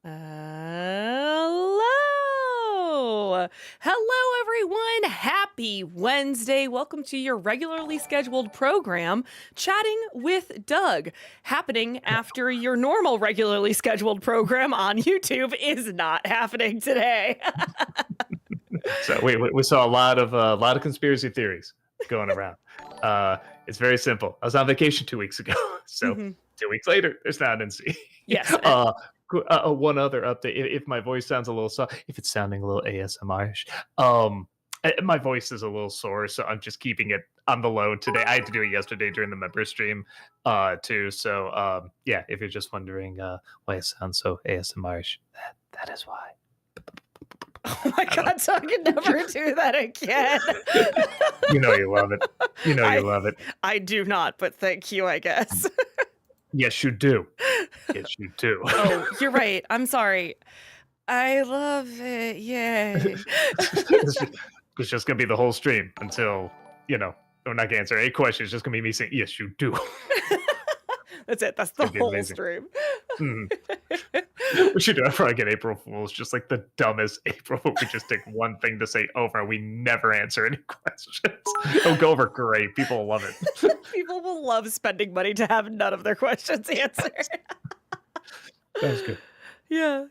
Hello. Hello, everyone. Happy Wednesday. Welcome to your regularly scheduled program, Chatting with Doug, happening after your normal regularly scheduled program on YouTube is not happening today. So we saw a lot of conspiracy theories going around. It's very simple. I was on vacation 2 weeks ago, so Mhm. 2 weeks later, there's not an NC. Yes. One other update: if my voice sounds a little if it's sounding a little ASMR-ish, my voice is a little sore, so I'm just keeping it on the low today. I had to do it yesterday during the member stream, too. So yeah, if you're just wondering why it sounds so ASMR-ish, that is why. Oh my God, so I can never do that again. You know you love it. You know you love it. I do not, but thank you, I guess. Yes, you do. Yes, you do. Oh, you're right. I'm sorry. I love it. Yay. It's just gonna be the whole stream until, we're not gonna answer any questions. It's just gonna be me saying, yes, you do. That's it. That's the It'd be whole amazing. stream. We should do it for like an April Fool's, just like the dumbest April. We just take one thing to say over and we never answer any questions. It'll go over great. People will love it. People will love spending money to have none of their questions answered. That's good. Yeah.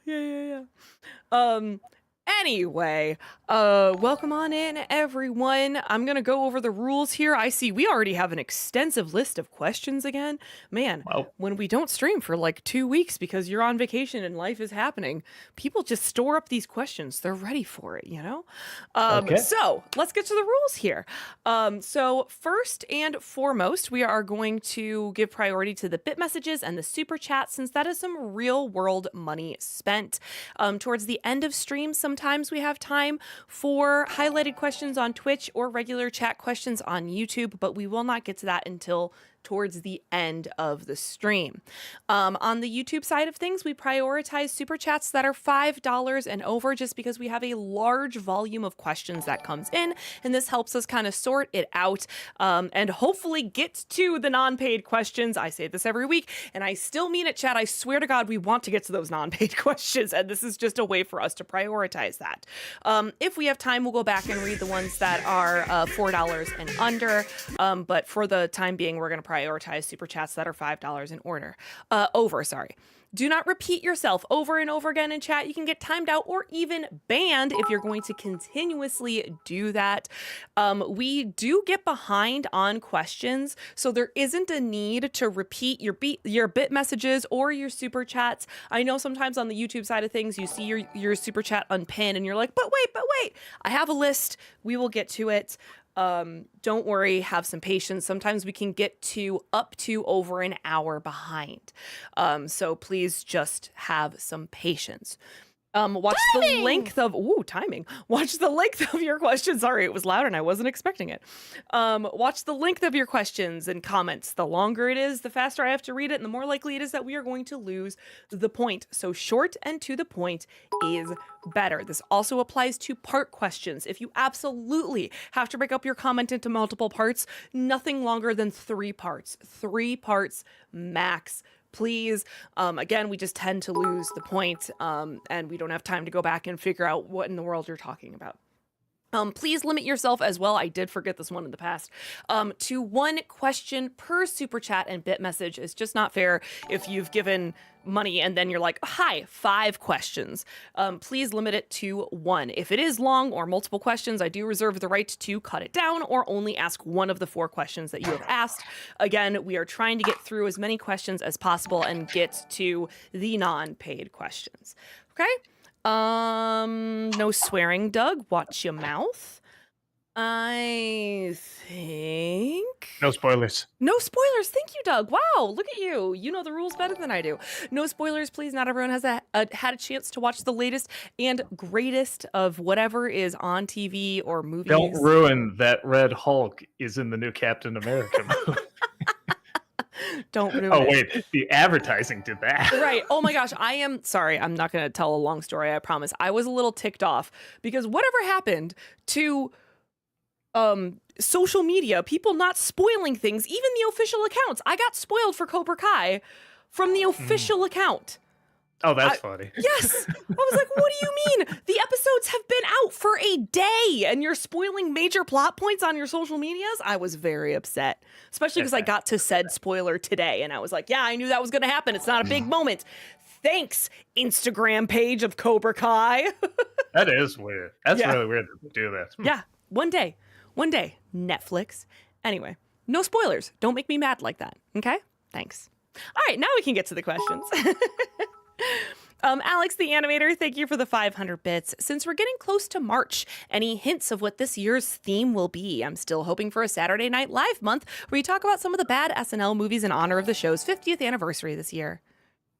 Anyway, welcome on in, everyone. I'm gonna go over the rules here. I see we already have an extensive list of questions again. Man, Wow. when we don't stream for like 2 weeks because you're on vacation and life is happening, people just store up these questions. They're ready for it, you know? Okay. So let's get to the rules here. So first and foremost, we are going to give priority to the bit messages and the super chat, since that is some real world money spent. Towards the end of stream, sometimes we have time for highlighted questions on Twitch or regular chat questions on YouTube, but we will not get to that until towards the end of the stream. On the YouTube side of things, we prioritize super chats that are $5 and over, just because we have a large volume of questions that comes in, and this helps us kind of sort it out and hopefully get to the non-paid questions. I say this every week, and I still mean it, chat. I swear to God, we want to get to those non-paid questions, and this is just a way for us to prioritize that. If we have time, we'll go back and read the ones that are $4 and under, but for the time being, we're going to prioritize super chats that are $5 in order. Over, sorry. Do not repeat yourself over and over again in chat. You can get timed out or even banned if you're going to continuously do that. We do get behind on questions, so there isn't a need to repeat your bit messages or your super chats. I know sometimes on the YouTube side of things, you see your super chat unpinned and you're like, but wait, I have a list. We will get to it. Don't worry, have some patience. Sometimes we can get up to over an hour behind. So please just have some patience. Watch the length of, timing. Watch the length of your questions. Sorry, it was loud and I wasn't expecting it. Watch the length of your questions and comments. The longer it is, the faster I have to read it, and the more likely it is that we are going to lose the point. So short and to the point is better. This also applies to part questions. If you absolutely have to break up your comment into multiple parts, nothing longer than 3 parts. 3 parts max. Please. Again, we just tend to lose the point, and we don't have time to go back and figure out what in the world you're talking about. Please limit yourself as well. I did forget this one in the past. To 1 question per super chat and bit message. It's just not fair if you've given money and then you're like, hi, 5 questions. Please limit it to 1. If it is long or multiple questions, I do reserve the right to cut it down or only ask 1 of the 4 questions that you have asked. Again, we are trying to get through as many questions as possible and get to the non-paid questions. Okay? No swearing, Doug. Watch your mouth. I think... No spoilers. No spoilers. Thank you, Doug. Wow, look at you. You know the rules better than I do. No spoilers, please. Not everyone has had a chance to watch the latest and greatest of whatever is on TV or movies. Don't ruin that Red Hulk is in the new Captain America movie. Don't ruin it. Oh, wait. The advertising did that. Right. Oh my gosh. I am sorry. I'm not going to tell a long story. I promise. I was a little ticked off because whatever happened to social media, people not spoiling things, even the official accounts. I got spoiled for Cobra Kai from the official account. Oh, that's I funny. yes. I was like, "What do you mean? The episodes have been out for a day and you're spoiling major plot points on your social medias?" I was very upset, especially because I got to said spoiler today and I was like, "Yeah, I knew that was going to happen. It's not a big moment." Thanks, Instagram page of Cobra Kai. That is weird. That's Yeah. really weird that they do that. Yeah. One day. One day. Netflix. Anyway, no spoilers. Don't make me mad like that. Okay? Thanks. All right, now we can get to the questions. Alex, the animator, thank you for the 500 bits. Since we're getting close to March, any hints of what this year's theme will be? I'm still hoping for a Saturday Night Live month where you talk about some of the bad SNL movies in honor of the show's 50th anniversary this year.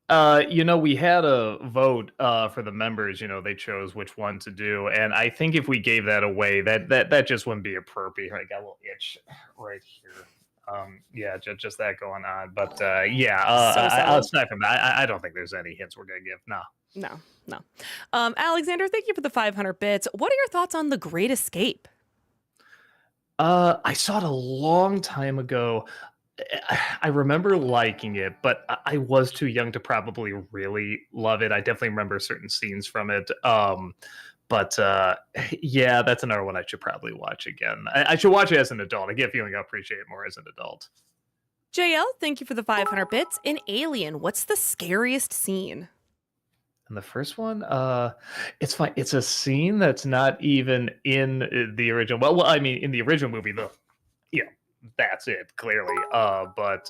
We had a vote for the members. They chose which one to do, and I think if we gave that away, that just wouldn't be appropriate. I got a little itch right here. Yeah, just that going on. But yeah, So subtle. aside from that, I don't think there's any hints we're gonna give. No. No, no. Alexander, thank you for the 500 bits. What are your thoughts on The Great Escape? I saw it a long time ago. I remember liking it, but I was too young to probably really love it. I definitely remember certain scenes from it. But yeah, that's another one I should probably watch again. I should watch it as an adult. I get a feeling I appreciate it more as an adult. JL, thank you for the 500 bits. In Alien, what's the scariest scene? And the first one, it's fine. It's a scene that's not even in the original. Well, I mean, in the original movie, you know, that's it clearly. But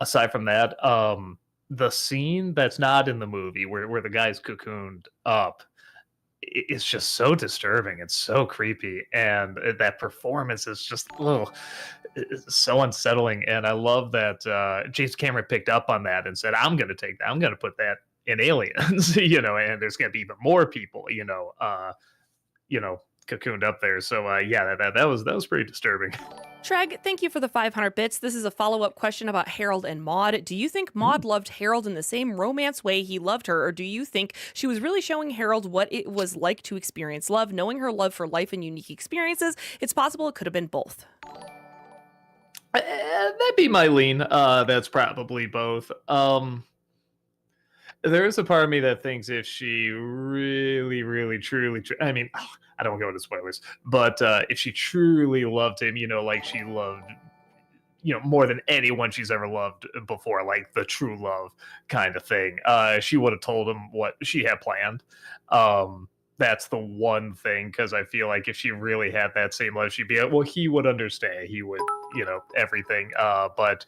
aside from that, the scene that's not in the movie where the guy's cocooned up, it's just so disturbing. It's so creepy, and that performance is just so unsettling. And I love that James Cameron picked up on that and said, "I'm going to take that. I'm going to put that in Aliens." And there's going to be even more people, cocooned up there. So yeah, that was pretty disturbing. Treg, thank you for the 500 bits. This is a follow-up question about Harold and Maude. Do you think Maude loved Harold in the same romance way he loved her, or do you think she was really showing Harold what it was like to experience love, knowing her love for life and unique experiences? It's possible it could have been both. That'd be my lean. That's probably both. There is a part of me that thinks if she really, really, truly, I mean, I don't want to go into spoilers, but if she truly loved him, like she loved, more than anyone she's ever loved before, like the true love kind of thing, she would have told him what she had planned. That's the one thing, because I feel like if she really had that same love, she'd be like, well, he would understand. He would, everything. But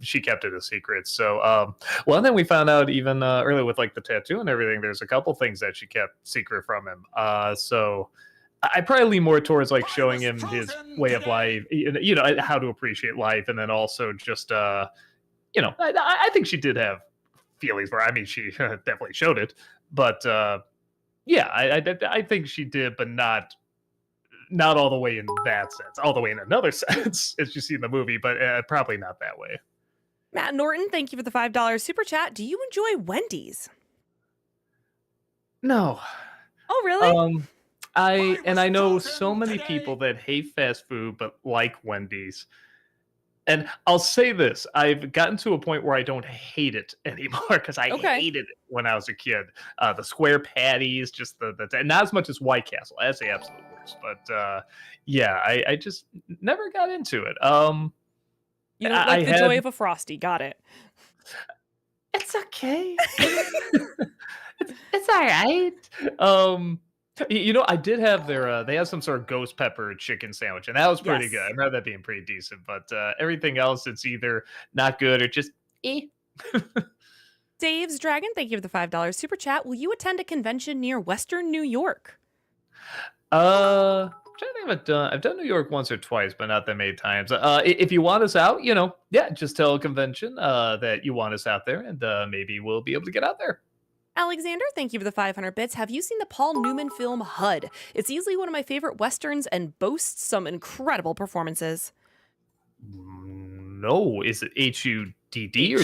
she kept it a secret. So, well, and then we found out even earlier with like the tattoo and everything. There's a couple things that she kept secret from him. So I probably lean more towards like showing him his way of life, how to appreciate life, and then also just, I think she did have feelings for. I mean, she definitely showed it, but. Yeah, I think she did, but not all the way in that sense. All the way in another sense, as you see in the movie, but probably not that way. Matt Norton, thank you for the $5 super chat. Do you enjoy Wendy's? No, Oh, really? I know so many people that hate fast food but like Wendy's. And I'll say this, I've gotten to a point where I don't hate it anymore because I Okay. hated it when I was a kid. The square patties, just not as much as White Castle. That's the absolute worst. But yeah, I just never got into it. You don't like the joy of a Frosty. Got it. It's okay. It's all right. I did have their. They had some sort of ghost pepper chicken sandwich, and that was pretty Yes. good. I remember that being pretty decent. But everything else, it's either not good or just eh. Dave's Dragon, thank you for the $5 super chat. Will you attend a convention near Western New York? I'm trying to think if I've done New York once or twice, but not that many times. If you want us out, yeah, just tell a convention that you want us out there, and maybe we'll be able to get out there. Alexander, thank you for the 500 bits. Have you seen the Paul Newman film HUD? It's easily one of my favorite westerns and boasts some incredible performances. No, is it HUDD or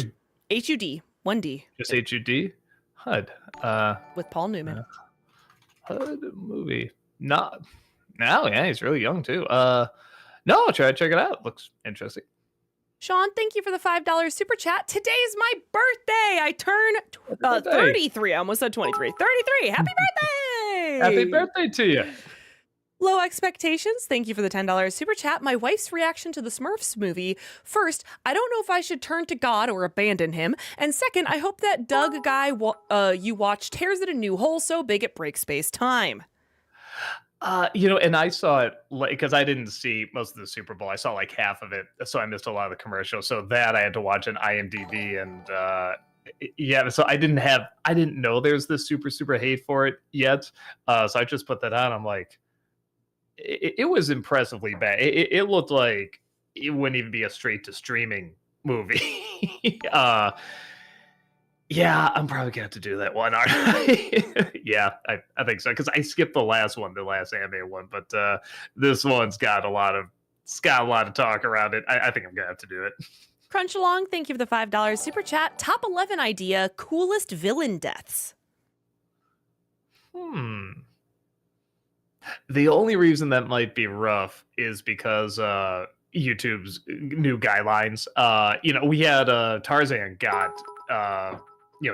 HUD, 1D. just HUD? HUD. With Paul Newman. HUD movie. Not. No, yeah, he's really young too. No, I'll try to check it out. Looks interesting. Sean, thank you for the $5 super chat. Today's my birthday. I turn Happy birthday. 33. I almost said 23. 33. Happy Happy birthday. birthday to you. Low expectations. Thank you for the $10 super chat. My wife's reaction to the Smurfs movie. First, I don't know if I should turn to God or abandon him. And second, I hope that Doug guy you watch tears it a new hole so big it breaks space time. And I saw it because I didn't see most of the Super Bowl. I saw like half of it, so I missed a lot of the commercials. So that I had to watch on IMDb, and yeah, so I didn't know there's this super hate for it yet. So I just put that on. I'm like, it was impressively bad. It looked like it wouldn't even be a straight to streaming movie. Yeah, I'm probably gonna have to do that one, aren't I? Yeah, I think so because I skipped the last one, the last anime one, but this one's got it's got a lot of talk around it. I think I'm gonna have to do it. Crunch along. Thank you for the $5 super chat. Top 11 idea. Coolest villain deaths. Hmm. The only reason that might be rough is because YouTube's new guidelines. We had Tarzan got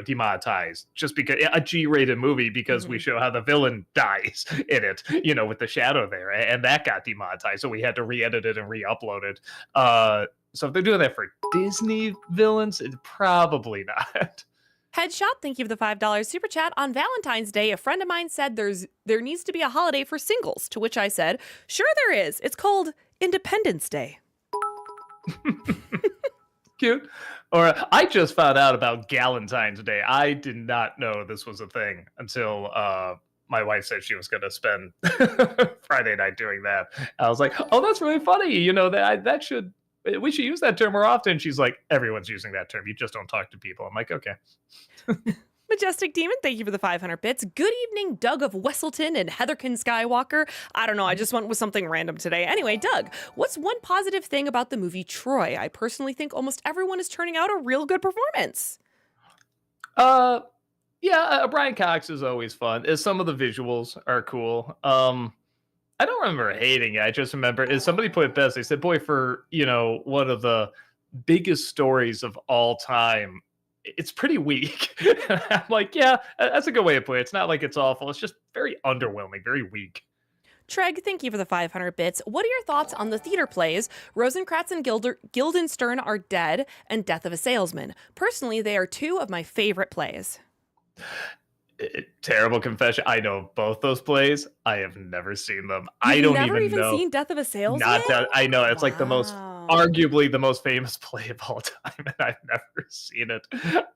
demonetized just because a G-rated movie because we show how the villain dies in it, with the shadow there, and that got demonetized. So we had to re-edit it and re-upload it. So if they're doing that for Disney villains, it's probably not. Headshot, thank you for the $5 super chat. On Valentine's Day, a friend of mine said there needs to be a holiday for singles, to which I said, sure there is. It's called Independence Day. Cute. Or I just found out about Galentine's Day. I did not know this was a thing until my wife said she was going to spend Friday night doing that. I was like, "Oh, that's really funny. We should use that term more often." She's like, "Everyone's using that term. You just don't talk to people." I'm like, "Okay." Majestic Demon, thank you for the 500 bits. Good evening, Doug of Wesselton and Heatherkin Skywalker. I don't know, I just went with something random today. Anyway, Doug, what's one positive thing about the movie Troy? I personally think almost everyone is turning out a real good performance. Uh, yeah, Brian Cox is always fun. Some of the visuals are cool. I don't remember hating it. I just remember somebody put it best. They said, "Boy, for one of the biggest stories of all time, it's pretty weak." I'm like, yeah, that's a good way to put it. It's not like it's awful. It's just very underwhelming, very weak. Treg, thank you for the 500 bits. What are your thoughts on the theater plays Rosencrantz and Guildenstern Are Dead and Death of a Salesman? Personally, they are two of my favorite plays. Terrible confession. I know both those plays. I have never seen them. I You've don't never even even know. seen Death of a Salesman? Not that I know. It's like Wow. arguably the most famous play of all time, and I've never seen it.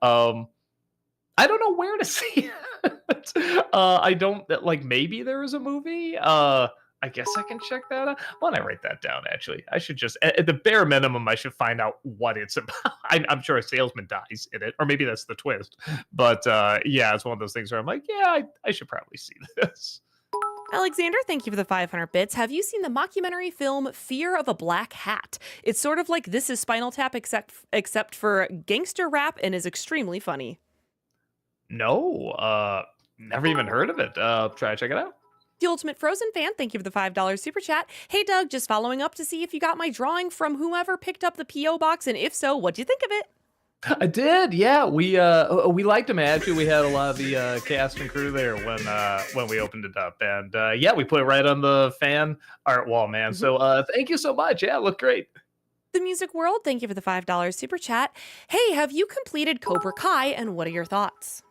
I don't know where to see it. I don't like. Maybe there is a movie. I guess I can check that out. Why don't I write that down? Actually, I should just at the bare minimum, I should find out what it's about. I'm sure a salesman dies in it, or maybe that's the twist. But yeah, it's one of those things where I'm like, yeah, I should probably see this. Alexander, thank you for the 500 bits. Have you seen the mockumentary film Fear of a Black Hat? It's sort of like This Is Spinal Tap except for gangster rap and is extremely funny. No, never even heard of it. Try to check it out. The Ultimate Frozen Fan, thank you for the $5 super chat. Hey Doug, just following up to see if you got my drawing from whoever picked up the P.O. box, and if so, what'd you think of it? I did, yeah. We liked him. Actually, we had a lot of the cast and crew there when we opened it up, and yeah, we put it right on the fan art wall, man. So thank you so much. Yeah, it looked great. The Music World, thank you for the $5 super chat. Hey, have you completed Cobra Kai, and what are your thoughts?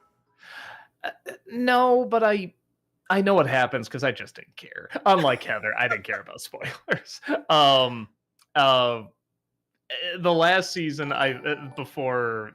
No, but I know what happens because I just didn't care. Unlike Heather, I didn't care about spoilers. Uh, the last season, before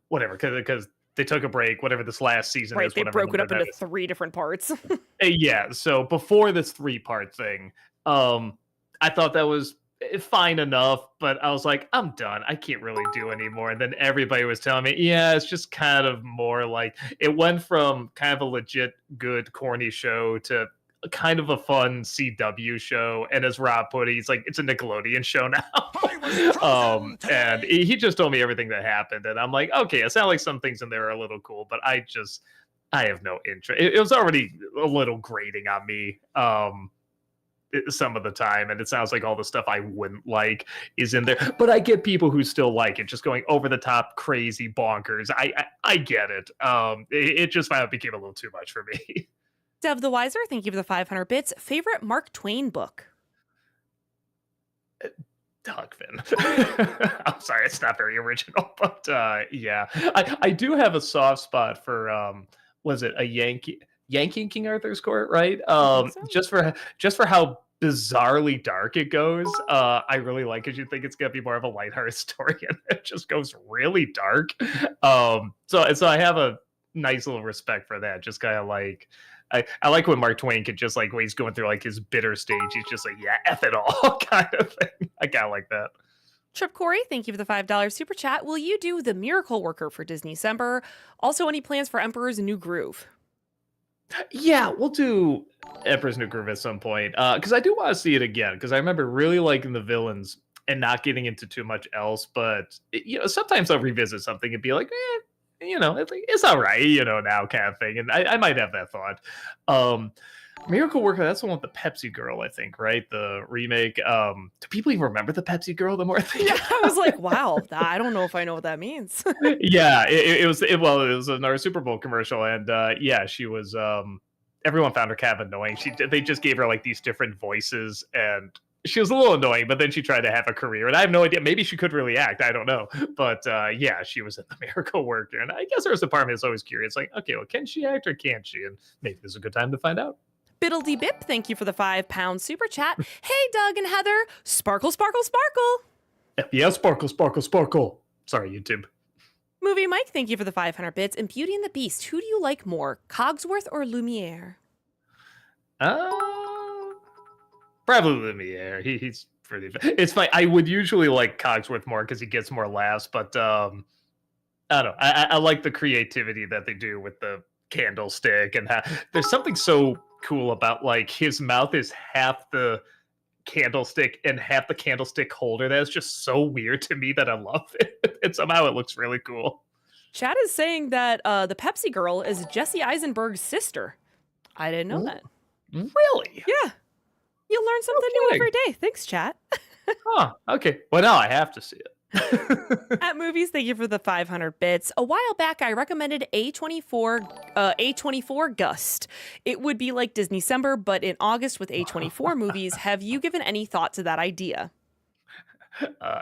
whatever, because they took a break. Whatever this last season Right, is, they whatever broke it number up that into is. 3 different parts. Yeah. So before this 3-part thing, I thought that was fine enough, but I was like, I'm done. I can't really do anymore. And then everybody was telling me, yeah, it's just kind of more like it went from kind of a legit good corny show to kind of a fun CW show. And as Rob put it, he's like, it's a Nickelodeon show now. And he just told me everything that happened, and I'm like, okay, it sounds like some things in there are a little cool, but I have no interest. It was already a little grating on me. some of the time, and it sounds like all the stuff I wouldn't like is in there. But I get people who still like it, just going over the top, crazy, bonkers. I get it. It just finally became a little too much for me. Dev the Wiser, thank you for the 500 bits. Favorite Mark Twain book? Dogfin. I'm sorry, it's not very original, but yeah, I do have a soft spot for was it a Yankee King Arthur's Court, right? I think so. Just for how bizarrely dark it goes. I really like it. You think it's gonna be more of a lighthearted story, and it just goes really dark. So I have a nice little respect for that. Just kind of like I like when Mark Twain could just like when he's going through like his bitter stage, he's just like, yeah, F it all kind of thing. I kinda like that. Trip Corey, thank you for the $5 super chat. Will you do The Miracle Worker for Disney December? Also, any plans for Emperor's New Groove? Yeah, we'll do Emperor's New Groove at some point. Because I do want to see it again. Because I remember really liking the villains and not getting into too much else. But sometimes I'll revisit something and be like, it's all right, now kind of thing. And I might have that thought. Um, Miracle Worker, that's the one with the Pepsi Girl, I think, right? The remake. Do people even remember the Pepsi Girl? The more I think, Yeah, I was like, wow, I don't know if I know what that means. yeah, it was another Super Bowl commercial, and yeah, she was. Everyone found her kind of annoying. They just gave her like these different voices, and she was a little annoying. But then she tried to have a career, and I have no idea. Maybe she could really act. I don't know, but yeah, she was in the Miracle Worker, and I guess there was a part of me that's always curious, like, okay, well, can she act or can't she? And maybe this is a good time to find out. Biddledy Bip, thank you for the £5 super chat. Hey, Doug and Heather, sparkle, sparkle, sparkle. Yeah, sparkle, sparkle, sparkle. Sorry, YouTube. Movie Mike, thank you for the 500 bits. And Beauty and the Beast, who do you like more, Cogsworth or Lumiere? Uh, Probably Lumiere. He's pretty. It's fine. I would usually like Cogsworth more because he gets more laughs, but I don't know. I like the creativity that they do with the candlestick, and there's something so cool about like his mouth is half the candlestick and half the candlestick holder. That's just so weird to me that I love it, and somehow it looks really cool. Chad is saying that the Pepsi Girl is Jesse Eisenberg's sister. I didn't know that. Really? Yeah. You learn something new every day. Thanks, chat. Huh. Okay. Well, now I have to see it. At Movies, thank you for the 500 bits. A while back, I recommended A24 Gust. It would be like Disney December, but in August with A24 movies. Have you given any thought to that idea? Uh,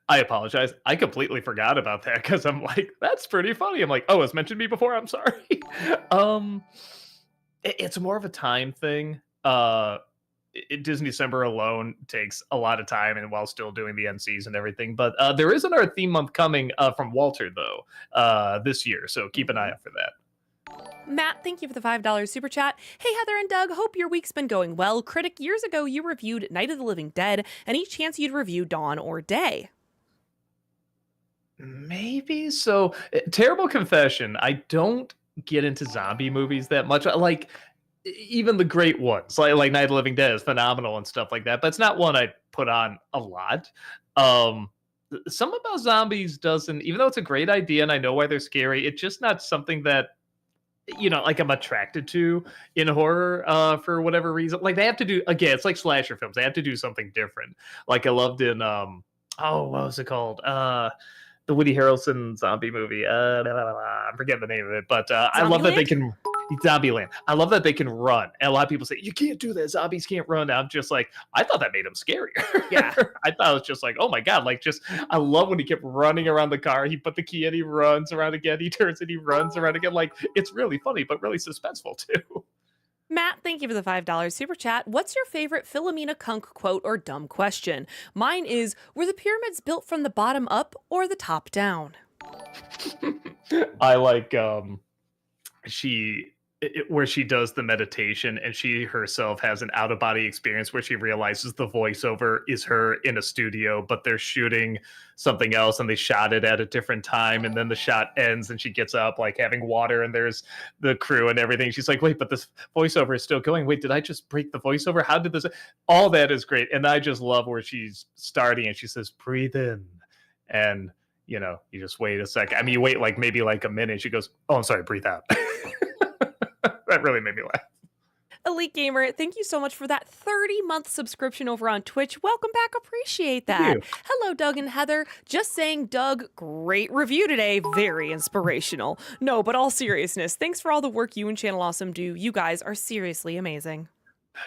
I apologize. I completely forgot about that because I'm like, that's pretty funny. I'm like, oh, it's mentioned me before. I'm sorry. um, it's more of a time thing. Disney December alone takes a lot of time, and while still doing the NCs and everything. But there is another theme month coming from Walter though this year, so keep an eye out for that. Matt, thank you for the $5 super chat. Hey, Heather and Doug, hope your week's been going well. Critic, years ago you reviewed Night of the Living Dead. Any chance you'd review Dawn or Day? Maybe so. Terrible confession. I don't get into zombie movies that much. Like even the great ones, like Night of the Living Dead is phenomenal and stuff like that. But it's not one I put on a lot. Some about zombies doesn't, even though it's a great idea and I know why they're scary, it's just not something that like I'm attracted to in horror for whatever reason. Like they have to do again, it's like slasher films. They have to do something different. Like I loved in what was it called? The Woody Harrelson zombie movie. I forget the name of it, but I love that they can Zombieland. I love that they can run. And a lot of people say you can't do that. Zombies can't run. And I'm just like, I thought that made them scarier. Yeah. I thought it was just like, oh my god, like just I love when he kept running around the car. He put the key in, he runs around again, he turns and he runs around again. Like it's really funny, but really suspenseful too. Matt, thank you for the $5 super chat. What's your favorite Philomena Kunk quote or dumb question? Mine is, were the pyramids built from the bottom up or the top down? I like where she does the meditation and she herself has an out of body experience where she realizes the voiceover is her in a studio, but they're shooting something else and they shot it at a different time. And then the shot ends and she gets up like having water and there's the crew and everything. She's like, wait, but this voiceover is still going. Wait, did I just break the voiceover? How did this? All that is great. And I just love where she's starting and she says, breathe in. And, you just wait a second. I mean, you wait like maybe like a minute. She goes, oh, I'm sorry, breathe out. That really made me laugh. Elite Gamer, thank you so much for that 30-month subscription over on Twitch. Welcome back. Appreciate Thank that. you. Hello, Doug and Heather. Just saying, Doug, great review today. Very inspirational. No, but all seriousness, thanks for all the work you and Channel Awesome do. You guys are seriously amazing.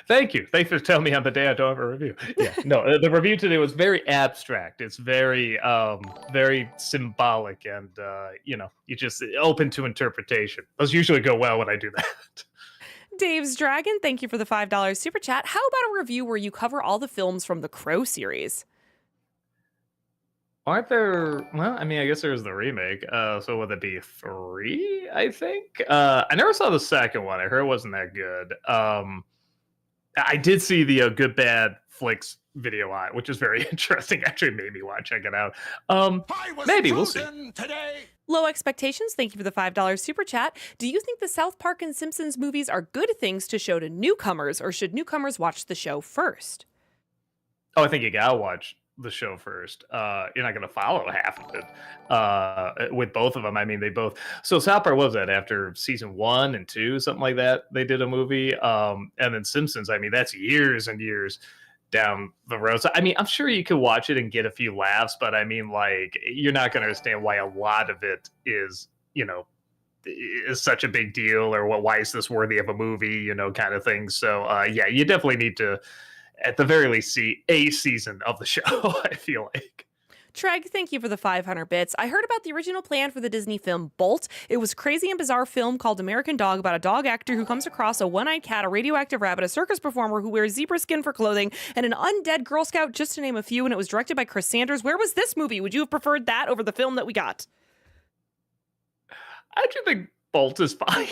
Thank you. Thanks for telling me on the day I don't have a review. Yeah, no, the review today was very abstract. It's very symbolic, and you just open to interpretation. Those usually go well when I do that. Dave's Dragon, thank you for the $5 super chat. How about a review where you cover all the films from the Crow series? Aren't there? Well, I mean, I guess there's the remake. So would it be three? I think. I never saw the second one. I heard it wasn't that good. I did see the Good Bad Flicks video on it, which is very interesting. Actually, made me want to check it out. I was Maybe we'll see. chosen today. Low Expectations, thank you for the $5 super chat. Do you think the South Park and Simpsons movies are good things to show to newcomers, or should newcomers watch the show first? Oh, I think you gotta watch the show first. You're not gonna follow half of it. With both of them, I mean, they both. So South Park, what was that after season 1 and 2, something like that? They did a movie, and then Simpsons. I mean, that's years and years down the road. So I mean, I'm sure you could watch it and get a few laughs, but I mean, like, you're not gonna understand why a lot of it is such a big deal, or why is this worthy of a movie, kind of thing. So yeah, you definitely need to at the very least see a season of the show. I feel like. Treg, thank you for the 500 bits. I heard about the original plan for the Disney film Bolt. It was crazy and bizarre film called American Dog about a dog actor who comes across a one-eyed cat, a radioactive rabbit, a circus performer who wears zebra skin for clothing, and an undead Girl Scout, just to name a few, and it was directed by Chris Sanders. Where was this movie? Would you have preferred that over the film that we got? I actually think Bolt is fine.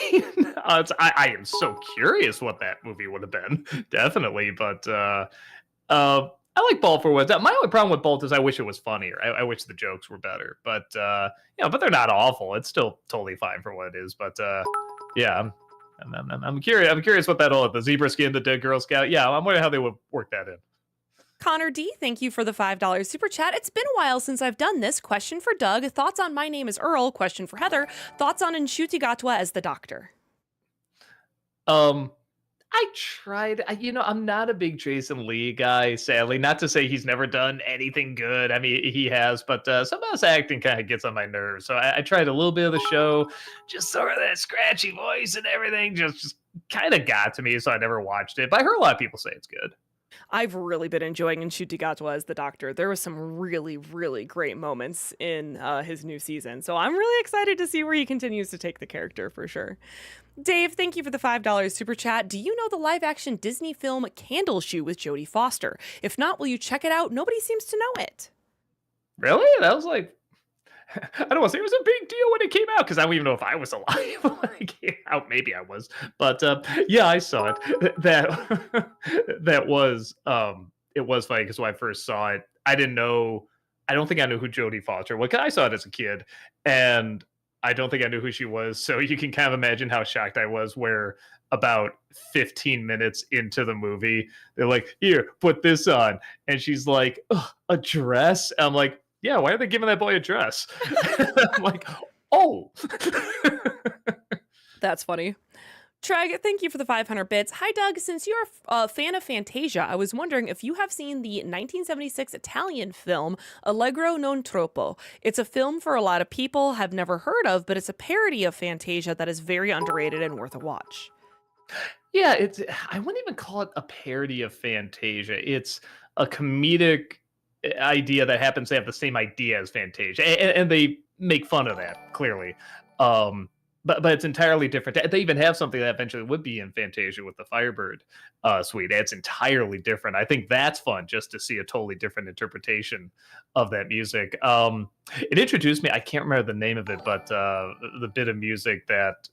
I am so curious what that movie would have been, definitely. But I like Bolt for what. My only problem with Bolt is I wish it was funnier. I wish the jokes were better. But but they're not awful. It's still totally fine for what it is. But yeah, I'm curious. I'm curious what that'll the zebra skin, the dead Girl Scout. Yeah, I'm wondering how they would work that in. Connor D, thank you for the $5 super chat. It's been a while since I've done this. Question for Doug. Thoughts on My Name is Earl? Question for Heather. Thoughts on Gatwa as the Doctor? I tried. I'm not a big Jason Lee guy, sadly. Not to say he's never done anything good. I mean, he has, but some of his acting kind of gets on my nerves. So I tried a little bit of the show, just sort of that scratchy voice and everything, just kind of got to me. So I never watched it. But I heard a lot of people say it's good. I've really been enjoying Gatwa as the Doctor. There was some really, really great moments in his new season. So I'm really excited to see where he continues to take the character for sure. Dave, thank you for the $5 super chat. Do you know the live-action Disney film Candle Shoe with Jodie Foster? If not, will you check it out? Nobody seems to know it. Really? That was like I don't want to say it was a big deal when it came out because I don't even know if I was alive when it came out. Maybe I was, but yeah, I saw it. That was it was funny because when I first saw it, I didn't know. I don't think I knew who Jodie Foster was. 'Cause I saw it as a kid, and I don't think I knew who she was. So you can kind of imagine how shocked I was. Where about 15 minutes into the movie, they're like, "Here, put this on," and she's like, "Ugh, a dress." I'm like, yeah, why are they giving that boy a dress? I'm like, oh. That's funny. Treg, thank you for the 500 bits. Hi, Doug. Since you're a fan of Fantasia, I was wondering if you have seen the 1976 Italian film Allegro non troppo. It's a film for a lot of people have never heard of, but it's a parody of Fantasia that is very underrated and worth a watch. Yeah, I wouldn't even call it a parody of Fantasia. It's a comedic idea that happens to have the same idea as Fantasia, and they make fun of that clearly. But it's entirely different. They even have something that eventually would be in Fantasia with the Firebird suite. It's entirely different. I think that's fun just to see a totally different interpretation of that music. It introduced me. I can't remember the name of it, but the bit of music that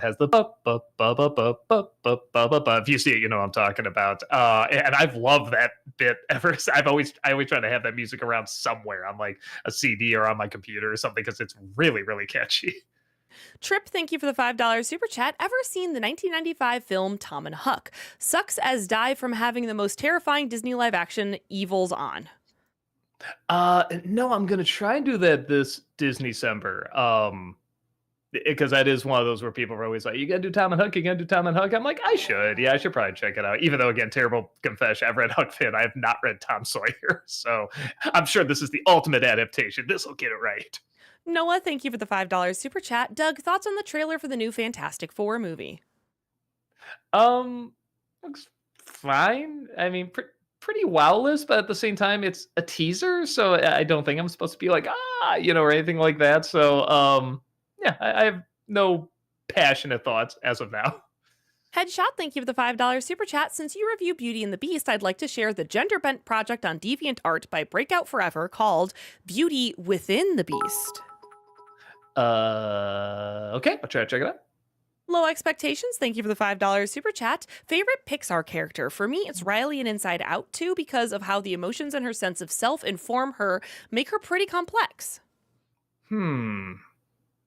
has the ba ba ba ba ba ba ba ba ba ba. If you see it, you know what I'm talking about. And I've loved that bit ever. I always try to have that music around somewhere on like a CD or on my computer or something because it's really really catchy. Trip, thank you for the $5 super chat. Ever seen the 1995 film Tom and Huck? Sucks as die from having the most terrifying Disney live action evils on. No, I'm gonna try and do that this Disney December. because that is one of those where people are always like, "You gotta do Tom and Hook. You gotta do Tom and Hook." I'm like, I should. Yeah, I should probably check it out. Even though, again, terrible confession, I've read Huck Finn. I have not read Tom Sawyer, so I'm sure this is the ultimate adaptation. This will get it right. Noah, thank you for the $5 super chat. Doug, thoughts on the trailer for the new Fantastic Four movie? Um, looks fine. I mean, pretty wowless, but at the same time, it's a teaser, so I don't think I'm supposed to be like or anything like that. So, yeah, I have no passionate thoughts as of now. Headshot, thank you for the $5 super chat. Since you review Beauty and the Beast, I'd like to share the gender bent project on DeviantArt by Breakout Forever called Beauty Within the Beast. Okay, I'll try to check it out. Low Expectations, thank you for the $5 super chat. Favorite Pixar character? For me, it's Riley in Inside Out 2 because of how the emotions and her sense of self inform her, make her pretty complex. Hmm.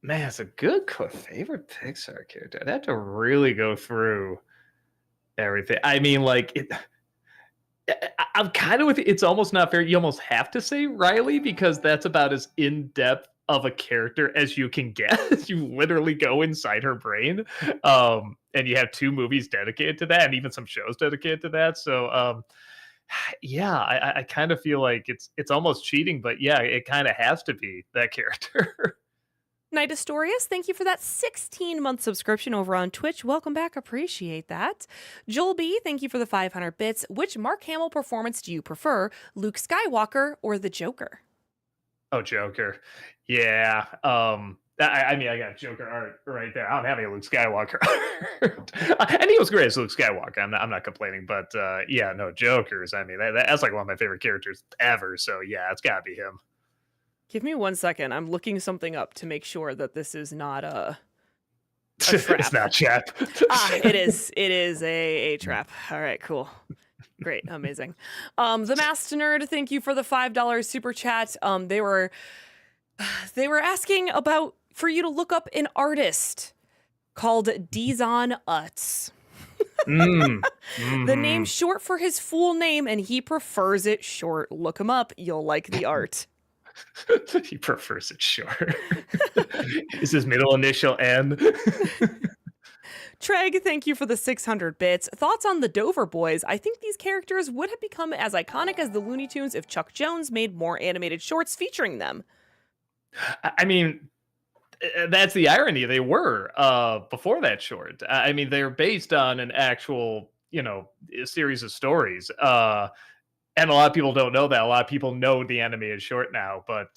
Man, it's a good favorite Pixar character. I'd have to really go through everything. I mean, like it. I'm kind of with you. It's almost not fair. You almost have to say Riley because that's about as in depth of a character as you can get. You literally go inside her brain, and you have two movies dedicated to that, and even some shows dedicated to that. So, yeah, I kind of feel like it's almost cheating, but yeah, it kind of has to be that character. Night Astorius, thank you for that 16-month subscription over on Twitch. Welcome back. Appreciate that. Joel B, thank you for the 500 bits. Which Mark Hamill performance do you prefer, Luke Skywalker or the Joker? Oh, Joker. Yeah. I mean, I got Joker art right there. I don't have any Luke Skywalker art. And he was great as Luke Skywalker. I'm not complaining, but yeah, no Jokers. I mean, that's like one of my favorite characters ever. So yeah, it's got to be him. Give me 1 second. I'm looking something up to make sure that this is not a trap. It's not chat. It is. It is a trap. All right, cool. Great, amazing. The Master Nerd, thank you for the $5 super chat. They were asking about for you to look up an artist called Dizon Utz. The name's short for his full name, and he prefers it short. Look him up. You'll like the art. He prefers it short. Is his middle initial N? Treg, thank you for the 600 bits. Thoughts on the Dover Boys? I think these characters would have become as iconic as the Looney Tunes if Chuck Jones made more animated shorts featuring them. I mean, that's the irony. They were before that short. I mean, they're based on an actual, series of stories. And a lot of people don't know that. A lot of people know the animated short now, but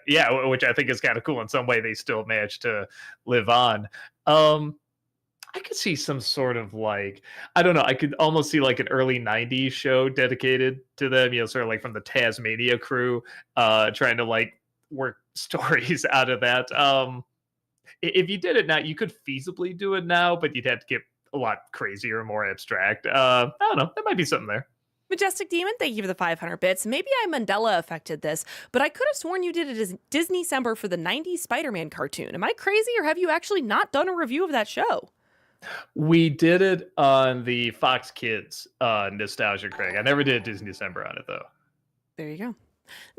yeah, which I think is kind of cool. In some way, they still managed to live on. I could see some sort of like, I don't know, I could almost see like an early 90s show dedicated to them, sort of like from the Tasmania crew, trying to like work stories out of that. If you did it now, you could feasibly do it now, but you'd have to get a lot crazier and more abstract. I don't know, there might be something there. Majestic Demon, thank you for the 500 bits. Maybe I Mandela affected this, but I could have sworn you did a Disney December for the 90s Spider-Man cartoon. Am I crazy, or have you actually not done a review of that show? We did it on the Fox Kids Nostalgia Critic. I never did a Disney December on it, though. There you go.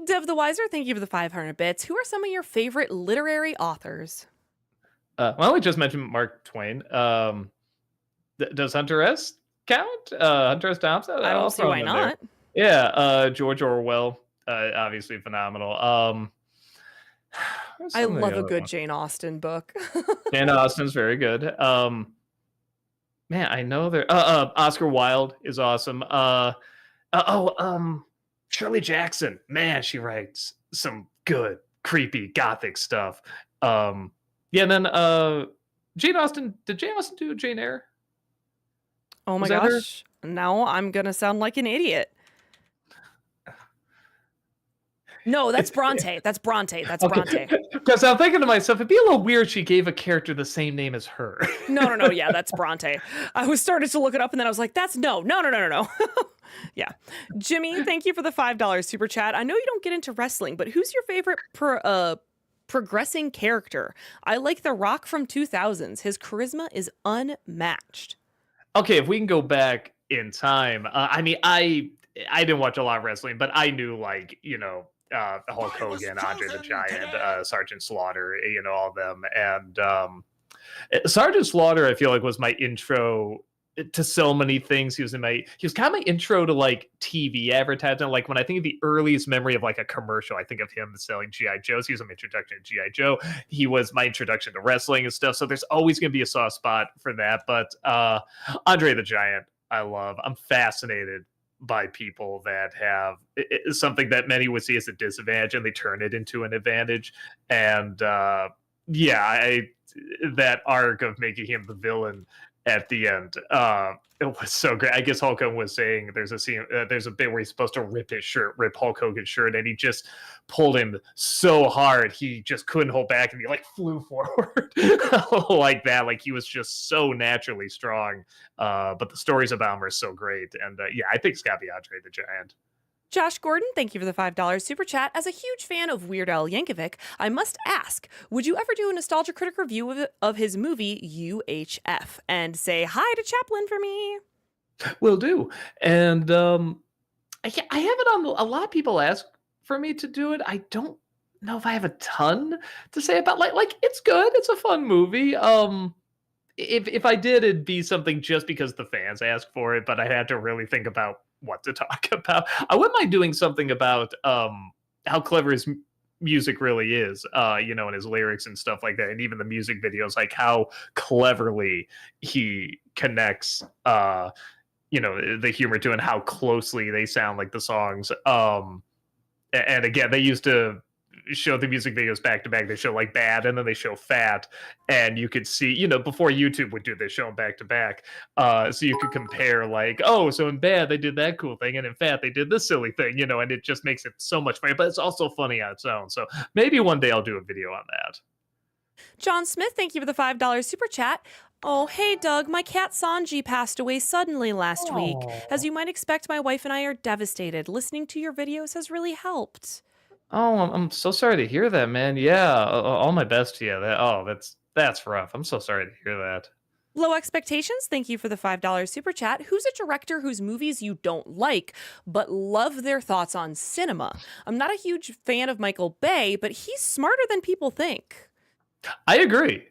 Dev the Wiser, thank you for the 500 bits. Who are some of your favorite literary authors? Well, we just mentioned Mark Twain. Does Hunter S. count? Hunter S. Thompson? I don't see why not. Yeah, George Orwell, obviously phenomenal. I love a good Jane Austen book. Jane Austen's very good. Man, I know there. Oscar Wilde is awesome. Shirley Jackson. Man, she writes some good, creepy, gothic stuff. Yeah, and then Jane Austen. Did Jane Austen do Jane Eyre? Oh my gosh. Now I'm going to sound like an idiot. No, that's Bronte. That's Bronte. That's Bronte. Because I'm thinking to myself, it'd be a little weird if she gave a character the same name as her. No. Yeah, that's Bronte. I was started to look it up, and then I was like, that's no. Yeah. Jimmy, thank you for the $5 super chat. I know you don't get into wrestling, but who's your favorite progressing character? I like The Rock from 2000s. His charisma is unmatched. Okay, if we can go back in time, I mean, I didn't watch a lot of wrestling, but I knew like Hulk I was Hogan, Andre the chosen Giant, today. Sergeant Slaughter, all of them. And Sergeant Slaughter, I feel like, was my intro to so many things. He was kind of my intro to like TV advertising. Like when I think of the earliest memory of like a commercial, I think of him selling GI Joes. He was my introduction to GI Joe. He was my introduction to wrestling and stuff. So there's always going to be a soft spot for that. But Andre the Giant, I love. I'm fascinated by people that have something that many would see as a disadvantage and they turn it into an advantage. And yeah, that arc of making him the villain at the end. It was so great. I guess Hulk Hogan was saying there's a scene, there's a bit where he's supposed to rip Hulk Hogan's shirt, and he just pulled him so hard he just couldn't hold back, and he like flew forward like that. Like he was just so naturally strong. But the stories about him are so great, and yeah, I think it's got to be Andre the Giant. Josh Gordon, thank you for the $5 super chat. As a huge fan of Weird Al Yankovic, I must ask, would you ever do a Nostalgia Critic review of his movie UHF? And say hi to Chaplin for me. Will do. And I have it on. A lot of people ask for me to do it. I don't know if I have a ton to say about like it's good. It's a fun movie. If I did, it'd be something just because the fans asked for it, but I had to really think about what to talk about. I wouldn't mind doing something about how clever his music really is, and his lyrics and stuff like that, and even the music videos, like how cleverly he connects the humor to and how closely they sound like the songs. And again, they used to show the music videos back to back. They show like Bad and then they show Fat, and you could see, before YouTube would do this, show them back to back. So you could compare like, oh, so in Bad they did that cool thing, and in Fat they did this silly thing, and it just makes it so much funny. But it's also funny on its own. So maybe one day I'll do a video on that. John Smith, thank you for the $5 super chat. Oh, hey, Doug, my cat Sanji passed away suddenly last week. As you might expect, my wife and I are devastated. Listening to your videos has really helped. Oh, I'm so sorry to hear that, man. Yeah, all my best to you. That's rough. I'm so sorry to hear that. Low Expectations, thank you for the $5 super chat. Who's a director whose movies you don't like, but love their thoughts on cinema? I'm not a huge fan of Michael Bay, but he's smarter than people think. I agree.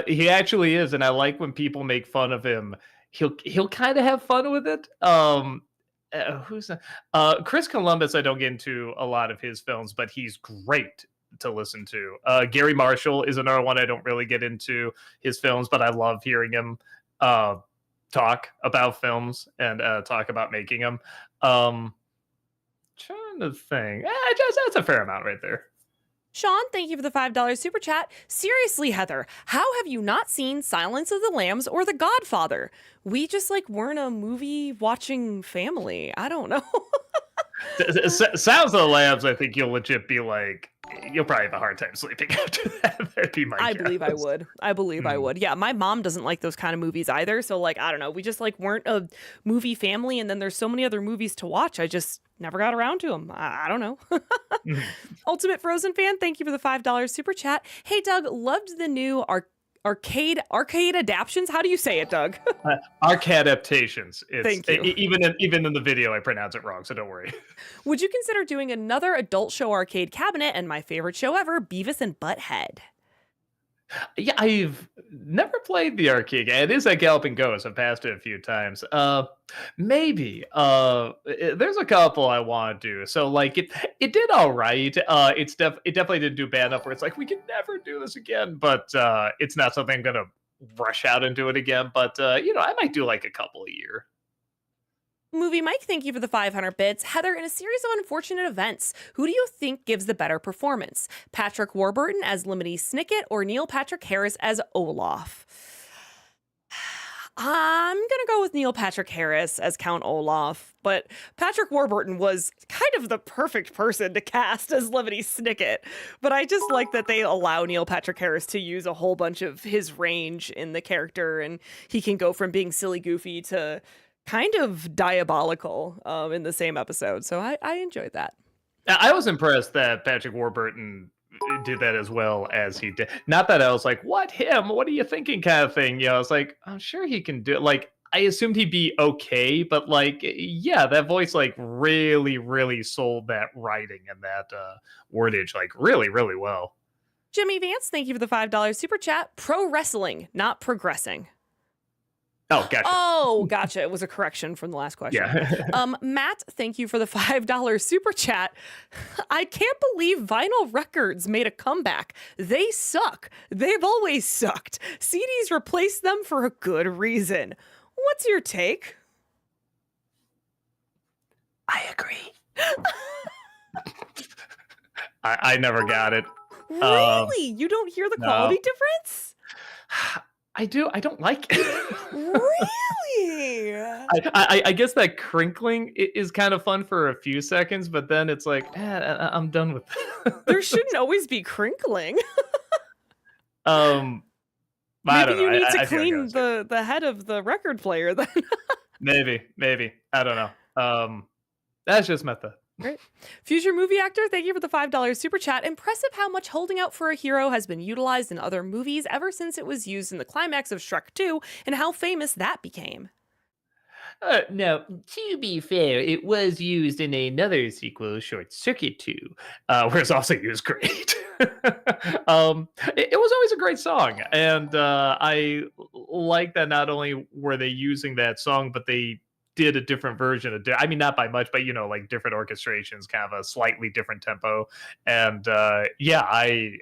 He actually is, and I like when people make fun of him. He'll kind of have fun with it. Who's Chris Columbus? I don't get into a lot of his films, but he's great to listen to. Gary Marshall is another one I don't really get into his films, but I love hearing him talk about films and talk about making them. Trying to think, that's a fair amount right there. Sean, thank you for the $5 super chat. Seriously, Heather, how have you not seen Silence of the Lambs or The Godfather? We just weren't a movie watching family. I don't know. Sounds of the Lambs, I think you'll legit be like, you'll probably have a hard time sleeping after that. That'd be my I guess. believe I would. I would. Yeah, my mom doesn't like those kind of movies either. So I don't know. We just weren't a movie family, and then there's so many other movies to watch. I just never got around to them. I don't know. Ultimate Frozen fan, thank you for the $5 super chat. Hey, Doug, loved the new arcade adaptions. How do you say it, Doug? Arc adaptations. Thank you. Even in the video, I pronounce it wrong, so don't worry. Would you consider doing another adult show arcade cabinet and my favorite show ever, Beavis and Butthead? Yeah, I've never played the arcade game. It is at Galloping Ghost. I've passed it a few times. Maybe. There's a couple I want to do. So it did all right. It definitely didn't do bad enough where it's like we can never do this again. But it's not something I'm gonna rush out and do it again. But I might do a couple a year. Movie Mike, thank you for the 500 bits. Heather, in a series of unfortunate events, who do you think gives the better performance? Patrick Warburton as Lemony Snicket or Neil Patrick Harris as Olaf? I'm going to go with Neil Patrick Harris as Count Olaf, but Patrick Warburton was kind of the perfect person to cast as Lemony Snicket. But I just like that they allow Neil Patrick Harris to use a whole bunch of his range in the character, and he can go from being silly goofy to kind of diabolical in the same episode. So I enjoyed that. I was impressed that Patrick Warburton did that as well as he did. Not that I was like, what him? What are you thinking kind of thing. I was like, I'm sure he can do it. I assumed he'd be okay, but like, yeah, that voice like really, really sold that writing and that wordage like really, really well. Jimmy Vance, thank you for the $5 super chat. Pro wrestling, not progressing. Oh, gotcha. Oh, gotcha. It was a correction from the last question. Yeah. Matt, thank you for the $5 super chat. I can't believe vinyl records made a comeback. They suck. They've always sucked. CDs replaced them for a good reason. What's your take? I agree. I never got it. Um, Really? You don't hear the no. quality difference? I do. I don't like it. Really? I guess that crinkling is kind of fun for a few seconds, but then it's like, I'm done with There this. shouldn't always be crinkling. Um, I Maybe don't know. you need to I feel like I clean was good. the head of the record player then. Maybe. I don't know. That's just my thought. Right. Future movie actor, thank you for the $5 super chat. Impressive how much holding out for a hero has been utilized in other movies ever since it was used in the climax of Shrek 2 and how famous that became. Now, to be fair, it was used in another sequel, Short Circuit 2, where it's also used great. It was always a great song, and like that not only were they using that song, but they did a different version of. I mean, not by much, but like different orchestrations, kind of a slightly different tempo, and yeah, I.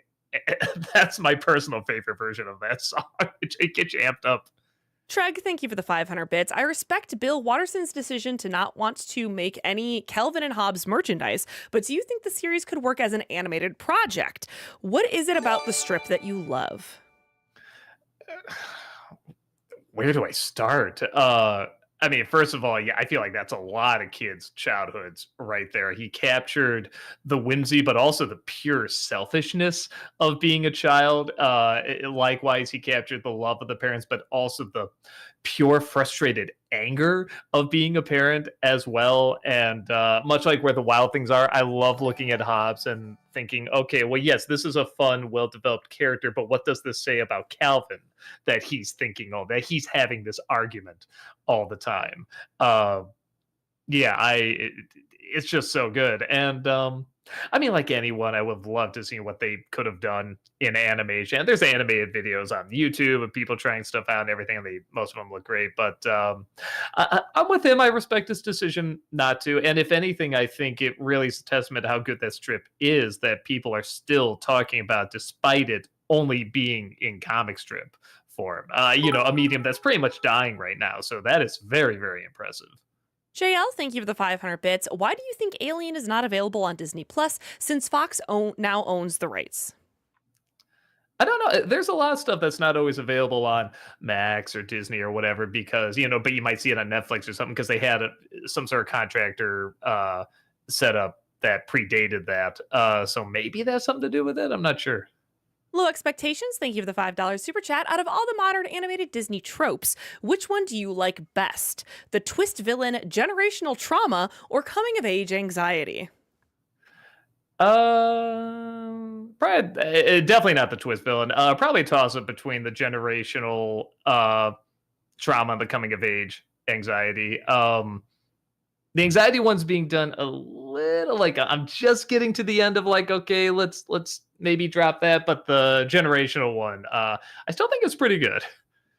That's my personal favorite version of that song. It gets you amped up. Treg, thank you for the 500 bits. I respect Bill Watterson's decision to not want to make any Calvin and Hobbes merchandise, but do you think the series could work as an animated project? What is it about the strip that you love? Where do I start? I mean, first of all, yeah, I feel like that's a lot of kids' childhoods right there. He captured the whimsy, but also the pure selfishness of being a child. Likewise, he captured the love of the parents, but also the pure frustrated anger of being a parent as well. And much like Where the Wild Things Are, I love looking at Hobbes and thinking, okay, well, yes, this is a fun, well developed character, but what does this say about Calvin that he's thinking of, that he's having this argument all the time? Uh, yeah, it's just so good. And I mean, like anyone, I would love to see what they could have done in animation. There's animated videos on YouTube of people trying stuff out and everything, and most of them look great. But I'm with him. I respect his decision not to. And if anything, I think it really is a testament to how good that strip is that people are still talking about, despite it only being in comic strip form. A medium that's pretty much dying right now. So that is very, very impressive. JL, thank you for the 500 bits. Why do you think Alien is not available on Disney Plus since Fox now owns the rights? I don't know. There's a lot of stuff that's not always available on Max or Disney or whatever because but you might see it on Netflix or something because they had some sort of contractor set up that predated that. So maybe that's something to do with it. I'm not sure. Low Expectations, thank you for the $5 super chat. Out of all the modern animated Disney tropes, which one do you like best? The twist villain, generational trauma, or coming of age anxiety? Probably definitely not the twist villain. Probably toss up between the generational trauma and the coming of age anxiety. The anxiety one's being done a little like I'm just getting to the end of like, okay, let's maybe drop that. But the generational one, I still think it's pretty good.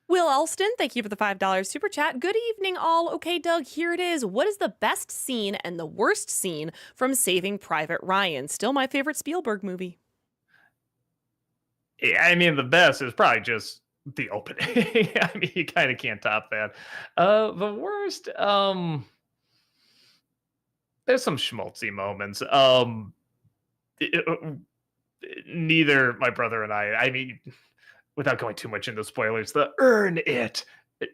Will Alston, thank you for the $5 super chat. Good evening, all. Okay, Doug, here it is. What is the best scene and the worst scene from Saving Private Ryan? Still my favorite Spielberg movie. Yeah, I mean, the best is probably just the opening. I mean, you kind of can't top that. The worst, there's some schmaltzy moments. It- uh, Neither my brother and I mean, without going too much into spoilers, the earn it.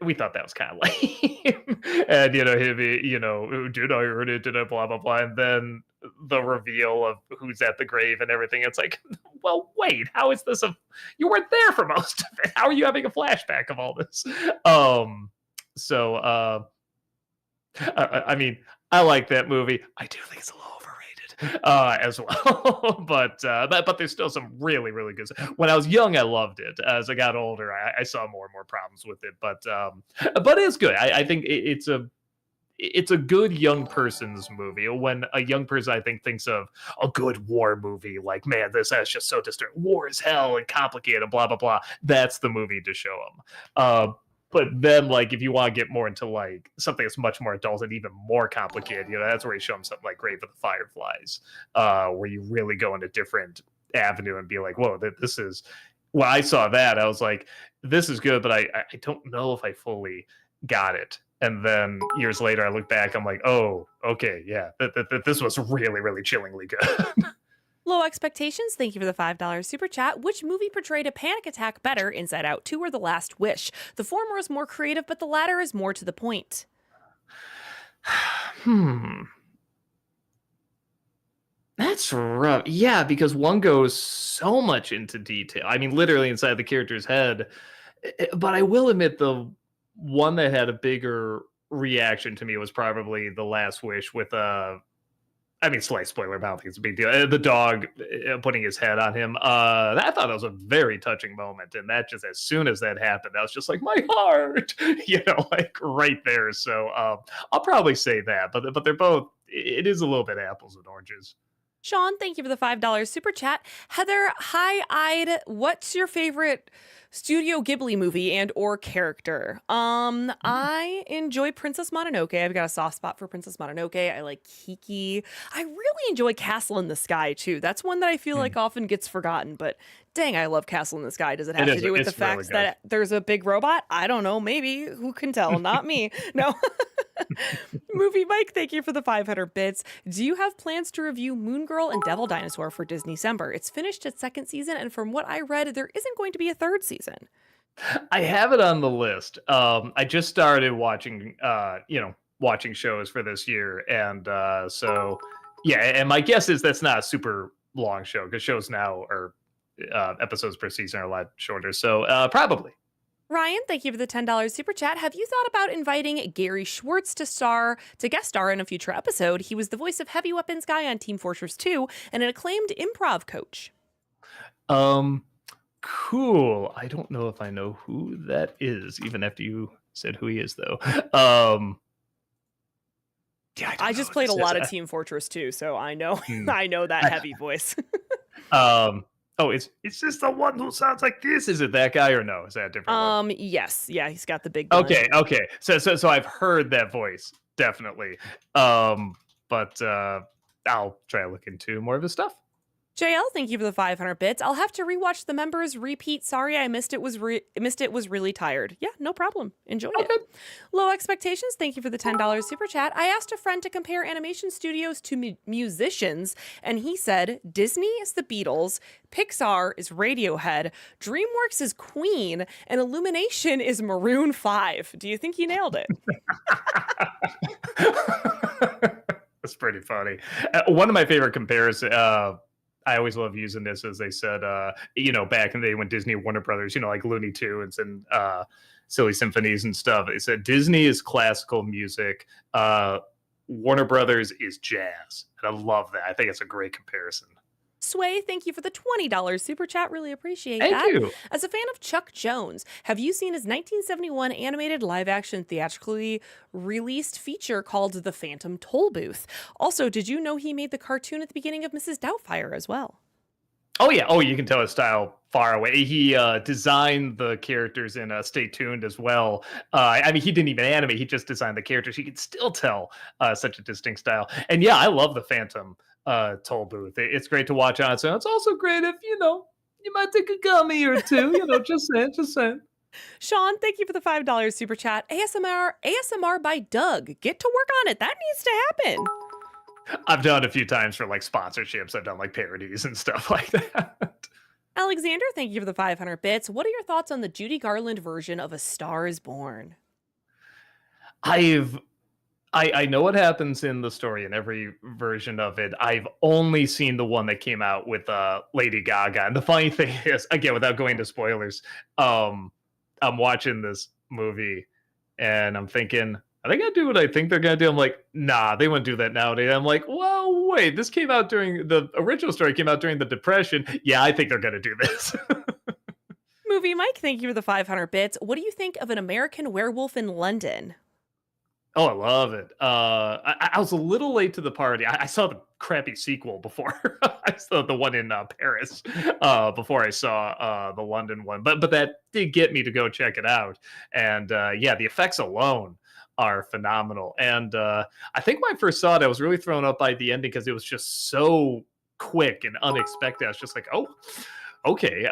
We thought that was kind of lame. And, him, did I earn it? Did I blah, blah, blah. And then the reveal of who's at the grave and everything. It's like, well, wait, how is this you weren't there for most of it. How are you having a flashback of all this? So, I mean, I like that movie. I do think it's a little overrated. as well. But there's still some really really good. When I was young, I loved it. As I got older, I saw more and more problems with it. But it's good. I think it's a good young person's movie. When a young person, I think, thinks of a good war movie, like, man, this is just so distant. War is hell and complicated, blah blah blah. That's the movie to show them. But then, like, if you want to get more into like something that's much more adult and even more complicated, that's where you show them something like Grave of the Fireflies, where you really go in a different avenue and be like, whoa, this is. When I saw that, I was like, this is good, but I don't know if I fully got it. And then years later, I look back, I'm like, oh, okay, yeah, this was really, really chillingly good. Low Expectations, thank you for the $5 super chat. Which movie portrayed a panic attack better, Inside Out 2 or The Last Wish? The former is more creative, but the latter is more to the point. Hmm. That's rough. Yeah, because one goes so much into detail. I mean, literally inside the character's head. But I will admit the one that had a bigger reaction to me was probably The Last Wish with I mean, slight spoiler, but I don't think it's a big deal. The dog putting his head on him. I thought that was a very touching moment, and that just as soon as that happened, that was just like my heart, like right there. So I'll probably say that, but they're both. It is a little bit apples and oranges. Sean, thank you for the $5 super chat. Heather, hi-eyed, what's your favorite Studio Ghibli movie and or character? I enjoy Princess Mononoke. I've got a soft spot for Princess Mononoke. I like Kiki. I really enjoy Castle in the Sky too. That's one that I feel like often gets forgotten, but dang, I love Castle in the Sky. Does it have to do with the really fact that there's a big robot? I don't know. Maybe. Who can tell? Not me. No. Movie Mike, thank you for the 500 bits. Do you have plans to review Moon Girl and Devil Dinosaur for Disney December? It's finished its second season, and from what I read, there isn't going to be a third season. I have it on the list. I just started watching, watching shows for this year, and so yeah. And my guess is that's not a super long show because shows now are episodes per season are a lot shorter. So probably. Ryan, thank you for the $10 super chat. Have you thought about inviting Gary Schwartz to guest star in a future episode? He was the voice of Heavy Weapons Guy on Team Fortress 2 and an acclaimed improv coach. Cool. I don't know if I know who that is, even after you said who he is, though. Yeah, I just played a lot of Team Fortress 2, so I know I know that heavy voice. Oh, it's just the one who sounds like this. Is it that guy or no? Is that a different one? Yes. Yeah, he's got the big gun. Okay. So I've heard that voice, definitely. But I'll try to look into more of his stuff. JL, thank you for the 500 bits. I'll have to rewatch the members repeat. Sorry, I missed it. Was really tired. Yeah, no problem. Enjoy it. Low Expectations, thank you for the $10 super chat. I asked a friend to compare animation studios to musicians, and he said Disney is the Beatles, Pixar is Radiohead, DreamWorks is Queen, and Illumination is Maroon 5. Do you think he nailed it? That's pretty funny. One of my favorite comparisons. I always love using this, as they said, back in the day when Disney and Warner Brothers, like Looney Tunes and Silly Symphonies and stuff. They said Disney is classical music, Warner Brothers is jazz. And I love that. I think it's a great comparison. Sway, thank you for the $20 super chat. Really appreciate that. Thank you. As a fan of Chuck Jones, have you seen his 1971 animated live-action theatrically released feature called The Phantom Toll Booth? Also, did you know he made the cartoon at the beginning of Mrs. Doubtfire as well? Oh, yeah. Oh, you can tell his style far away. He designed the characters in Stay Tuned as well. I mean, he didn't even animate. He just designed the characters. You can still tell such a distinct style. And yeah, I love the Phantom Toll Booth. It's great to watch on its own. It's also great if, you might take a gummy or two, just saying. Sean, thank you for the $5 super chat. ASMR by Doug. Get to work on it. That needs to happen. I've done it a few times for like sponsorships. I've done like parodies and stuff like that. Alexander, thank you for the 500 bits. What are your thoughts on the Judy Garland version of A Star is Born? I know what happens in the story in every version of it. I've only seen the one that came out with Lady Gaga. And the funny thing is, again, without going to spoilers, I'm watching this movie and I'm thinking, are they gonna do what I think they're gonna do? I'm like, nah, they wouldn't do that nowadays. I'm like, well, wait, this came out during the original story came out during the Depression. Yeah, I think they're gonna do this. Movie Mike, thank you for the 500 bits. What do you think of An American Werewolf in London? Oh, I love it. I was a little late to the party. I saw the crappy sequel before. I saw the one in Paris before I saw the London one. But that did get me to go check it out. And yeah, the effects alone are phenomenal. And I think when I first saw it, I was really thrown up by the ending because it was just so quick and unexpected. I was just like, oh, okay.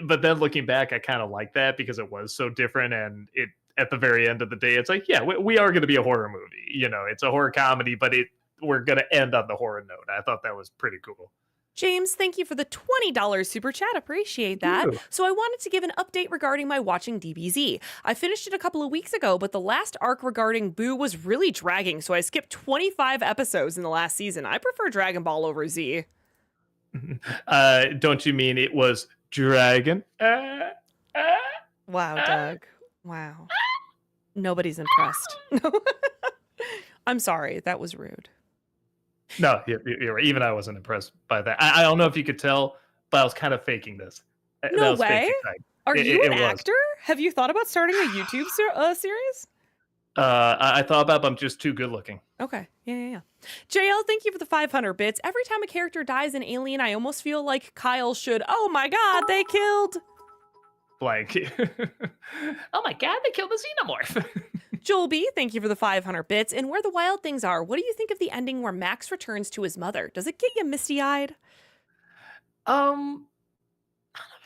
But then looking back, I kind of like that because it was so different and it at the very end of the day, it's like, yeah, we are going to be a horror movie. You know, it's a horror comedy, but we're going to end on the horror note. I thought that was pretty cool. James, thank you for the $20 super chat. Appreciate that. Ooh. So, I wanted to give an update regarding my watching DBZ. I finished it a couple of weeks ago, but the last arc regarding Boo was really dragging, so I skipped 25 episodes in the last season. I prefer Dragon Ball over Z. Don't you mean it was Dragon? Wow, Doug. Wow. Nobody's impressed. I'm sorry. That was rude. No, you're right. Even I wasn't impressed by that. I don't know if you could tell, but I was kind of faking this. That No was fake way. excitement. Are you It an was. actor? Have you thought about starting a YouTube series? I thought about, but I'm just too good looking. Okay. Yeah. JL, thank you for the 500 bits. Every time a character dies in Alien, I almost feel like Kyle should, oh my god, they killed. Like, oh my god, they killed the xenomorph. Joel B, thank you for the 500 bits. And Where the Wild Things Are, what do you think of the ending where Max returns to his mother? Does it get you misty-eyed? I don't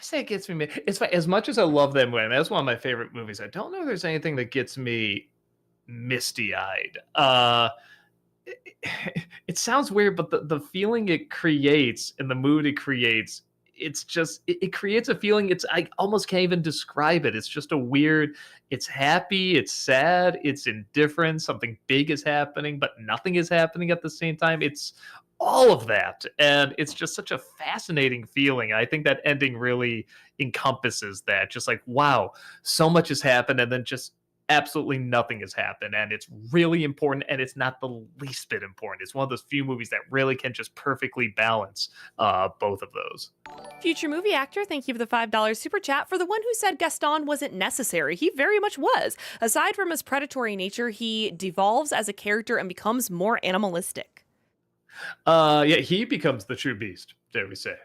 say it gets me. It's fine. As much as I love that movie, and that's one of my favorite movies. I don't know if there's anything that gets me misty-eyed. It sounds weird, but the feeling it creates and the mood it creates, it's just it creates a feeling. I almost can't even describe it. It's just a weird. It's happy. It's sad. It's indifferent. Something big is happening, but nothing is happening at the same time. It's all of that, and it's just such a fascinating feeling. I think that ending really encompasses that. Just like, wow, so much has happened, and then just absolutely nothing has happened, and it's really important, and it's not the least bit important. It's one of those few movies that really can just perfectly balance both of those. Future movie actor, thank you for the $5 super chat. For the one who said Gaston wasn't necessary, he very much was. Aside from his predatory nature, he devolves as a character and becomes more animalistic. Yeah, he becomes the true beast, dare we say.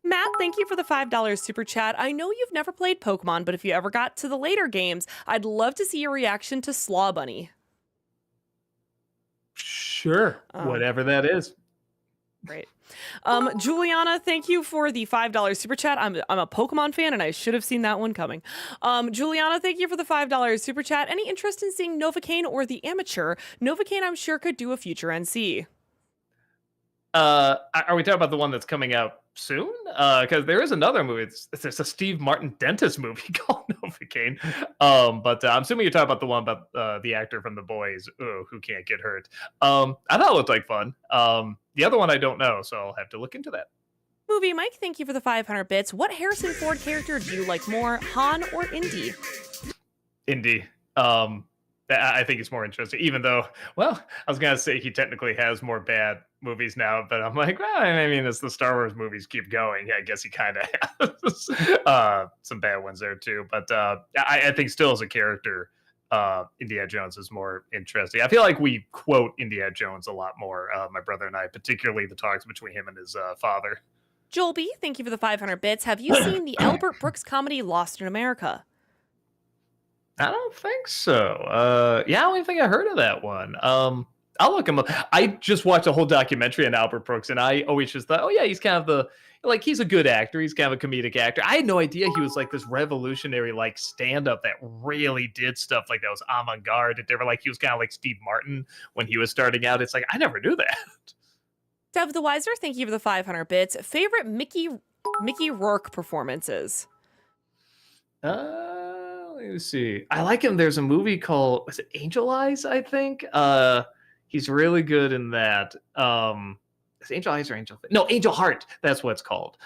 Matt, thank you for the $5 super chat. I know you've never played Pokemon, but if you ever got to the later games, I'd love to see your reaction to Slaw Bunny. Sure, whatever that is. Great. Juliana, thank you for the $5 super chat. I'm a Pokemon fan, and I should have seen that one coming. Juliana, thank you for the $5 super chat. Any interest in seeing Novocaine or The Amateur? Novocaine, I'm sure, could do a future NC. Are we talking about the one that's coming out soon? Because there is another movie. It's a Steve Martin dentist movie called Novocaine. But I'm assuming you're talking about the one about the actor from The Boys who can't get hurt. I thought it looked like fun. The other one I don't know, so I'll have to look into that. Movie Mike, thank you for the 500 bits. What Harrison Ford character do you like more, Han or Indy? Indy. I think it's more interesting, even though, well, I was going to say he technically has more bad movies now, but I'm like, well, I mean, as the Star Wars movies keep going, I guess he kind of has some bad ones there too. But I think still as a character, Indiana Jones is more interesting. I feel like we quote Indiana Jones a lot more, my brother and I, particularly the talks between him and his father. Joel B, thank you for the 500 bits. Have you seen the Albert Brooks comedy Lost in America? I don't think so. Yeah, I don't even think I heard of that one. I'll look him up. I just watched a whole documentary on Albert Brooks, and I always just thought, oh yeah, he's kind of he's a good actor. He's kind of a comedic actor. I had no idea he was like this revolutionary like stand-up that really did stuff like that was avant-garde and different. Like he was kind of like Steve Martin when he was starting out. It's like I never knew that. Dev the Wiser, thank you for the 500 bits. Favorite Mickey Rourke performances? Let me see. I like him. There's a movie called, was it Angel Eyes, I think? He's really good in that. Is it Angel Eyes or No, Angel Heart. That's what it's called.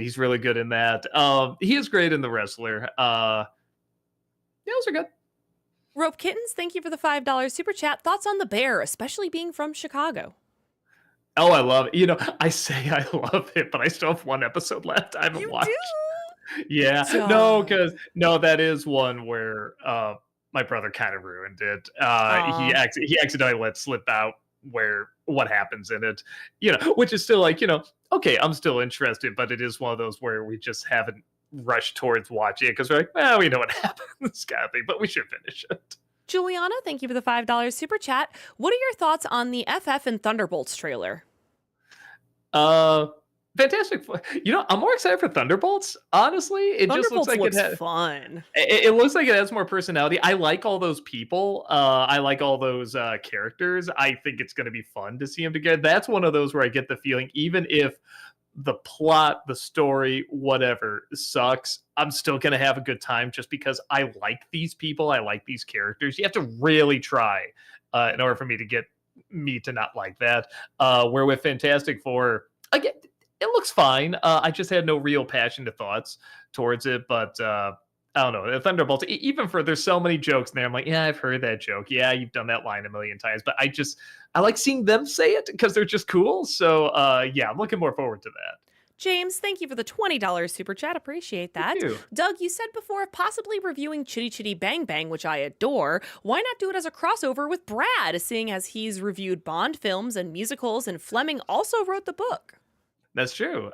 He's really good in that. He is great in The Wrestler. Yeah, those are good. Rope Kittens, thank you for the $5 super chat. Thoughts on The Bear, especially being from Chicago? Oh, I love it. I say I love it, but I still have one episode left I haven't You do? watched. Yeah. No, Doug. because no, that is one where, my brother kinda ruined it. Aw. He accidentally let slip out where what happens in it, which is still like, okay, I'm still interested, but it is one of those where we just haven't rushed towards watching it because 'cause we're like, "Well, we know what happens," kinda thing, but we should finish it. Juliana, thank you for the $5 super chat. What are your thoughts on the FF and Thunderbolts trailer? Uh, fantastic. I'm more excited for Thunderbolts. Honestly, it just looks Thunderbolts like looks fun. it looks like it has more personality. I like all those people. I like all those characters. I think it's going to be fun to see them together. That's one of those where I get the feeling, even if the plot, the story, whatever sucks, I'm still going to have a good time just because I like these people. I like these characters. You have to really try in order for me to not like that. Where with Fantastic Four, again, it looks fine. I just had no real passion to thoughts towards it, but I don't know. The Thunderbolts, even for there's so many jokes in there. I'm like, yeah, I've heard that joke. Yeah, you've done that line a million times, but I like seeing them say it because they're just cool. So yeah, I'm looking more forward to that. James, thank you for the $20 super chat. Appreciate Thank that. you. Doug, you said before possibly reviewing Chitty Chitty Bang Bang, which I adore. Why not do it as a crossover with Brad, seeing as he's reviewed Bond films and musicals, and Fleming also wrote the book? That's true.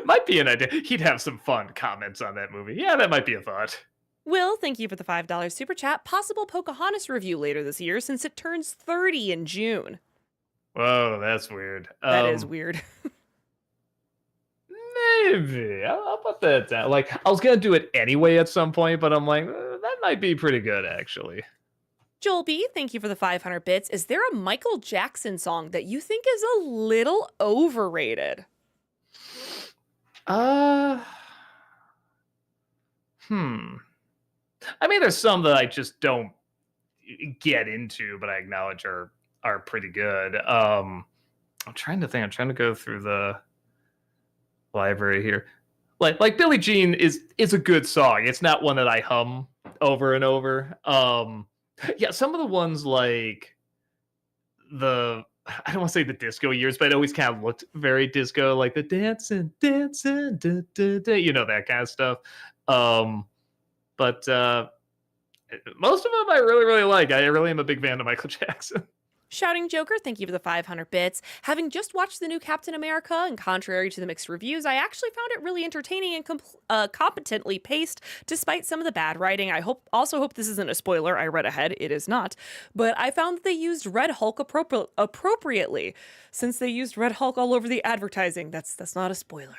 Might be an idea. He'd have some fun comments on that movie. Yeah, that might be a thought. Will, thank you for the $5 super chat. Possible Pocahontas review later this year since it turns 30 in June. Whoa, that's weird. That is weird. Maybe I'll put that down. Like I was gonna do it anyway at some point, but I'm like that might be pretty good actually. Joel B, thank you for the 500 bits. Is there a Michael Jackson song that you think is a little overrated? Uh, hmm. I mean, there's some that I just don't get into, but I acknowledge are pretty good. I'm trying to think. I'm trying to go through the library here. Like Billie Jean is a good song. It's not one that I hum over and over. Yeah, some of the ones like the I don't want to say the disco years, but it always kind of looked very disco, like the dancing, dancing, da, da, da, that kind of stuff. Um, but most of them I really, really like. I really am a big fan of Michael Jackson. Shouting Joker, thank you for the 500 bits. Having just watched the new Captain America, and contrary to the mixed reviews, I actually found it really entertaining and competently paced, despite some of the bad writing. I also hope this isn't a spoiler. I read ahead. It is not. But I found that they used Red Hulk appropriately, since they used Red Hulk all over the advertising. That's not a spoiler.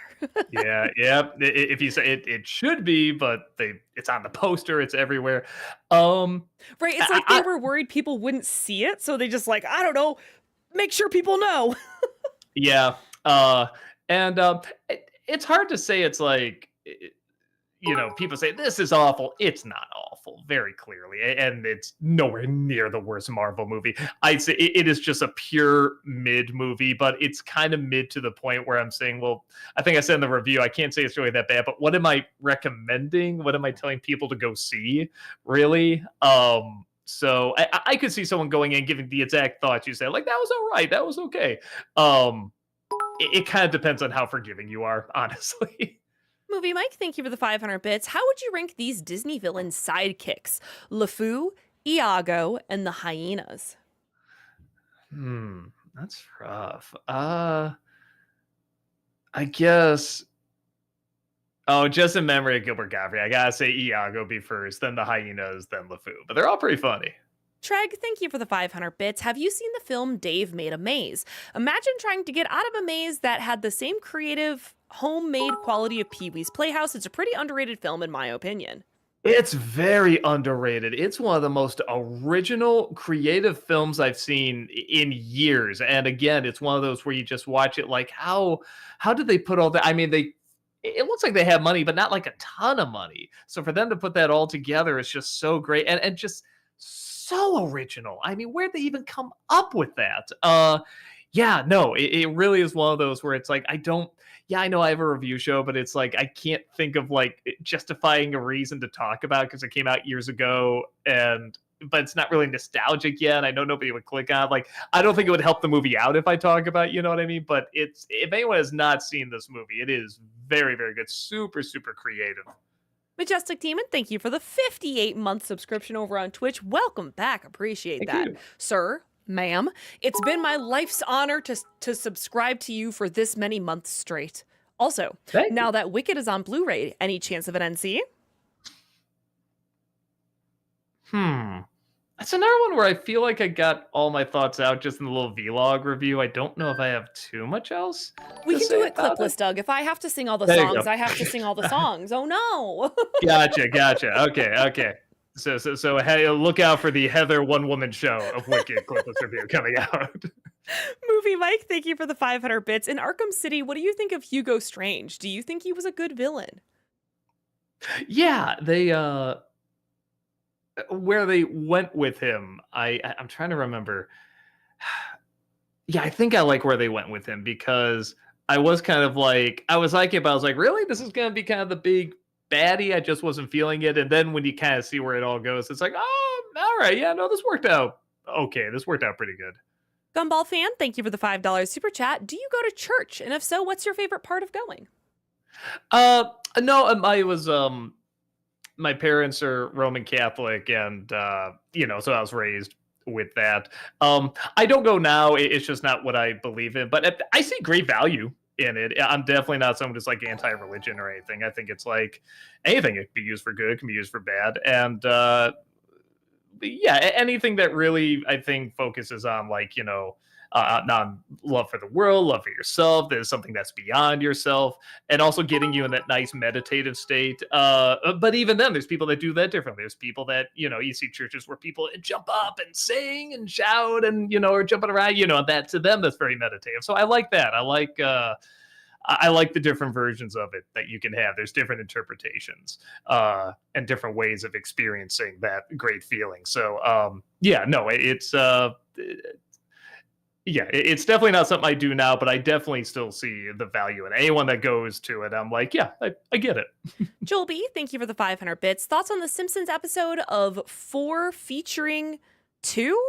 Yeah, yeah. If you say it should be, but it's on the poster. It's everywhere. Right? It's I, like they were worried people wouldn't see it, so they just like, I don't know, make sure people know. Yeah. And it's hard to say it's like, people say this is awful. It's not awful, very clearly. And it's nowhere near the worst Marvel movie. I'd say it is just a pure mid movie, but it's kind of mid to the point where I'm saying, well, I think I said in the review, I can't say it's really that bad, but what am I recommending? What am I telling people to go see, really? So I could see someone going in giving the exact thoughts you said, like that was all right, that was okay. It kind of depends on how forgiving you are, honestly. Movie Mike, thank you for the 500 bits. How would you rank these Disney villain sidekicks? LeFou, Iago, and the hyenas. That's rough. I guess. Oh, just in memory of Gilbert Godfrey, I gotta say Iago be first, then the hyenas, then LeFou. But they're all pretty funny. Treg, thank you for the 500 bits. Have you seen the film Dave Made a Maze? Imagine trying to get out of a maze that had the same creative, homemade quality of Pee Wee's Playhouse. It's a pretty underrated film, in my opinion. It's very underrated. It's one of the most original, creative films I've seen in years. And again, it's one of those where you just watch it like, how did they put all that? I mean, it looks like they have money, but not like a ton of money. So for them to put that all together is just so great and just so original. I mean, where'd they even come up with that? Yeah, no, it really is one of those where it's like, I don't yeah, I know I have a review show, but it's like, I can't think of, like, justifying a reason to talk about because it came out years ago and but it's not really nostalgic yet, I know nobody would click on, like, I don't think it would help the movie out if I talk about, you know what I mean? But it's if anyone has not seen this movie, it is very, very good, super, super creative. Majestic Demon, thank you for the 58-month subscription over on Twitch. Welcome back. Appreciate Thank that. you. Sir, ma'am, it's been my life's honor to subscribe to you for this many months straight. Also, Thank you. now that Wicked is on Blu-ray, any chance of an NC? Hmm. That's another one where I feel like I got all my thoughts out just in the little vlog review. I don't know if I have too much else We to can do say it about it. clipless, Doug. If I have to sing all the There you songs, go. I have to sing all the songs. Oh no. Gotcha, gotcha. Okay, okay. So hey, look out for the Heather one woman show of Wicked Clipless review coming out. Movie Mike, thank you for the 500 bits. In Arkham City, what do you think of Hugo Strange? Do you think he was a good villain? Yeah, they where they went with him. I'm trying to remember. Yeah, I think I like where they went with him because I was kind of like I was like it, but I was like, really? This is gonna be kind of the big baddie. I just wasn't feeling it. And then when you kind of see where it all goes, it's like, oh, all right, yeah, no, this worked out. Okay, this worked out pretty good. Gumball fan, thank you for the $5 super chat. Do you go to church? And if so, what's your favorite part of going? Uh, no, I was my parents are Roman Catholic, and so I was raised with that. I don't go now; it's just not what I believe in. But I see great value in it. I'm definitely not someone who's like anti-religion or anything. I think it's like anything; it can be used for good, it can be used for bad, and yeah, anything that really I think focuses on like non love for the world, love for yourself. There's something that's beyond yourself, and also getting you in that nice meditative state. But even then, there's people that do that differently. There's people that you see churches where people jump up and sing and shout and are jumping around. That to them that's very meditative. So I like that. I like the different versions of it that you can have. There's different interpretations and different ways of experiencing that great feeling. So yeah, no, it's definitely not something I do now, but I definitely still see the value in it. Anyone that goes to it. I'm like, yeah, I get it. Joel B, thank you for the 500 bits. Thoughts on the Simpsons episode of 4 featuring 2?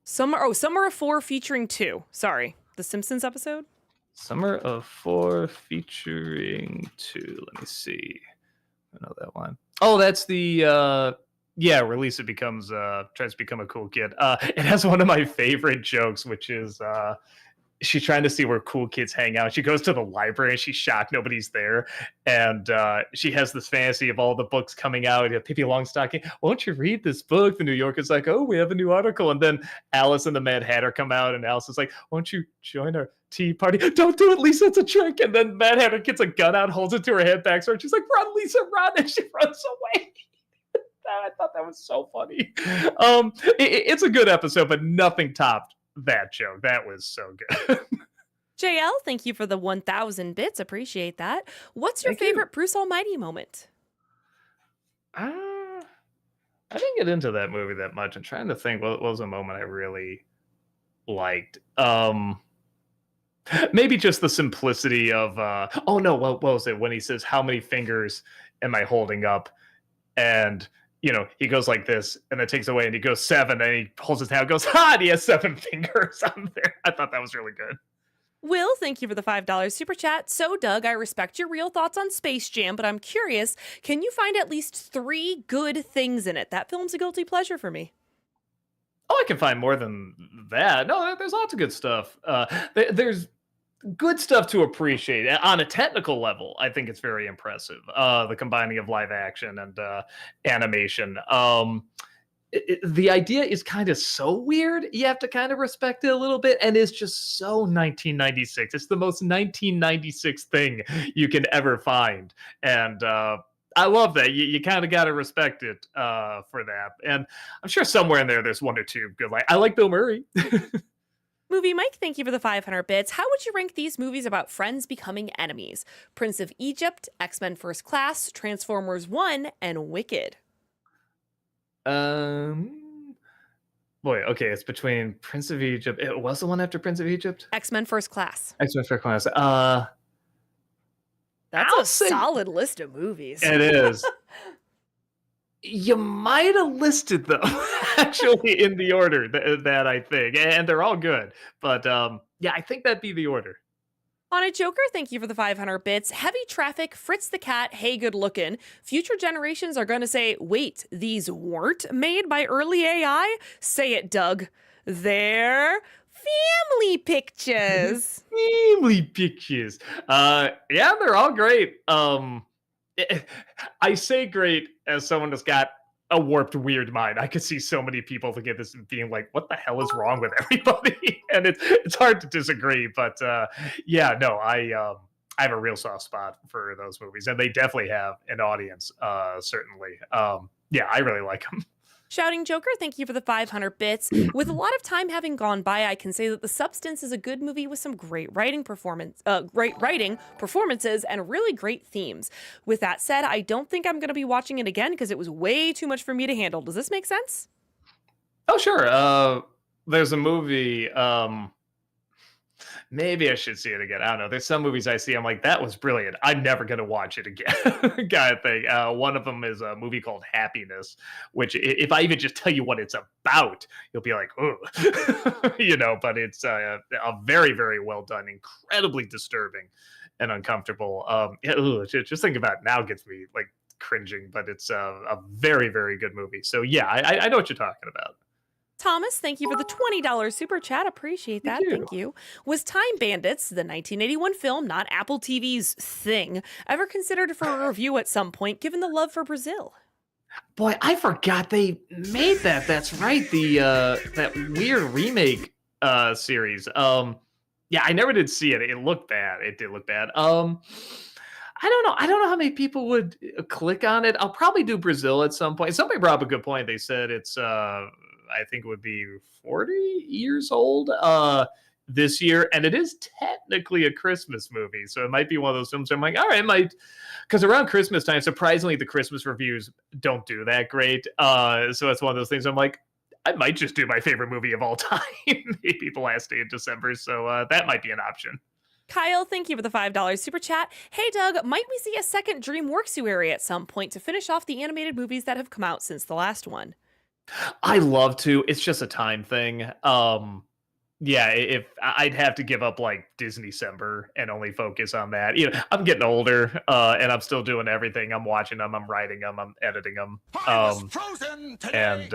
Summer of 4 featuring 2. Sorry. The Simpsons episode? Summer of Four featuring two. Let me see. I know that one. Oh, that's the yeah, release it becomes tries to become a cool kid. It has one of my favorite jokes, which is she's trying to see where cool kids hang out. She goes to the library and she's shocked nobody's there. And she has this fantasy of all the books coming out. Pippi Longstocking, won't you read this book? The New Yorker's like, oh, we have a new article. And then Alice and the Mad Hatter come out, and Alice is like, won't you join our tea party? Don't do it, Lisa. It's a trick. And then Mad Hatter gets a gun out, holds it to her head, backs her, and she's like, run, Lisa, run. And she runs away. I thought that was so funny. It's a good episode, but nothing topped that joke. That was so good. JL, thank you for the 1,000 bits. Appreciate that. What's your Thank you. favorite Bruce Almighty moment? I didn't get into that movie that much. I'm trying to think what was a moment I really liked. Maybe just the simplicity of oh no, what was it when he says, how many fingers am I holding up? And he goes like this and then takes away and he goes 7 and he holds his hand and goes, ha, and he has 7 fingers on there. I thought that was really good. Will, thank you for the $5 super chat. So, Doug, I respect your real thoughts on Space Jam, but I'm curious, can you find at least 3 good things in it? That film's a guilty pleasure for me. Oh, I can find more than that. No, there's lots of good stuff. There's good stuff to appreciate on a technical level. I think it's very impressive. The combining of live action and animation. The idea is kind of so weird. You have to kind of respect it a little bit, and it's just so 1996. It's the most 1996 thing you can ever find, and I love that. You kind of got to respect it for that. And I'm sure somewhere in there, there's one or two good. Like I like Bill Murray. Movie Mike, thank you for the 500 bits. How would you rank these movies about friends becoming enemies? Prince of Egypt, X-Men First Class, Transformers 1, and Wicked. Um, Boy, okay, it's between Prince of Egypt. It was the one after Prince of Egypt? X-Men First Class. X-Men First Class. That's I'll a say solid list of movies. it is. You might have listed them actually in the order that I think, and they're all good. But yeah, I think that'd be the order. On a Joker, thank you for the 500 bits. Heavy Traffic, Fritz the Cat, hey, good looking. Future generations are going to say, wait, these weren't made by early AI? Say it, Doug. They're family pictures. Family pictures. Yeah, they're all great. I say great as someone that's got a warped, weird mind. I could see so many people look at this and being like, "What the hell is wrong with everybody?" And it's hard to disagree. But yeah, no, I have a real soft spot for those movies, and they definitely have an audience. Certainly, yeah, I really like them. Shouting Joker, thank you for the 500 bits. With a lot of time having gone by, I can say that The Substance is a good movie with some great writing, performances, and really great themes. With that said, I don't think I'm going to be watching it again because it was way too much for me to handle. Does this make sense? Oh, sure. There's a movie. Maybe I should see it again. I don't know. There's some movies I see. I'm like, that was brilliant. I'm never gonna watch it again, kind of thing. One of them is a movie called Happiness, which if I even just tell you what it's about, you'll be like, oh, you know. But it's a very, very well done, incredibly disturbing and uncomfortable. Yeah, just think about it now gets me like cringing, but it's a very, very good movie. So yeah, I know what you're talking about. Thomas, thank you for the $20 super chat. Appreciate Thank that. you. Thank you. Was Time Bandits, the 1981 film, not Apple TV's thing, ever considered for a review at some point, given the love for Brazil? Boy, I forgot they made that. That's right. The that weird remake series. Yeah, I never did see it. It looked bad. It did look bad. I don't know. I don't know how many people would click on it. I'll probably do Brazil at some point. Somebody brought up a good point. They said it's I think it would be 40 years old this year, and it is technically a Christmas movie. So it might be one of those films where I'm like, all right, it might, because around Christmas time, surprisingly, the Christmas reviews don't do that great. So it's one of those things I'm like, I might just do my favorite movie of all time, maybe The Last Day of December. So that might be an option. Kyle, thank you for the $5 super chat. Hey, Doug, might we see a second DreamWorks area at some point to finish off the animated movies that have come out since the last one? I love to. It's just a time thing. Yeah, if I'd have to give up like Disney December and only focus on that. You know, I'm getting older, and I'm still doing everything. I'm watching them, I'm writing them, I'm editing them, and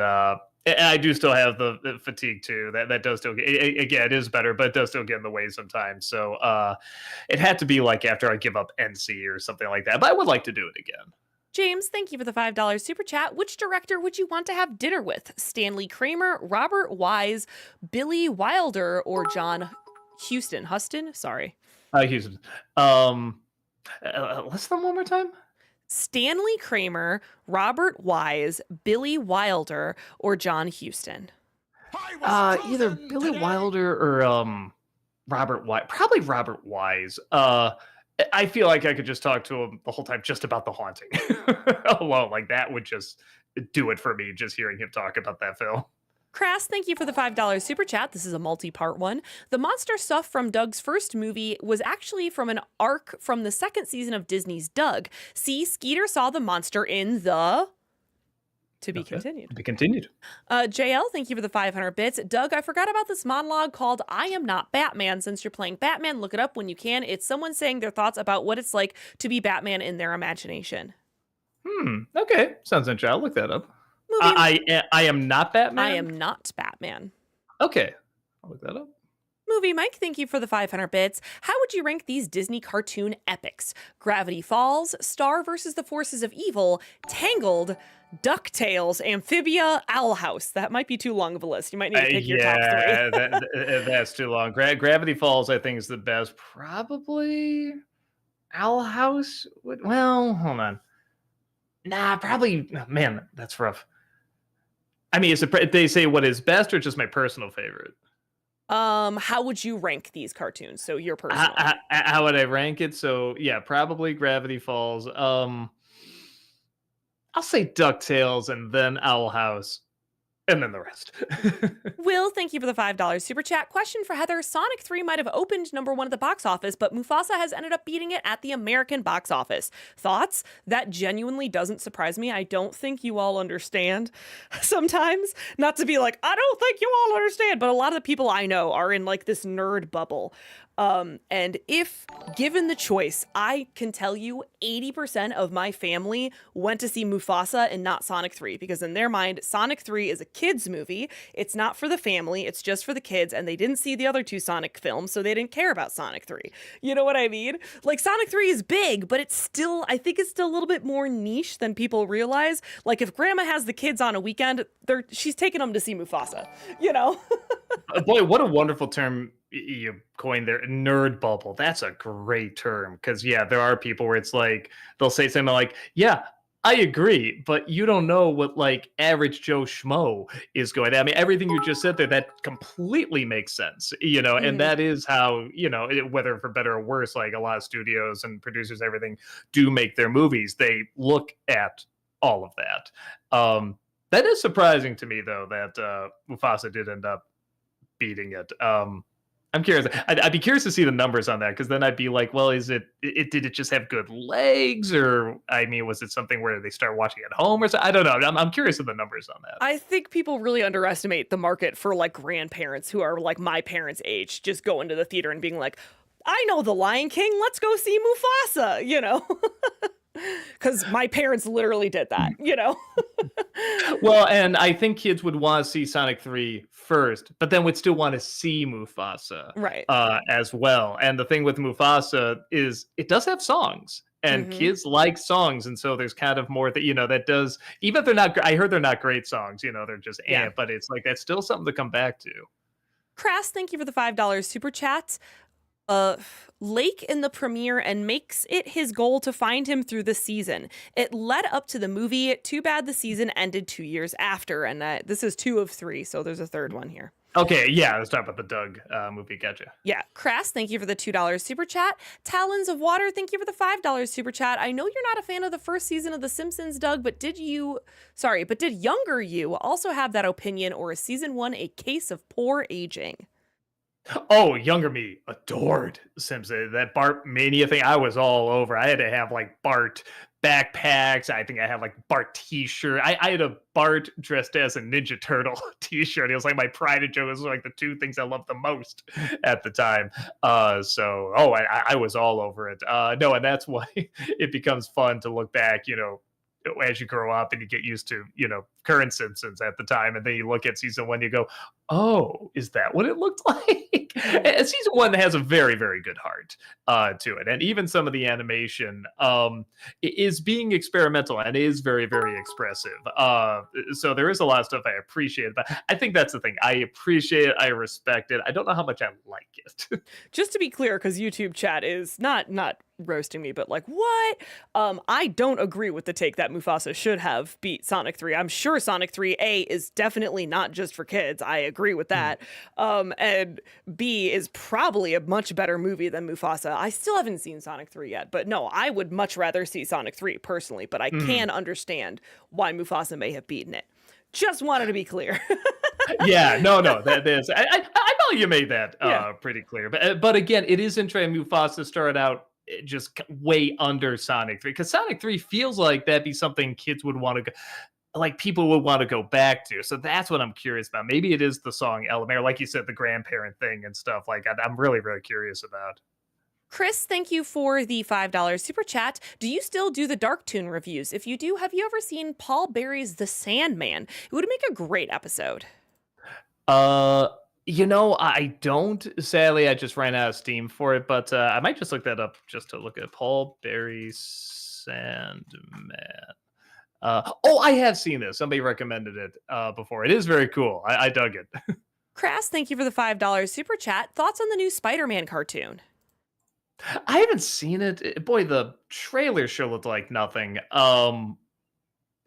I do still have the fatigue too. That does still again, it is better, but it does still get in the way sometimes. So it had to be like after I give up NC or something like that. But I would like to do it again. James, thank you for the $5 super chat. Which director would you want to have dinner with? Stanley Kramer, Robert Wise, Billy Wilder, or John Huston? Sorry. Houston. List them one more time. Stanley Kramer, Robert Wise, Billy Wilder, or John Huston? Either Billy Wilder or Robert Wise. Probably Robert Wise. I feel like I could just talk to him the whole time just about The Haunting alone. Like that would just do it for me, just hearing him talk about that film. Crass, thank you for the $5 super chat. This is a multi-part one. The monster stuff from Doug's first movie was actually from an arc from the second season of Disney's Doug. See, Skeeter saw the monster in the... To be continued. To be continued. JL, thank you for the 500 bits. Doug, I forgot about this monologue called I Am Not Batman. Since you're playing Batman, look it up when you can. It's someone saying their thoughts about what it's like to be Batman in their imagination. Okay. Sounds interesting. I'll look that up. Movie. I am not Batman? I am not Batman. Okay. I'll look that up. Movie Mike, thank you for the 500 bits. How would you rank these Disney cartoon epics? Gravity Falls, Star versus the Forces of Evil, Tangled, DuckTales, Amphibia, Owl House. That might be too long of a list. You might need to pick your top three. That's too long. Gravity Falls, I think, is the best. Probably Owl House. Well, hold on. Nah, probably. Man, that's rough. I mean, they say what is best or just my personal favorite? How would you rank these cartoons? So your personal. How would I rank it? So yeah, probably Gravity Falls. I'll say DuckTales and then Owl House. and then the rest. Will, thank you for the $5 super chat. Question for Heather. Sonic 3 might have opened #1 at the box office, but Mufasa has ended up beating it at the American box office. Thoughts? That genuinely doesn't surprise me. I don't think you all understand sometimes. Not to be like, I don't think you all understand, but a lot of the people I know are in like this nerd bubble. And if given the choice, I can tell you 80% of my family went to see Mufasa and not Sonic 3 because in their mind, Sonic 3 is a kids movie. It's not for the family, it's just for the kids, and they didn't see the other two Sonic films, so they didn't care about Sonic 3. You know what I mean? Like Sonic 3 is big, but it's still, I think it's still a little bit more niche than people realize. Like if grandma has the kids on a weekend, she's taking them to see Mufasa, you know? Boy, what a wonderful term you coined there, nerd bubble. That's a great term because yeah, there are people where it's like they'll say something like, "Yeah, I agree," but you don't know what like average Joe schmo is going. I mean, everything you just said there that completely makes sense, and Mhm. that is how whether for better or worse, like a lot of studios and producers, everything do make their movies. They look at all of that. That is surprising to me though that Mufasa did end up beating it. I'm curious. I'd be curious to see the numbers on that because then I'd be like, well, did it just have good legs, or I mean, was it something where they start watching at home or something? I don't know. I'm curious of the numbers on that. I think people really underestimate the market for like grandparents who are like my parents' age, just going to the theater and being like, I know The Lion King, let's go see Mufasa, you know? Because my parents literally did that, you know? Well, and I think kids would want to see Sonic 3 first, but then would still want to see Mufasa Right. as well. And the thing with Mufasa is it does have songs. And Hmm. kids like songs, and so there's kind of more that that does. Even if they're not, I heard they're not great songs. They're just Yeah. but it's like that's still something to come back to. Crass, thank you for the $5 super chat. uh Lake in the premiere and makes it his goal to find him through the season. It led up to the movie. Too bad the season ended 2 years after, and this is 2 of 3, so there's a third one here. Okay, yeah, let's talk about the Doug movie. Gotcha. Yeah, Crass, thank you for the $2 super chat. Talons of Water, thank you for the $5 super chat. I know you're not a fan of the first season of The Simpsons, Doug, but did younger you also have that opinion, or is season 1 a case of poor aging? Oh, younger me adored Simpson. That Bart Mania thing, I was all over. I had to have like Bart backpacks. I think I had like Bart T-shirt. I had a Bart dressed as a Ninja Turtle T-shirt. It was like my pride and joy. It was like the two things I loved the most at the time. I was all over it. No, and that's why it becomes fun to look back. As you grow up and you get used to current Simpsons at the time, and then you look at season 1, you go, oh, is that what it looked like? Mhm. And season 1 has a very, very good heart to it. And even some of the animation is being experimental and is very, very expressive. So there is a lot of stuff I appreciate, but I think that's the thing. I appreciate it. I respect it. I don't know how much I like it. Just to be clear, because YouTube chat is not roasting me, but like, what? I don't agree with the take that Mufasa should have beat Sonic 3. I'm sure Sonic 3 is definitely not just for kids. I agree with Mm. that. And B is probably a much better movie than Mufasa. I still haven't seen Sonic 3 yet, but no, I would much rather see Sonic 3 personally, but I Mm. can understand why Mufasa may have beaten it. Just wanted to be clear. Yeah, no, that is. I know you made that Yeah. pretty clear, but again, it is interesting. Mufasa started out just way under Sonic 3 because Sonic 3 feels like that'd be something kids would want to go, like people would want to go back to. So that's what I'm curious about. Maybe it is the song element, or like you said, the grandparent thing and stuff. Like I'm really, really curious about. Chris, thank you for the $5 super chat. Do you still do the Dark Toon reviews? If you do, have you ever seen Paul Berry's The Sandman? It would make a great episode. Uh, I don't. Sadly, I just ran out of steam for it, but I might just look that up just to look at Paul Berry Sandman. I have seen this. Somebody recommended it before. It is very cool. I dug it. Crass, thank you for the $5 super chat. Thoughts on the new Spider Man cartoon? I haven't seen it. Boy, the trailer sure looked like nothing.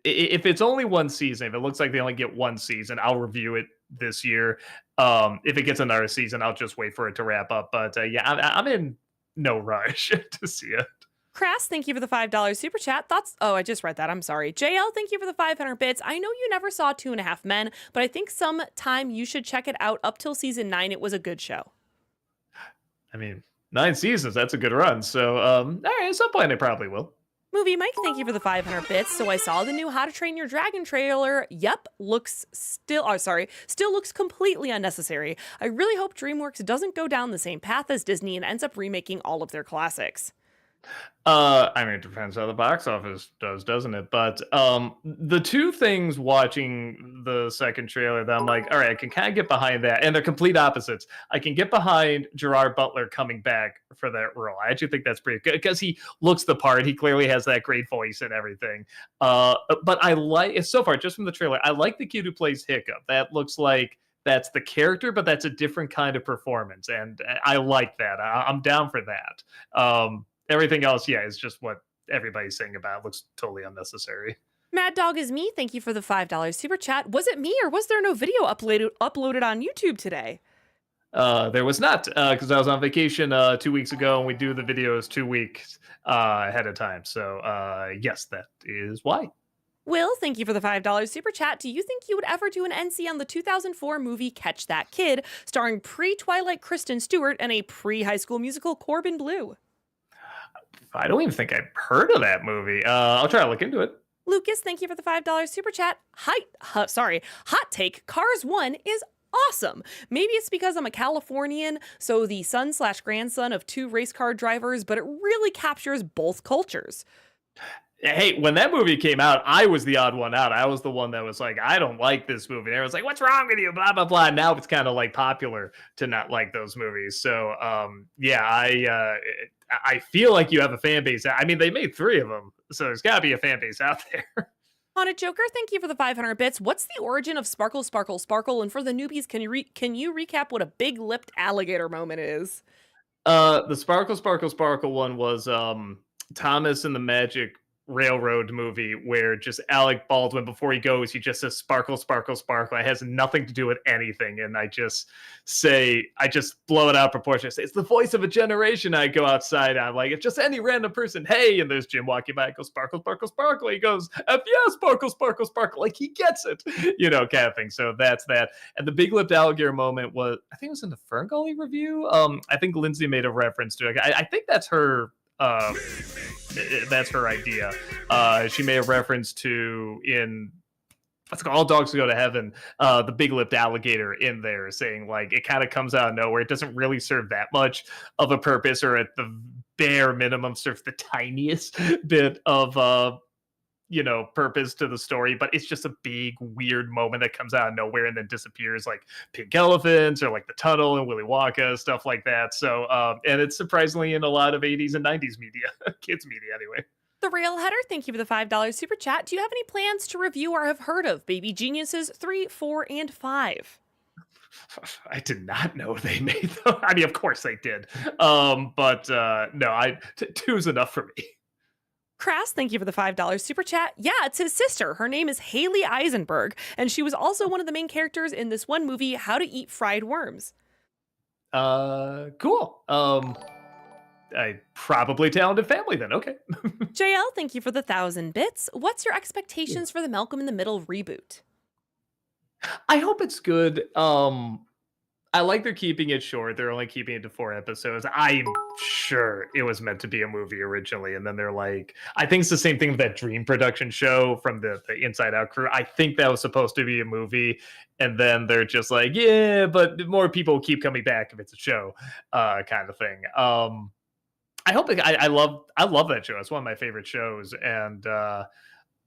If it's only one season, if it looks like they only get one season, I'll review it this year. If it gets another season, I'll just wait for it to wrap up. But yeah, I'm in no rush to see it. Crass, thank you for the $5 super chat. Thoughts? Oh, I just read that. I'm sorry. JL, thank you for the 500 bits. I know you never saw Two and a Half Men, but I think sometime you should check it out. Up till season 9, it was a good show. I mean, 9 seasons, that's a good run. So, all right, at some point I probably will. Movie Mike, thank you for the 500 bits. So I saw the new How to Train Your Dragon trailer. Yep, still looks completely unnecessary. I really hope DreamWorks doesn't go down the same path as Disney and ends up remaking all of their classics. I mean, it depends how the box office does, doesn't it? But the two things watching the second trailer that I'm like, all right, I can kind of get behind that, and they're complete opposites. I can get behind Gerard Butler coming back for that role. I actually think that's pretty good because he looks the part. He clearly has that great voice and everything. But I like so far just from the trailer. I like the kid who plays Hiccup. That looks like that's the character, but that's a different kind of performance, and I like that. I'm down for that. Everything else, yeah, is just what everybody's saying about it. Looks totally unnecessary. Mad Dog is me. Thank you for the $5 super chat. Was it me or was there no video uploaded on YouTube today? There was not, because I was on vacation 2 weeks ago, and we do the videos 2 weeks ahead of time. So, yes, that is why. Will, thank you for the $5 super chat. Do you think you would ever do an NC on the 2004 movie Catch That Kid, starring pre-Twilight Kristen Stewart and a pre-High School Musical Corbin Bleu? I don't even think I've heard of that movie. I'll try to look into it. Lucas, thank you for the $5 super chat. Hot take. Cars 1 is awesome. Maybe it's because I'm a Californian, so the son/grandson of two race car drivers, but it really captures both cultures. Hey, when that movie came out, I was the odd one out. I was the one that was like, I don't like this movie. And everyone's like, what's wrong with you? Blah, blah, blah. Now it's kind of like popular to not like those movies. So, yeah, I feel like you have a fan base. I mean, they made 3 of them, so there's got to be a fan base out there. Haunted Joker, thank you for the 500 bits. What's the origin of Sparkle, Sparkle, Sparkle? And for the newbies, can you recap what a big-lipped alligator moment is? The Sparkle, Sparkle, Sparkle one was Thomas and the Magic Railroad movie where just Alec Baldwin, before he goes, he just says sparkle, sparkle, sparkle. It has nothing to do with anything. And I just blow it out of proportion. I say, it's the voice of a generation. I go outside. I'm like, it's just any random person. Hey, and there's Jim walking by. I go, sparkle, sparkle, sparkle. He goes, F yeah, sparkle, sparkle, sparkle. Like he gets it, kind of thing. So that's that. And the big lipped alligator moment was, I think it was in the Ferngully review. I think Lindsay made a reference to it. I think that's her. That's her idea. She made a reference to in what's called All Dogs Go to Heaven, the big lipped alligator in there, saying like it kind of comes out of nowhere. It doesn't really serve that much of a purpose, or at the bare minimum, serves the tiniest bit of purpose to the story, but it's just a big weird moment that comes out of nowhere and then disappears, like Pink Elephants or like the Tunnel and Willy Wonka, stuff like that. So and it's surprisingly in a lot of 80s and 90s media, kids media anyway. The Railheader, thank you for the $5 super chat. Do you have any plans to review or have heard of Baby Geniuses 3, 4, and 5? I did not know they made them. I mean, of course they did. But no, 2 is enough for me. Crass, thank you for the $5 super chat. Yeah, it's his sister. Her name is Haley Eisenberg, and she was also one of the main characters in this one movie, How to Eat Fried Worms. Cool. I probably talented family then. Okay. JL, thank you for the 1,000 bits. What's your expectations for the Malcolm in the Middle reboot? I hope it's good. I like they're keeping it short. They're only keeping it to 4 episodes. I'm sure it was meant to be a movie originally, and then they're like, I think it's the same thing with that Dream production show from the Inside Out crew. I think that was supposed to be a movie, and then they're just like, yeah, but more people keep coming back if it's a show, kind of thing. I hope I love that show. It's one of my favorite shows, and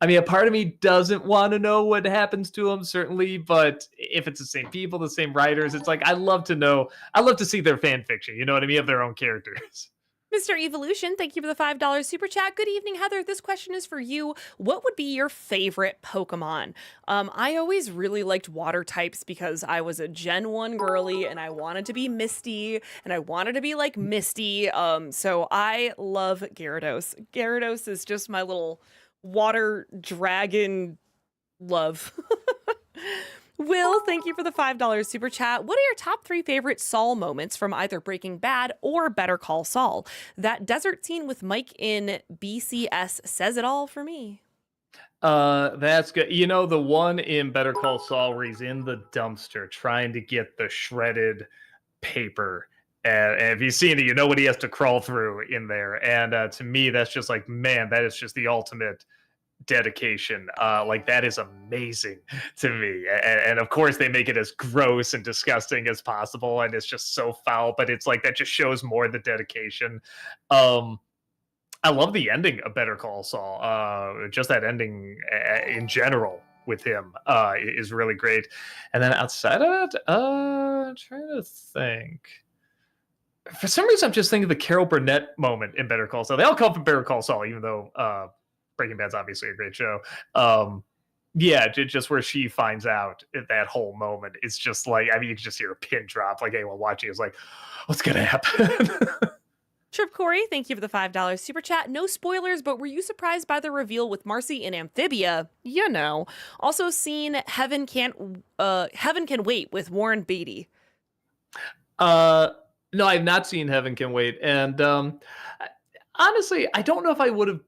I mean, a part of me doesn't want to know what happens to them, certainly, but if it's the same people, the same writers, it's like, I love to know. I love to see their fan fiction, you know what I mean, of their own characters. Mr. Evolution, thank you for the $5 super chat. Good evening, Heather. This question is for you. What would be your favorite Pokemon? I always really liked water types because I was a Gen 1 girly and I wanted to be Misty and I wanted to be like Misty. So I love Gyarados. Gyarados is just my little water dragon love. Will, thank you for the $5 super chat. What are your top three favorite Saul moments from either Breaking Bad or Better Call Saul? That desert scene with Mike in BCS says it all for me. That's good. You know, the one in Better Call Saul where he's in the dumpster trying to get the shredded paper. And if you've seen it, you know what he has to crawl through in there. And to me, that's just like, man, that is just the ultimate dedication. Like that is amazing to me. And of course, they make it as gross and disgusting as possible, and it's just so foul. But it's like that just shows more the dedication. Um, I love the ending of Better Call Saul. Just that ending in general with him is really great. And then outside of that, I'm trying to think. For some reason, I'm just thinking the Carol Burnett moment in Better Call Saul. They all come from Better Call Saul, even though Breaking Bad's obviously a great show. Yeah, just where she finds out at that whole moment, it's just like, I mean, you can just hear a pin drop. Like anyone watching is like, what's gonna happen? Trip Corey, thank you for the $5 super chat. No spoilers, but were you surprised by the reveal with Marcy in Amphibia? You know. Also seen Heaven Can Wait with Warren Beatty. No, I've not seen Heaven Can Wait, and honestly, I don't know if I would have.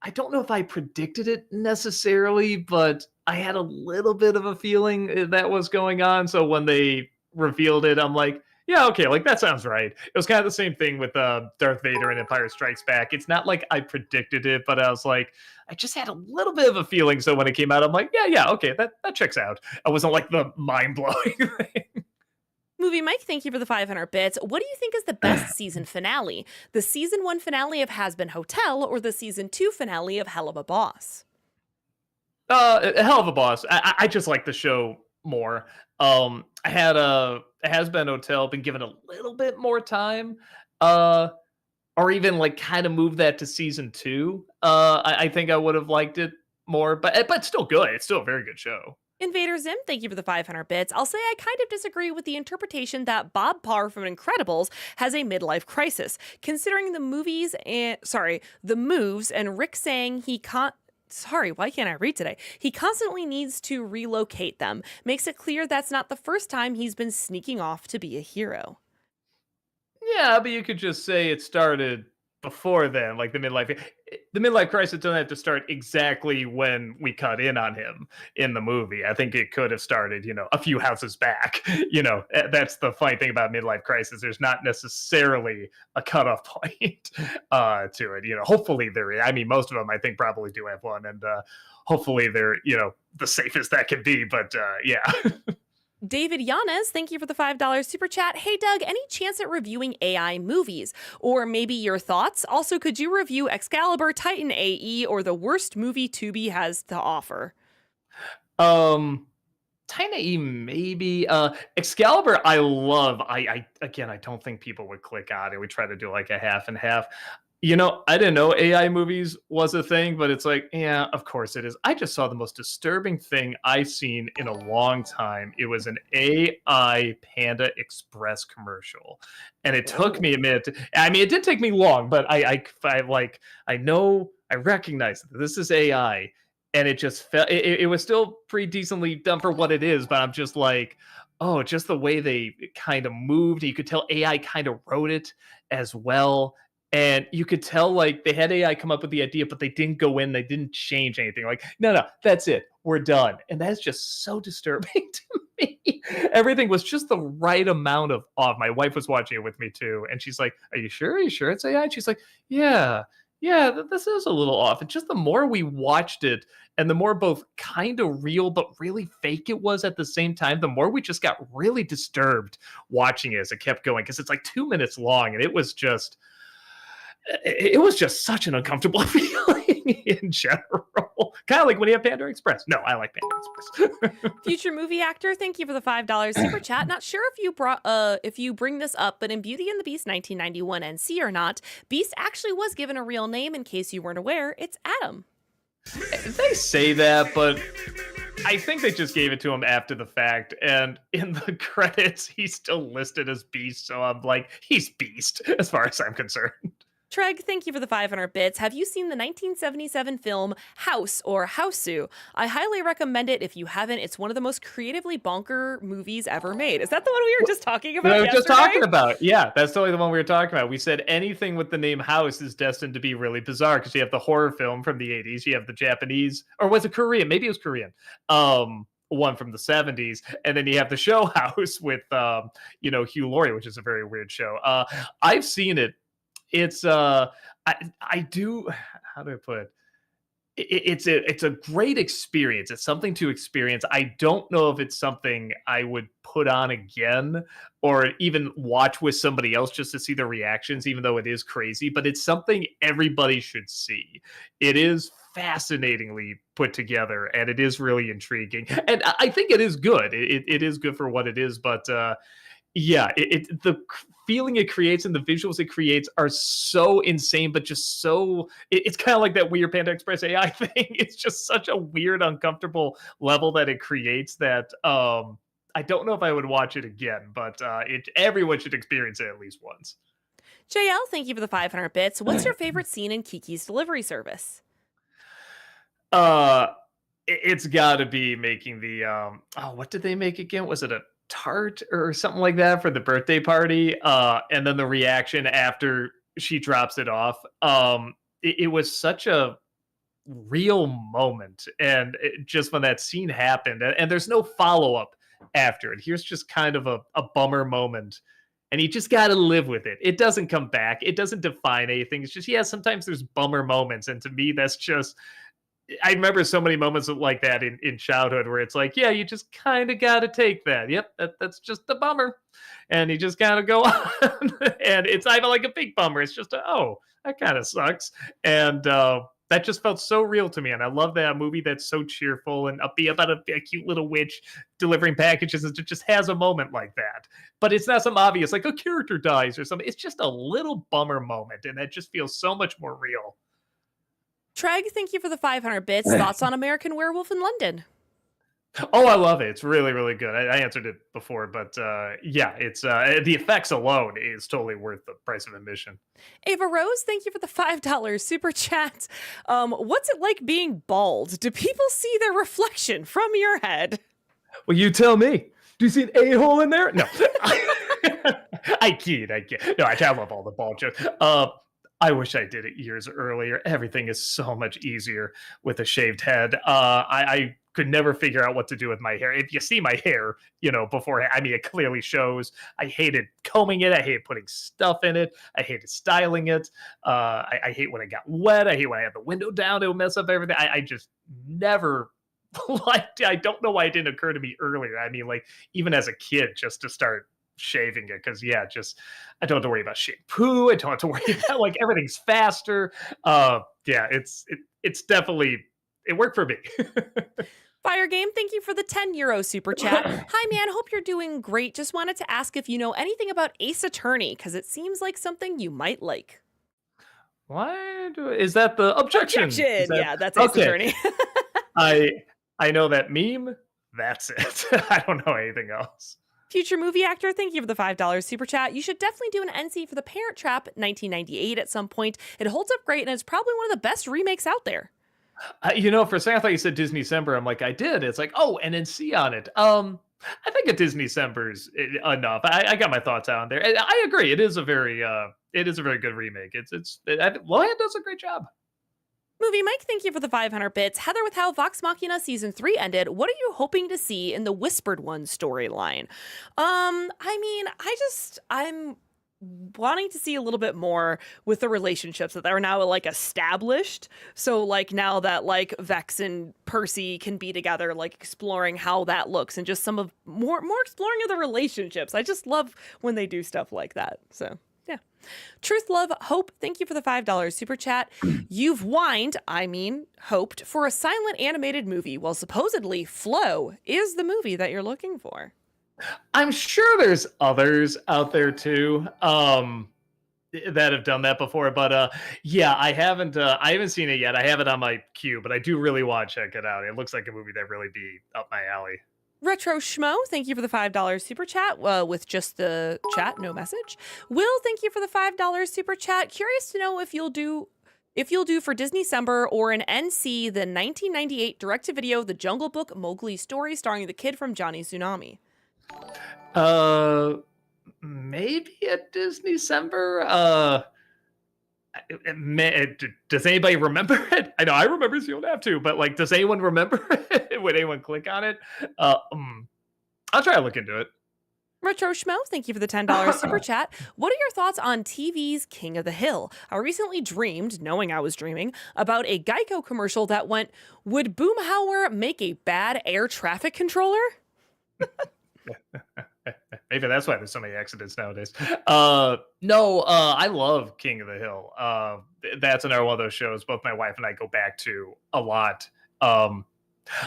I don't know if I predicted it necessarily, but I had a little bit of a feeling that was going on. So when they revealed it, I'm like, yeah, okay, like that sounds right. It was kind of the same thing with Darth Vader and Empire Strikes Back. It's not like I predicted it, but I was like, I just had a little bit of a feeling. So when it came out, I'm like, yeah, okay, that checks out. I wasn't like the mind blowing thing. Movie Mike, thank you for the 500 bits. What do you think is the best season finale? The season 1 finale of Has Been Hotel or the season 2 finale of Hell of a Boss? A hell of a boss. I just like the show more. I had a Has Been Hotel been given a little bit more time, or even like kind of move that to season two. I think I would have liked it more, but still good. It's still a very good show. Invader Zim, thank you for the 500 bits. I'll say I kind of disagree with the interpretation that Bob Parr from Incredibles has a midlife crisis, considering the moves and Rick saying Sorry, why can't I read today? He constantly needs to relocate them. Makes it clear that's not the first time he's been sneaking off to be a hero. Yeah, but you could just say it started before then, like the midlife crisis doesn't have to start exactly when we cut in on him in the movie. I think it could have started, a few houses back. That's the funny thing about midlife crisis. There's not necessarily a cutoff point to it. Hopefully there is. I mean, most of them I think probably do have one, and hopefully they're the safest that can be. But yeah. David Yanez, thank you for the $5 super chat. Hey, Doug, any chance at reviewing AI movies? Or maybe your thoughts? Also, could you review Excalibur, Titan AE, or the worst movie Tubi has to offer? Tiny maybe. Excalibur, I love. I again, I don't think people would click on it. We try to do like a half and half. I didn't know AI movies was a thing, but it's like, yeah, of course it is. I just saw the most disturbing thing I've seen in a long time. It was an AI Panda Express commercial, and it took me a minute. I mean, it did take me long, but I know I recognize that this is AI, and it just felt it was still pretty decently done for what it is. But I'm just like, oh, just the way they kind of moved. You could tell AI kind of wrote it as well. And you could tell like they had AI come up with the idea, but they didn't go in, they didn't change anything. Like, no, that's it. We're done. And that's just so disturbing to me. Everything was just the right amount of off. My wife was watching it with me too. And she's like, Are you sure? Are you sure it's AI? And she's like, Yeah, this is a little off. And just the more we watched it and the more both kind of real but really fake it was at the same time, the more we just got really disturbed watching it as it kept going. Because it's like 2 minutes long, and it was just such an uncomfortable feeling in general. Kind of like when you have Panda Express. No, I like Panda Express. Future movie actor, thank you for the $5 super chat. Not sure if you bring this up, but in Beauty and the Beast 1991 NC or not, Beast actually was given a real name. In case you weren't aware, it's Adam. They say that, but I think they just gave it to him after the fact, and in the credits, he's still listed as Beast. So I'm like, he's Beast as far as I'm concerned. Treg, thank you for the 500 bits. Have you seen the 1977 film House or Houseu? I highly recommend it if you haven't. It's one of the most creatively bonker movies ever made. Is that the one we were just talking That I about was just yesterday? talking about. Yeah, that's totally the one we were talking about. We said anything with the name House is destined to be really bizarre because you have the horror film from the 80s, you have the Japanese, or was it Korean? Maybe it was Korean. One from the 70s, and then you have the show House with Hugh Laurie, which is a very weird show. I've seen it. It's I do how do I put it? It's a great experience. It's something to experience. I don't know if it's something I would put on again or even watch with somebody else just to see the reactions, even though it is crazy, but it's something everybody should see. It is fascinatingly put together and it is really intriguing. And I think it is good. It is good for what it is, but yeah, the feeling it creates and the visuals it creates are so insane, but just so it's kind of like that weird Panda Express AI thing. It's just such a weird, uncomfortable level that it creates that I don't know if I would watch it again, but it everyone should experience it at least once. JL, thank you for the 500 bits. What's your favorite scene in Kiki's Delivery Service? Uh it's got to be making the what did they make again? Was it a tart or something like that for the birthday party? And then the reaction after she drops it off. It was such a real moment, and just when that scene happened, and there's no follow up after it. Here's just kind of a bummer moment. And you just got to live with it. It doesn't come back. It doesn't define anything. It's just, yeah, sometimes there's bummer moments. And to me, that's just I remember so many moments like that in childhood where it's like, yeah, you just kind of got to take that. Yep, that's just a bummer, and you just gotta go on. And it's not even like a big bummer. It's just that kind of sucks. And that just felt so real to me. And I love that movie that's so cheerful and upbeat about a cute little witch delivering packages. And it just has a moment like that. But it's not some obvious like a character dies or something. It's just a little bummer moment, and that just feels so much more real. Treg, thank you for the 500 bits. Thoughts on American Werewolf in London? Oh, I love it. It's really, really good. I answered it before, but yeah, it's the effects alone is totally worth the price of admission. Ava Rose, thank you for the $5 super chat. What's it like being bald? Do people see their reflection from your head? Well, you tell me. Do you see an a-hole in there? No. I kid. I kid. No, I love all the ball jokes. I wish I did it years earlier. Everything is so much easier with a shaved head. I could never figure out what to do with my hair. If you see my hair, before, I mean, it clearly shows. I hated combing it. I hated putting stuff in it. I hated styling it. I hate when it got wet. I hate when I had the window down. It would mess up everything. I just never liked it. I don't know why it didn't occur to me earlier. I mean, like, even as a kid, just to start shaving it because yeah, just I don't have to worry about shampoo. I don't have to worry about like everything's faster. Yeah, it's definitely it worked for me. Fire Game, thank you for the €10 super chat. Hi, man. Hope you're doing great. Just wanted to ask if you know anything about Ace Attorney because it seems like something you might like. Is that the objection? Is Objection. that Yeah, that's Ace okay? Attorney. I I know that meme. That's it. I don't know anything else. Future movie actor, thank you for the $5 super chat. You should definitely do an NC for The Parent Trap 1998 at some point. It holds up great and it's probably one of the best remakes out there. For a second, I thought you said Disney December. I'm like, I did. It's like, oh, and then C on it. I think a Disney December's enough. I got my thoughts out on there. And I agree. It is a very good remake. Lohan does a great job. Movie Mike, thank you for the 500 bits. Heather, with how Vox Machina season 3 ended, what are you hoping to see in the Whispered One storyline? I'm wanting to see a little bit more with the relationships that are now like established. So like now that like Vex and Percy can be together, like exploring how that looks and just some of more exploring of the relationships. I just love when they do stuff like that. So yeah. Truth, Love, Hope, thank you for the $5 super chat. You've hoped for a silent animated movie. Well, supposedly Flow is the movie that you're looking for. I'm sure there's others out there too that have done that before, but yeah, I haven't seen it yet. I have it on my queue, but I do really want to check it out. It looks like a movie that really be up my alley. Retro Schmo, thank you for the $5 super chat with just the chat, no message. Will, thank you for the $5 super chat. Curious to know if you'll do for Disney December or an NC the 1998 direct-to-video The Jungle Book Mowgli story starring the kid from Johnny Tsunami. Uh, maybe a Disney December. Does anybody remember it? I know I remember, so you don't have to. But like, does anyone remember it? Would anyone click on it? Uh, um, I'll try to look into it. Retro Schmo, thank you for the $10 super chat. What are your thoughts on TV's King of the Hill? I recently dreamed, knowing I was dreaming, about a Geico commercial that went, "Would Boomhauer make a bad air traffic controller?" Maybe that's why there's so many accidents nowadays. No, I love King of the Hill. That's another one of those shows both my wife and I go back to a lot. Um,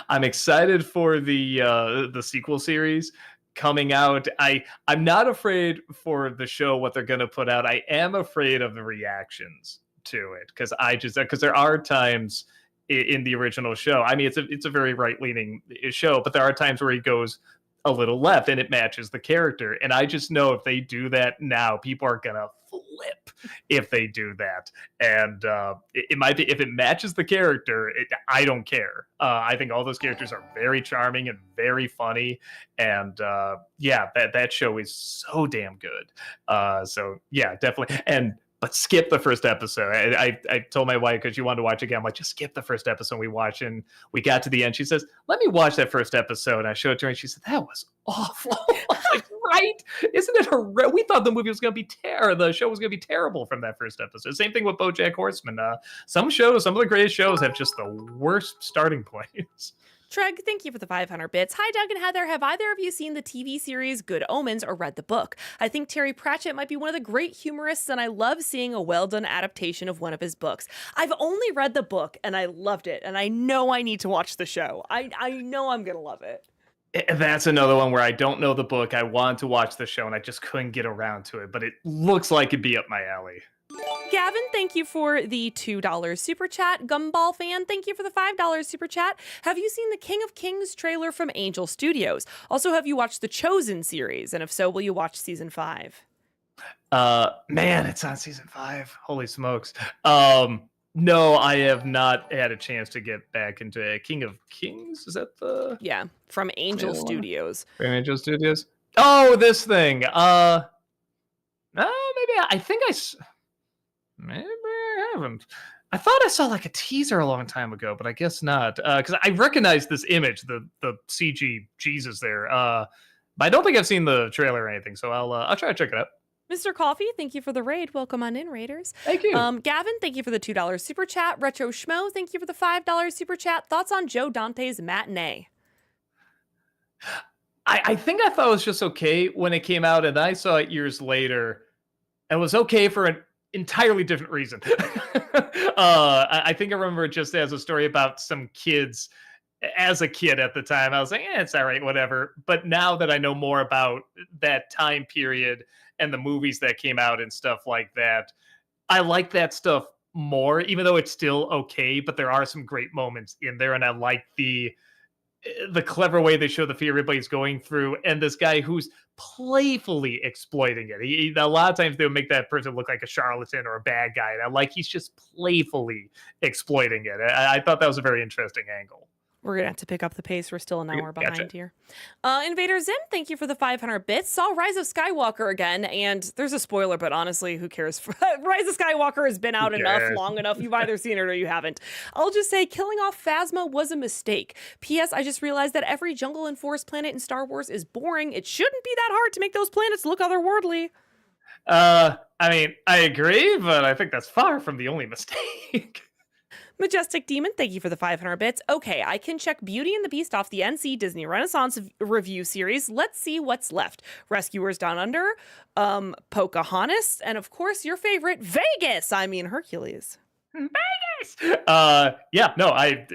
I'm excited for the sequel series coming out. I'm not afraid for the show what they're going to put out. I am afraid of the reactions to it because there are times in the original show. I mean, it's a very right leaning show, but there are times where he goes a little left and it matches the character. And I just know if they do that now, people are gonna flip if they do that. And it might be if it matches the character. I don't care. I think all those characters are very charming and very funny. And yeah, that show is so damn good. So yeah, definitely. And but skip the first episode. I told my wife because she wanted to watch again. I'm like, just skip the first episode. We watch and we got to the end. She says, "Let me watch that first episode." And I showed it to her, and she said, "That was awful." I was like, right? Isn't it horrible? We thought the movie was going to be the show was going to be terrible from that first episode. Same thing with BoJack Horseman. Some shows, some of the greatest shows, have just the worst starting points. Treg, thank you for the 500 bits. Hi, Doug and Heather. Have either of you seen the TV series Good Omens or read the book? I think Terry Pratchett might be one of the great humorists, and I love seeing a well-done adaptation of one of his books. I've only read the book, and I loved it, and I know I need to watch the show. I know I'm going to love it. That's another one where I don't know the book. I wanted to watch the show, and I just couldn't get around to it. But it looks like it'd be up my alley. Gavin, thank you for the $2 super chat. Gumball fan, thank you for the $5 super chat. Have you seen the King of Kings trailer from Angel Studios? Also, have you watched the Chosen series? And if so, will you watch season 5? Man, it's on season 5. Holy smokes. No, I have not had a chance to get back into it. King of Kings? Is that the Yeah, from Angel trailer one? Studios. From Angel Studios? Oh, this thing. Maybe I think maybe I haven't. I thought I saw like a teaser a long time ago, but I guess not. Because I recognize this image, the CG Jesus there. But I don't think I've seen the trailer or anything, so I'll try to check it out. Mr. Coffee, thank you for the raid. Welcome on in, Raiders. Thank you. Gavin, thank you for the $2 super chat. Retro Schmo, thank you for the $5 super chat. Thoughts on Joe Dante's Matinee? I think I thought it was just okay when it came out, and I saw it years later, and it was okay for an entirely different reason. I think I remember it just as a story about some kids. As a kid at the time, I was like, it's all right, whatever. But now that I know more about that time period and the movies that came out and stuff like that, I like that stuff more, even though it's still okay. But there are some great moments in there, and I like the clever way they show the fear everybody's going through, and this guy who's playfully exploiting it. A lot of times they'll make that person look like a charlatan or a bad guy, and I like he's just playfully exploiting it. I thought that was a very interesting angle. We're going to have to pick up the pace. We're still an hour behind Gotcha. here. Invader Zim, thank you for the 500 bits. Saw Rise of Skywalker again, and there's a spoiler, but honestly, who cares? Rise of Skywalker has been out enough, long enough. You've either seen it or you haven't. I'll just say killing off Phasma was a mistake. P.S. I just realized that every jungle and forest planet in Star Wars is boring. It shouldn't be that hard to make those planets look otherworldly. I mean, I agree, but I think that's far from the only mistake. Majestic Demon, thank you for the 500 bits. Okay, I can check Beauty and the Beast off the NC Disney Renaissance review series. Let's see what's left. Rescuers Down Under, Pocahontas, and of course your favorite, Vegas. I mean Hercules. Vegas. Yeah, no, I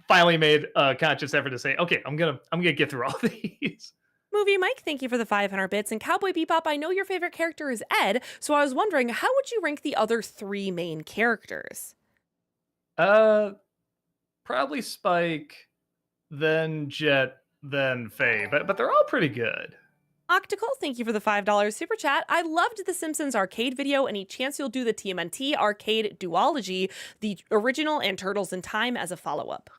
finally made a conscious effort to say, okay, I'm gonna get through all these. Movie Mike, thank you for the 500 bits. And Cowboy Bebop, I know your favorite character is Ed, so I was wondering, how would you rank the other 3 main characters? Probably Spike, then Jet, than Faye, but they're all pretty good. Octical, thank you for the $5 super chat. I loved the Simpsons arcade video. Any chance you'll do the TMNT arcade duology, the original and Turtles in Time as a follow up?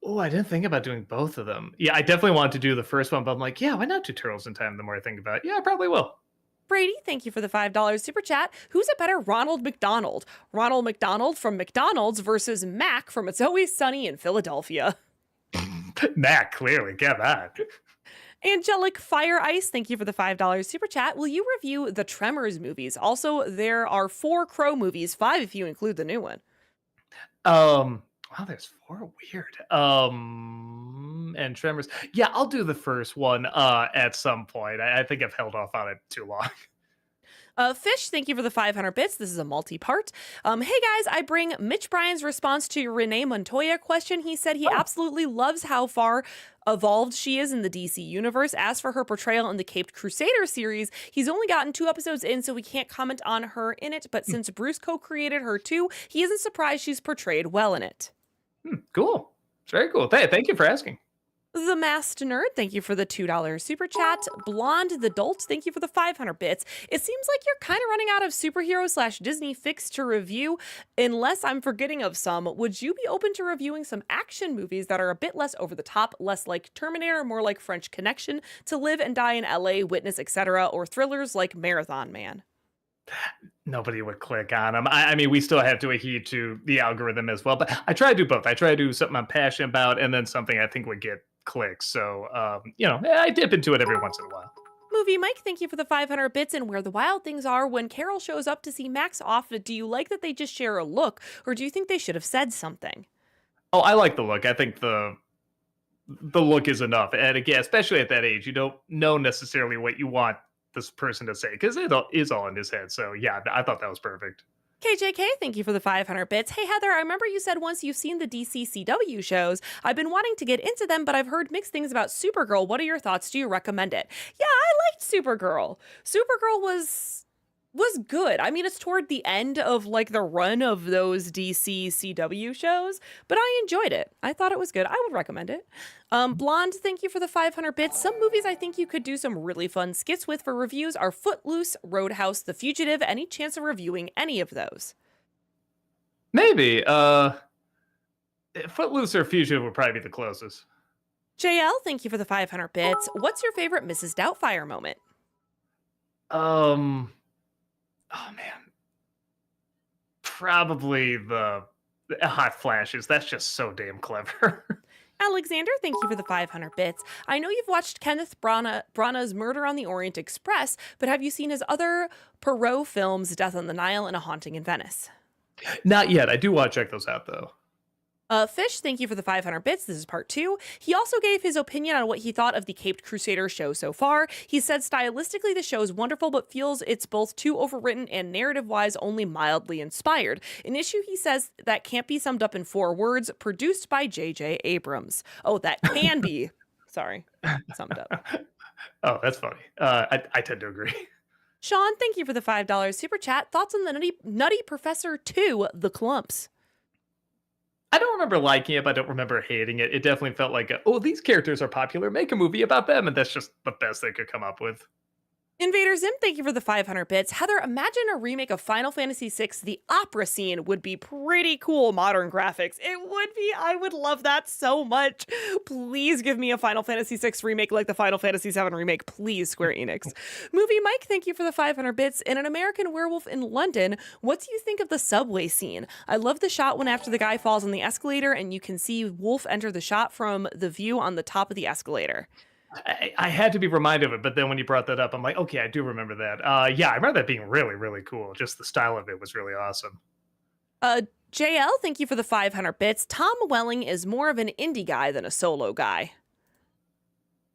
Oh, I didn't think about doing both of them. Yeah, I definitely wanted to do the first one, but I'm like, yeah, why not do Turtles in Time? The more I think about it, yeah, I probably will. Brady, thank you for the $5 super chat. Who's a better Ronald McDonald? Ronald McDonald from McDonald's versus Mac from It's Always Sunny in Philadelphia. Mac, clearly, get that. Angelic Fire Ice, thank you for the $5 super chat. Will you review the Tremors movies? Also, there are 4 Crow movies, 5 if you include the new one. Wow, there's 4 weird. And Tremors. Yeah, I'll do the first one at some point. I think I've held off on it too long. Fish, thank you for the 500 bits. This is a multi-part. Hey guys, I bring Mitch Bryan's response to your Renee Montoya question. He said he absolutely loves how far evolved she is in the DC universe. As for her portrayal in the Caped Crusader series, he's only gotten 2 episodes in, so we can't comment on her in it. But since Bruce co-created her too, he isn't surprised she's portrayed well in it. Cool. It's very cool. Thank you for asking. The Masked Nerd, thank you for the $2 super chat. Blonde the Dolt, thank you for the 500 bits. It seems like you're kind of running out of superhero / Disney fix to review. Unless I'm forgetting of some, would you be open to reviewing some action movies that are a bit less over the top, less like Terminator, more like French Connection, To Live and Die in LA, Witness, etc., or thrillers like Marathon Man? Nobody would click on them. I mean, we still have to adhere to the algorithm as well, but I try to do both. I try to do something I'm passionate about and then something I think would get clicks. So, I dip into it every once in a while. Movie Mike, thank you for the 500 bits. And where the wild things are, when Carol shows up to see Max off, do you like that they just share a look, or do you think they should have said something? Oh, I like the look. I think the look is enough. And again, especially at that age, you don't know necessarily what you want this person to say because it is all in his head. So yeah, I thought that was perfect. KJK, thank you for the 500 bits. Hey, Heather, I remember you said once you've seen the DCCW shows. I've been wanting to get into them, but I've heard mixed things about Supergirl. What are your thoughts? Do you recommend it? Yeah, I liked Supergirl. Supergirl was good. I mean, it's toward the end of like the run of those DC CW shows, but I enjoyed it. I thought it was good. I would recommend it. Blonde, thank you for the 500 bits. Some movies I think you could do some really fun skits with for reviews are Footloose, Roadhouse, The Fugitive. Any chance of reviewing any of those? Maybe. Footloose or Fugitive would probably be the closest. JL, thank you for the 500 bits. What's your favorite Mrs. Doubtfire moment? Oh man, probably the hot flashes. That's just so damn clever. Alexander, thank you for the 500 bits. I know you've watched Kenneth Branagh's Murder on the Orient Express, but have you seen his other Perot films, Death on the Nile and A Haunting in Venice? Not yet. I do want to check those out though. Fish, thank you for the 500 bits. This is part 2. He also gave his opinion on what he thought of the Caped Crusader show so far. He said stylistically the show is wonderful, but feels it's both too overwritten and narrative-wise only mildly inspired. An issue he says that can't be summed up in 4 words, produced by J.J. Abrams. Oh, that can be, sorry, summed up. Oh, that's funny. I tend to agree. Sean, thank you for the $5 super chat. Thoughts on the Nutty Professor 2, The Clumps? I don't remember liking it, but I don't remember hating it. It definitely felt like, these characters are popular. Make a movie about them. And that's just the best they could come up with. Invader Zim, thank you for the 500 bits. Heather, imagine a remake of Final Fantasy VI. The opera scene would be pretty cool modern graphics. It would be. I would love that so much. Please give me a Final Fantasy VI remake like the Final Fantasy VII remake. Please, Square Enix. Movie Mike, thank you for the 500 bits. In An American Werewolf in London, what do you think of the subway scene? I love the shot when after the guy falls on the escalator and you can see Wolf enter the shot from the view on the top of the escalator. I had to be reminded of it, but then when you brought that up, I'm like, okay, I do remember that. Yeah, I remember that being really, really cool. Just the style of it was really awesome. JL, thank you for the 500 bits. Tom Welling is more of an indie guy than a solo guy.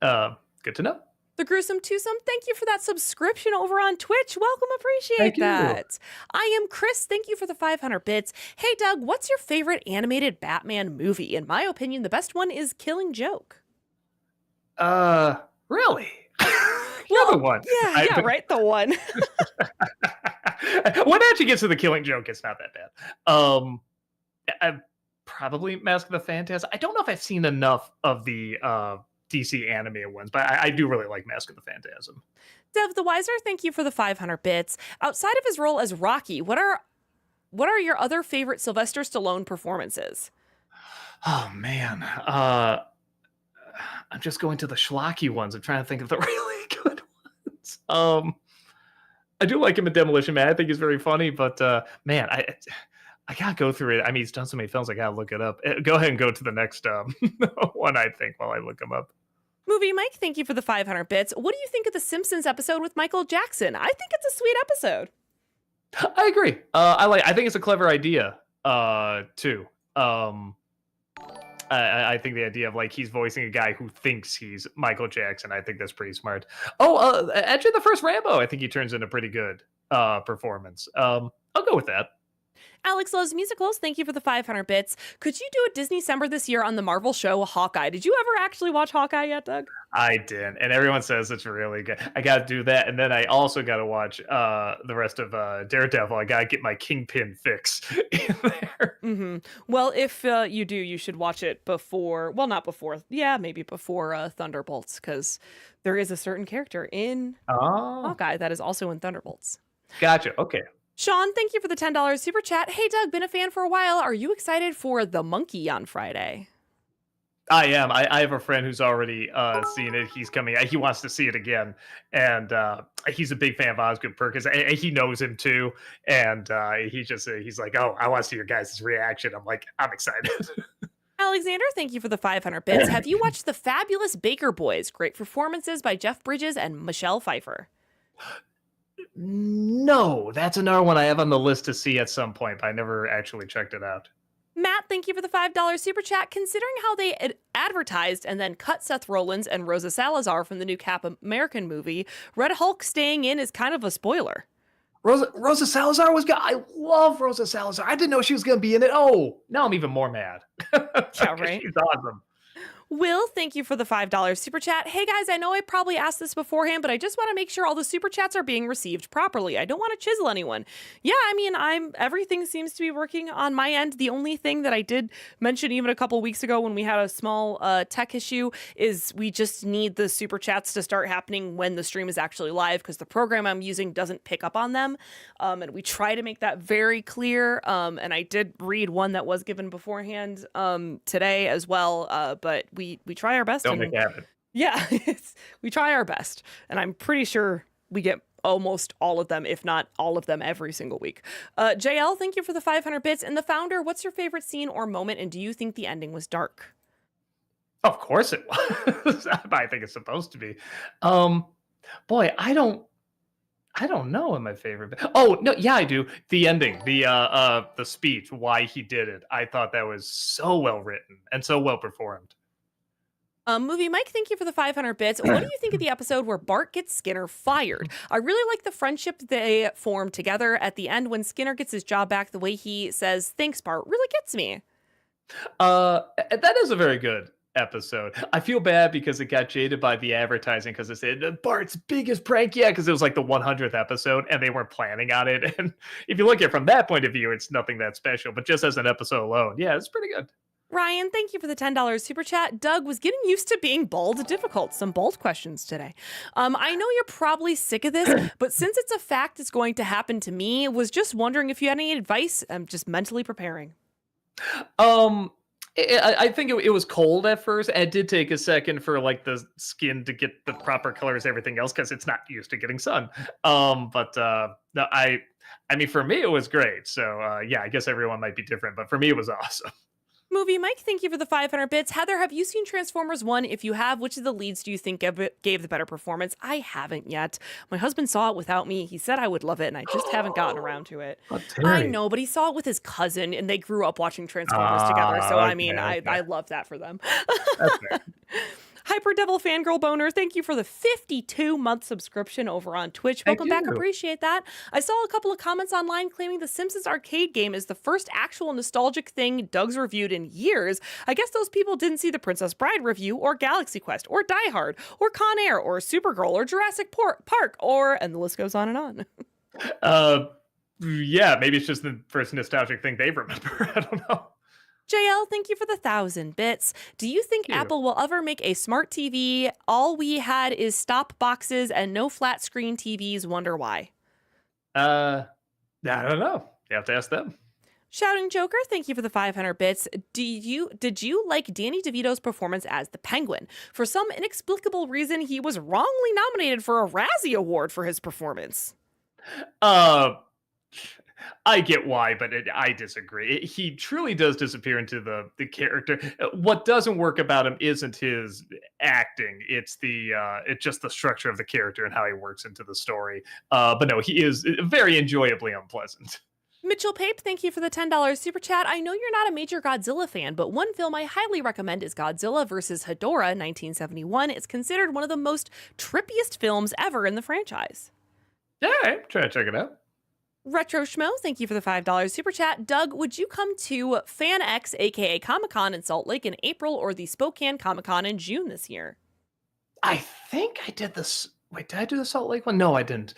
Good to know. The Gruesome Twosome, thank you for that subscription over on Twitch. Welcome, appreciate that. I am Chris, thank you for the 500 bits. Hey, Doug, what's your favorite animated Batman movie? In my opinion, the best one is Killing Joke. Really? You're the one. Yeah, right, the one. When it actually gets to the Killing Joke, it's not that bad. Probably Mask of the Phantasm. I don't know if I've seen enough of the DC animated ones, but I do really like Mask of the Phantasm. Dev the Wiser, thank you for the 500 bits. Outside of his role as Rocky, what are your other favorite Sylvester Stallone performances? Oh man, I'm just going to the schlocky ones. I'm trying to think of the really good ones. I do like him in Demolition Man. I think he's very funny, but man, I gotta go through it. I mean, he's done so many films. I gotta look it up. Go ahead and go to the next one. I think while I look him up. Movie Mike, thank you for the 500 bits. What do you think of the Simpsons episode with Michael Jackson? I think it's a sweet episode. I agree. I think it's a clever idea. Too. I think the idea of like he's voicing a guy who thinks he's Michael Jackson. I think that's pretty smart. Oh, actually, the first Rambo, I think he turns in a pretty good performance. I'll go with that. Alex Loves Musicals, thank you for the 500 bits. Could you do a Disney December this year on the Marvel show Hawkeye? Did you ever actually watch Hawkeye yet, Doug? I did, and everyone says it's really good. I got to do that, and then I also got to watch the rest of Daredevil. I got to get my Kingpin fix in there. Well, if you do, you should watch it before, well, not before, yeah, maybe before Thunderbolts, because there is a certain character in Oh, Hawkeye that is also in Thunderbolts. gotcha. Okay. Sean, thank you for the $10 super chat. Hey, Doug, been a fan for a while. Are you excited for The Monkey on Friday? I am. I have a friend who's already seen it. He's coming. He wants to see it again, and he's a big fan of Osgood Perkins. And he knows him too, and he's like, "Oh, I want to see your guys' reaction." I'm like, I'm excited. Alexander, thank you for the 500 bits. Have you watched The Fabulous Baker Boys? Great performances by Jeff Bridges and Michelle Pfeiffer. No, that's another one I have on the list to see at some point, but I never actually checked it out. Matt, thank you for the $5 super chat. Considering how they advertised and then cut Seth Rollins and Rosa Salazar from the new Cap American movie, Red Hulk staying in is kind of a spoiler. Rosa Salazar was good. I love Rosa Salazar. I didn't know she was going to be in it. Oh, now I'm even more mad. Yeah, right? She's awesome. Will, thank you for the $5 super chat. Hey guys, I know I probably asked this beforehand, but I just want to make sure all the super chats are being received properly. I don't want to chisel anyone. Yeah, I mean, everything seems to be working on my end. The only thing that I did mention even a couple weeks ago when we had a small tech issue is we just need the super chats to start happening when the stream is actually live because the program I'm using doesn't pick up on them. And we try to make that very clear. And I did read one that was given beforehand today as well, but we try our best. Don't make it happen. Yeah, we try our best. And I'm pretty sure we get almost all of them, if not all of them, every single week. JL, thank you for the 500 bits. And the founder, what's your favorite scene or moment? And do you think the ending was dark? Of course it was. I think it's supposed to be. Boy, I don't know what my favorite. Oh no, yeah, I do. The ending, the speech, why he did it. I thought that was so well written and so well performed. Movie Mike, thank you for the 500 bits. What do you think of the episode where Bart gets Skinner fired? I really like the friendship they form together at the end when Skinner gets his job back. The way he says, "Thanks, Bart," really gets me. That is a very good episode. I feel bad because it got jaded by the advertising because it said Bart's biggest prank yet because it was like the 100th episode and they weren't planning on it. And if you look at it from that point of view, it's nothing that special. But just as an episode alone, yeah, it's pretty good. Ryan, thank you for the $10 super chat. Doug, was getting used to being bald difficult? Some bold questions today. I know you're probably sick of this, but since it's a fact it's going to happen to me, was just wondering if you had any advice. I'm just mentally preparing. I think it was cold at first. It did take a second for like the skin to get the proper colors, everything else, because it's not used to getting sun. But no, I mean, for me, it was great. So yeah, I guess everyone might be different, but for me, it was awesome. Movie Mike, thank you for the 500 bits. Heather, have you seen Transformers 1? If you have, which of the leads do you think gave the better performance? I haven't yet. My husband saw it without me. He said I would love it, and I just haven't gotten around to it. Oh, I know, but he saw it with his cousin, and they grew up watching Transformers together. So, I mean, okay. I love that for them. That's fair. Hyper Devil Fangirl Boner, thank you for the 52-month subscription over on Twitch. Thank Welcome back, you. appreciate that. I saw a couple of comments online claiming the Simpsons arcade game is the first actual nostalgic thing Doug's reviewed in years. I guess those people didn't see the Princess Bride review, or Galaxy Quest, or Die Hard, or Con Air, or Supergirl, or Jurassic Park, or, and the list goes on and on. Yeah, maybe it's just the first nostalgic thing they remember. I don't know. JL, thank you for the 1,000 bits. Do you think Thank you. Apple will ever make a smart TV? All we had is stop boxes and no flat screen TVs. Wonder why. Uh, I don't know. You have to ask them. Shouting Joker, thank you for the 500 bits. Did you like Danny DeVito's performance as the Penguin? For some inexplicable reason, he was wrongly nominated for a Razzie Award for his performance. Uh, I get why, but I disagree. He truly does disappear into the character. What doesn't work about him isn't his acting. It's just the structure of the character and how he works into the story. But no, he is very enjoyably unpleasant. Mitchell Pape, thank you for the $10 super chat. I know you're not a major Godzilla fan, but one film I highly recommend is Godzilla vs. Hedorah 1971. It's considered one of the most trippiest films ever in the franchise. All right, try to check it out. Retro Schmo, thank you for the $5 super chat. Doug, would you come to FanX, aka Comic Con in Salt Lake in April, or the Spokane Comic Con in June this year? I think I did this. Wait, did I do the Salt Lake one? No, I didn't.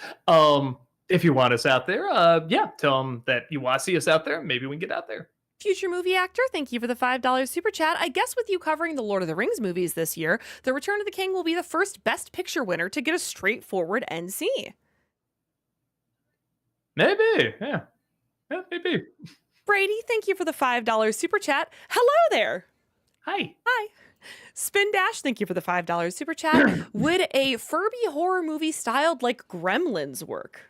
If you want us out there, yeah, tell them that you want to see us out there. Maybe we can get out there. Future movie actor, thank you for the $5 super chat. I guess with you covering the Lord of the Rings movies this year, The Return of the King will be the first Best Picture winner to get a straightforward NC. Maybe, yeah, maybe. Brady, thank you for the $5 super chat. Hello there. Hi. Hi. Spin Dash, thank you for the $5 super chat. Would a Furby horror movie styled like Gremlins work?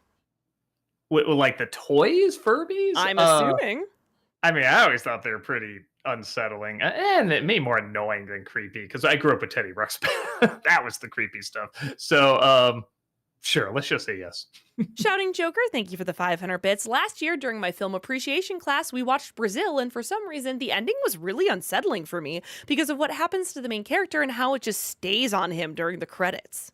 Like the toys, Furbies? I'm assuming. I mean, I always thought they were pretty unsettling and it made more annoying than creepy because I grew up with Teddy Ruxpin. That was the creepy stuff. So, sure, let's just say yes. Shouting Joker, thank you for the 500 bits. Last year during my film appreciation class, we watched Brazil, and for some reason, the ending was really unsettling for me because of what happens to the main character and how it just stays on him during the credits.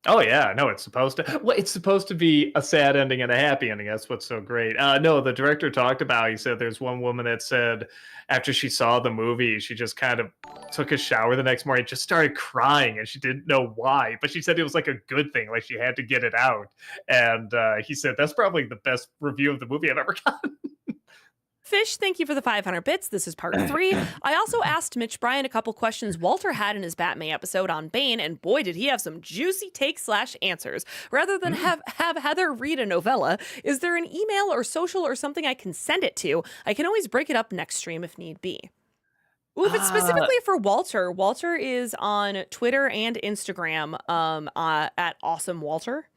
Oh yeah, no, it's supposed to. Well, it's supposed to be a sad ending and a happy ending. That's what's so great. No, the director talked about. He said there's one woman that said after she saw the movie, she just kind of took a shower the next morning, just started crying, and she didn't know why. But she said it was like a good thing, like she had to get it out. And he said that's probably the best review of the movie I've ever gotten. Fish, thank you for the 500 bits. This is part 3. I also asked Mitch Bryan a couple questions Walter had in his Batman episode on Bane, and boy, did he have some juicy takes/answers. Rather than have Heather read a novella, is there an email or social or something I can send it to? I can always break it up next stream if need be. Ooh, if it's specifically for Walter, Walter is on Twitter and Instagram at Awesome Walter.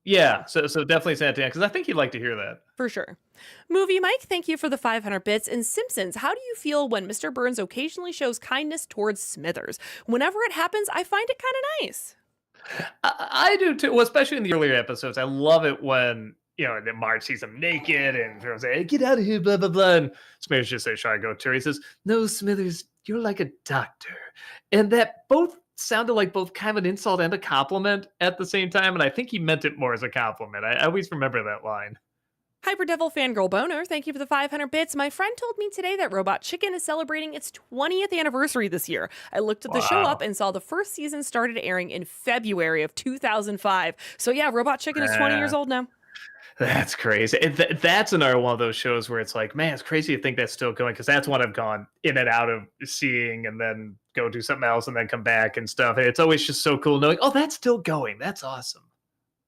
Yeah, so definitely send it to him because I think he'd like to hear that. For sure. Movie Mike, thank you for the 500 bits. In Simpsons, how do you feel when Mr. Burns occasionally shows kindness towards Smithers? Whenever it happens, I find it kind of nice. I do too, well, especially in the earlier episodes. I love it when then Marge sees him naked and throws hey, get out of here, blah blah blah. And Smithers just says, "Should I go?" Terry says, "No, Smithers, you're like a doctor," and that both sounded like both kind of an insult and a compliment at the same time. And I think he meant it more as a compliment. I always remember that line. Hyperdevil Fangirl Boner, thank you for the 500 bits. My friend told me today that Robot Chicken is celebrating its 20th anniversary this year. I looked at the show up and saw the first season started airing in February of 2005. So yeah, Robot Chicken is 20 years old now. That's crazy. That's another one of those shows where it's like, man, it's crazy to think that's still going because that's one I've gone in and out of seeing and then go do something else and then come back and stuff. And it's always just so cool knowing, oh, that's still going. That's awesome.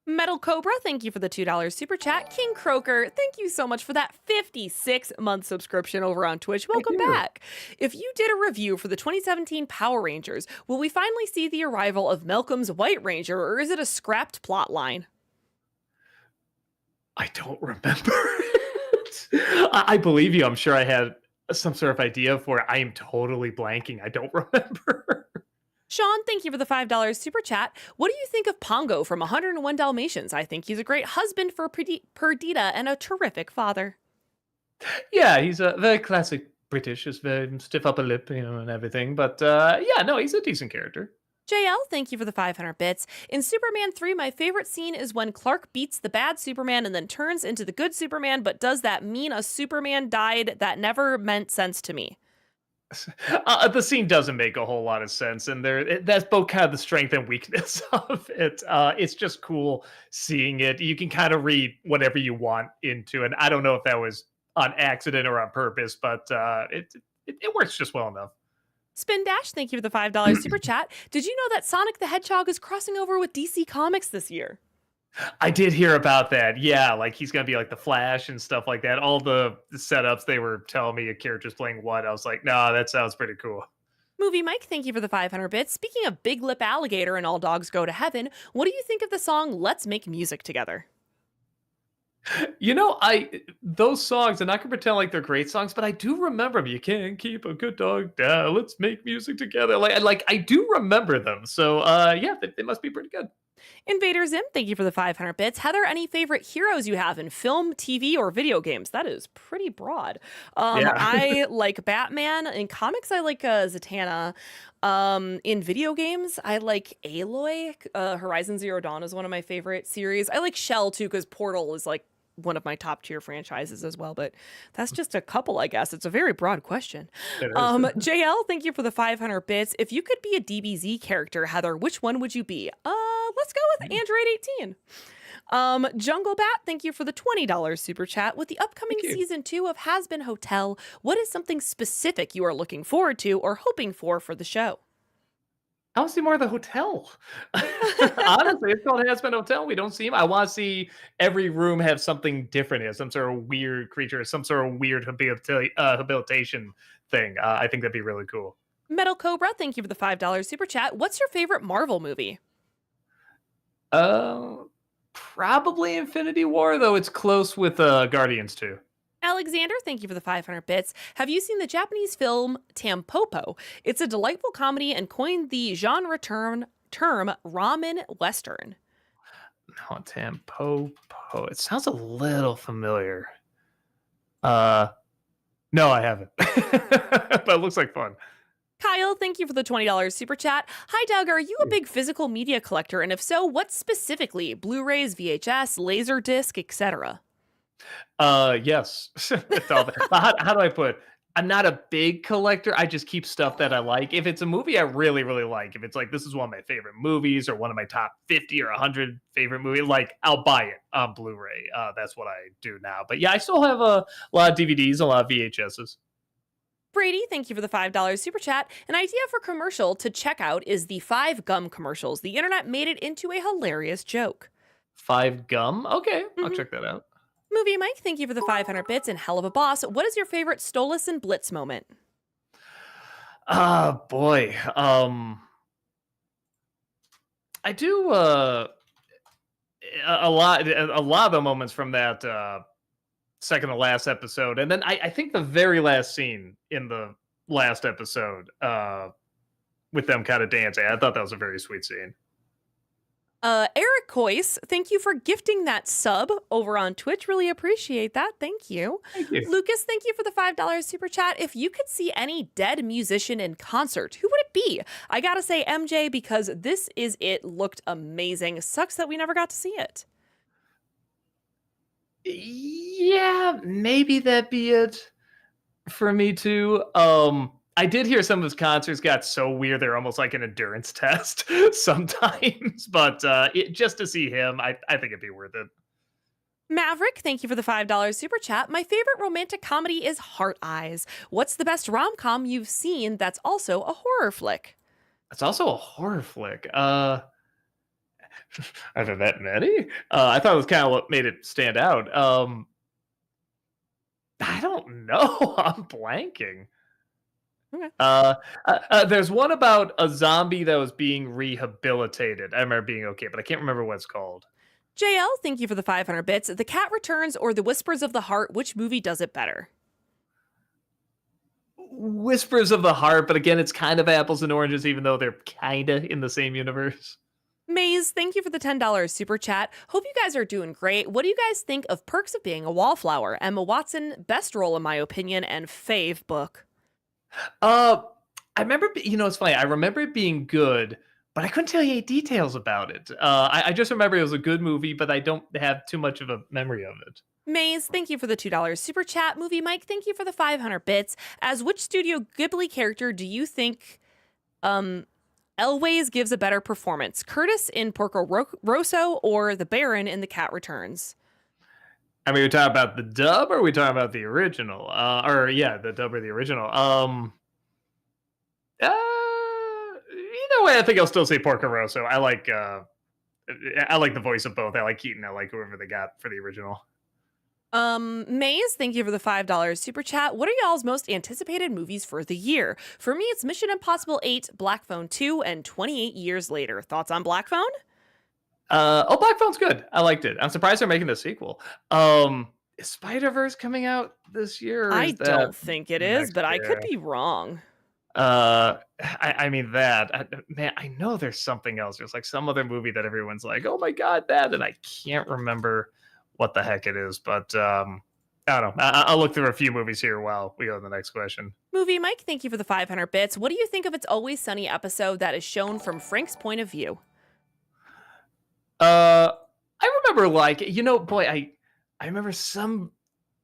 Metal Cobra, thank you for the $2 super chat. King Croker, thank you so much for that 56-month subscription over on Twitch. Welcome back. If you did a review for the 2017 Power Rangers, will we finally see the arrival of Malcolm's White Ranger, or is it a scrapped plot line? I don't remember it. I believe you. I'm sure I had some sort of idea for it. I am totally blanking. I don't remember. Sean, thank you for the $5 super chat. What do you think of Pongo from 101 Dalmatians? I think he's a great husband for Perdita and a terrific father. Yeah, he's a very classic British, just very stiff upper lip, and everything. But yeah, no, he's a decent character. JL, thank you for the 500 bits. In Superman 3, my favorite scene is when Clark beats the bad Superman and then turns into the good Superman, but does that mean a Superman died? That never meant sense to me. The scene doesn't make a whole lot of sense, and that's both kind of the strength and weakness of it. It's just cool seeing it. You can kind of read whatever you want into it. I don't know if that was on accident or on purpose, but it works just well enough. Spin Dash, thank you for the $5 super chat. Did you know that Sonic the Hedgehog is crossing over with DC Comics this year? I did hear about that. Yeah, like he's gonna be like the Flash and stuff like that. All the setups they were telling me a character's playing what. I was like, nah, that sounds pretty cool. Movie Mike, thank you for the 500 bits. Speaking of Big Lip Alligator and All Dogs Go to Heaven, what do you think of the song Let's Make Music Together? I those songs, and I can pretend like they're great songs, but I do remember them. You can't keep a good dog down. Let's make music together. Like I do remember them. So yeah, they must be pretty good. Invader Zim, thank you for the 500 bits. Heather, any favorite heroes you have in film, TV, or video games? That is pretty broad. Yeah. I like Batman. In comics, I like Zatanna. In video games, I like Aloy. Horizon Zero Dawn is one of my favorite series. I like Shell too, because Portal is like one of my top tier franchises as well, but that's just a couple, I guess. It's a very broad question. It is. JL, thank you for the 500 bits. If you could be a DBZ character, Heather, which one would you be? Let's go with Android 18. Jungle Bat, thank you for the $20 super chat. With the upcoming Thank you. season 2 of Has Been Hotel, what is something specific you are looking forward to or hoping for the show? I want to see more of the hotel. Honestly, it's called Has Been Hotel. We don't see him. I want to see every room have something different. It has some sort of weird creature, some sort of weird habilitation thing. I think that'd be really cool. Metal Cobra, thank you for the $5 super chat. What's your favorite Marvel movie? Uh, Probably Infinity War, though it's close with Guardians too. Alexander, thank you for the 500 bits. Have you seen the Japanese film Tampopo? It's a delightful comedy and coined the genre term ramen western. No, Tampopo. It sounds a little familiar. Uh, no, I haven't. But it looks like fun. Kyle, thank you for the $20 super chat. Hi, Doug. Are you a big physical media collector? And if so, what specifically? Blu-rays, VHS, Laserdisc, etc. Yes. It's all there. But how do I put? I'm not a big collector. I just keep stuff that I like. If it's a movie I really, really like, if it's like this is one of my favorite movies or one of my top 50 or 100 favorite movie, like I'll buy it on Blu-ray. That's what I do now. But yeah, I still have a lot of DVDs, a lot of VHSs. Brady, thank you for the $5 super chat. An idea for commercial to check out is the 5 gum commercials. The internet made it into a hilarious joke. Five Gum. Okay, I'll Mhm. check that out. Movie Mike, thank you for the 500 bits and hell of a boss. What is your favorite Stolas and Blitz moment? Boy. I do a lot of the moments from that second to last episode, and then I think the very last scene in the last episode with them kind of dancing. I thought that was a very sweet scene. Eric Coyce, thank you for gifting that sub over on Twitch. Really appreciate that. Thank you. Thank you. Lucas, thank you for the $5 super chat. If you could see any dead musician in concert, who would it be? I gotta say MJ because This Is It looked amazing. Sucks that we never got to see it. Yeah, maybe that'd be it for me too. I did hear some of his concerts got so weird they're almost like an endurance test sometimes, but just to see him, I think it'd be worth it. Maverick, thank you for the $5 super chat. My favorite romantic comedy is Heart Eyes. What's the best rom-com you've seen that's also a horror flick? It's also a horror flick. Are there that many? I thought it was kind of what made it stand out. I don't know. I'm blanking. Okay. There's one about a zombie that was being rehabilitated. I remember being okay, but I can't remember what it's called. JL, thank you for the 500 bits. The Cat Returns or The Whispers of the Heart, which movie does it better? Whispers of the Heart, but again, it's kind of apples and oranges, even though they're kind of in the same universe. Maze, thank you for the $10 super chat. Hope you guys are doing great. What do you guys think of Perks of Being a Wallflower? Emma Watson, best role in my opinion, and fave book. Uh, I remember, it's funny. I remember it being good, but I couldn't tell you any details about it. I just remember it was a good movie, but I don't have too much of a memory of it. Maze, thank you for the $2 super chat. Movie Mike, thank you for the 500 bits. As which Studio Ghibli character do you think Elways gives a better performance? Curtis in Porco Rosso or the Baron in The Cat Returns? I mean, we talking about the dub, or we talking about the original? Or yeah, the dub or the original. Either way, I think I'll still say Porco Rosso. I like the voice of both. I like Keaton. I like whoever they got for the original. Maze, thank you for the $5 super chat. What are y'all's most anticipated movies for the year? For me, it's Mission Impossible 8, Black Phone 2, and 28 Years Later. Thoughts on Black Phone? Oh, Black Phone's good. I liked it. I'm surprised they're making a sequel. Is Spider Verse coming out this year, or I is that don't think it is, next but I could year? be wrong. I mean man, I know there's something else. There's like some other movie that everyone's like, "Oh my god, that," and I can't remember what the heck it is. But I don't know. I'll look through a few movies here while we go to the next question. Movie Mike, thank you for the 500 bits. What do you think of It's Always Sunny episode that is shown from Frank's point of view? Uh, I remember like boy, I remember some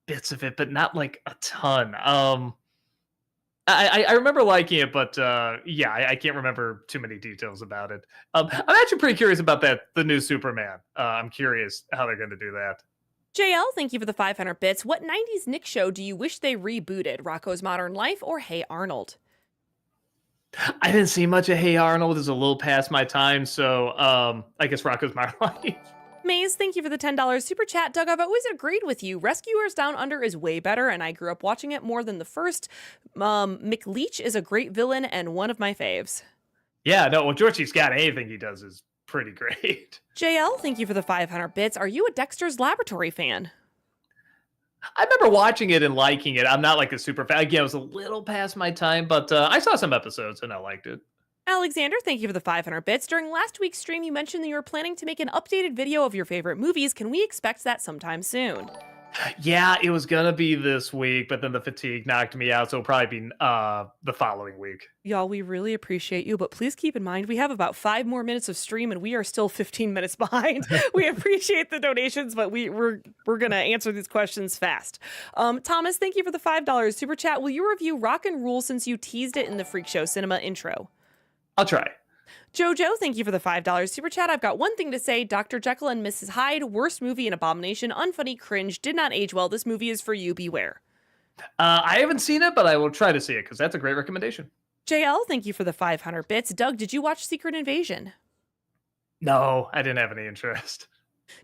bits of it, but not like a ton. I remember liking it, but yeah, I can't remember too many details about it. I'm actually pretty curious about the new Superman. I'm curious how they're going to do that. JL, thank you for the 500 bits. What 90s Nick show do you wish they rebooted? Rocco's Modern Life or Hey Arnold? I didn't see much of Hey Arnold. Is a little past my time, so I guess Rocco's My Life. Maze, thank you for the $10 super chat. Doug, I've always agreed with you. Rescuers Down Under is way better, and I grew up watching it more than the first. McLeach is a great villain and one of my faves. Yeah, no, well, George C. Scott, anything he does is pretty great. JL, thank you for the 500 bits. Are you a Dexter's Laboratory fan? I remember watching it and liking it. I'm not like a super fan. Again, it was a little past my time, but I saw some episodes and I liked it. Alexander, thank you for the 500 bits. During last week's stream, you mentioned that you were planning to make an updated video of your favorite movies. Can we expect that sometime soon? Yeah, it was gonna be this week, but then the fatigue knocked me out, so it'll probably be the following week. Y'all, we really appreciate you, but please keep in mind we have about 5 more minutes of stream and we are still 15 minutes behind. We appreciate the donations, but we're gonna answer these questions fast. Thomas, thank you for the $5 super chat. Will you review Rock and Roll since you teased it in the Freak Show Cinema intro? I'll try. Jojo, thank you for the $5 super chat. I've got one thing to say. Dr. Jekyll and Mrs. Hyde, worst movie in Abomination, unfunny, cringe, did not age well. This movie is for you. Beware. I haven't seen it, but I will try to see it because that's a great recommendation. JL, thank you for the 500 bits. Doug, did you watch Secret Invasion? No, I didn't have any interest.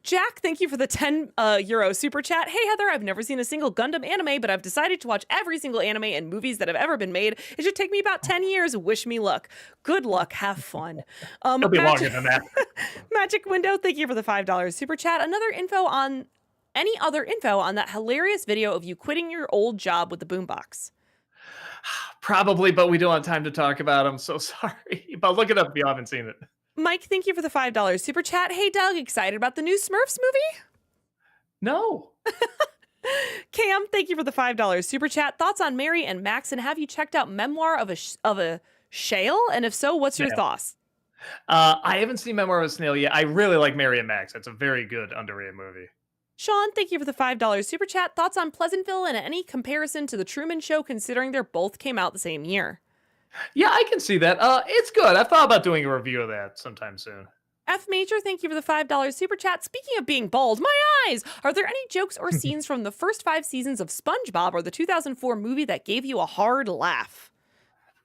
Jack, thank you for the 10 euro super chat. Hey, Heather, I've never seen a single Gundam anime, but I've decided to watch every single anime and movies that have ever been made. It should take me about 10 years. Wish me luck. Good luck. Have fun. It'll be longer than that. Magic Window, thank you for the $5 super chat. Any other info on that hilarious video of you quitting your old job with the boombox? Probably, but we don't have time to talk about them, so sorry. But look it up if you haven't seen it. Mike, thank you for the $5 super chat. Hey, Doug, excited about the new Smurfs movie? No. Cam, thank you for the $5 super chat. Thoughts on Mary and Max, and have you checked out Memoir of a Shale? And if so, what's your thoughts? I haven't seen Memoir of a Snail yet. I really like Mary and Max. It's a very good underrated movie. Sean, thank you for the $5 super chat. Thoughts on Pleasantville and any comparison to The Truman Show, considering they both came out the same year? Yeah, I can see that. It's good. I thought about doing a review of that sometime soon. F Major, thank you for the $5 super chat. Speaking of being bald, my eyes! Are there any jokes or scenes from the first 5 seasons of SpongeBob or the 2004 movie that gave you a hard laugh?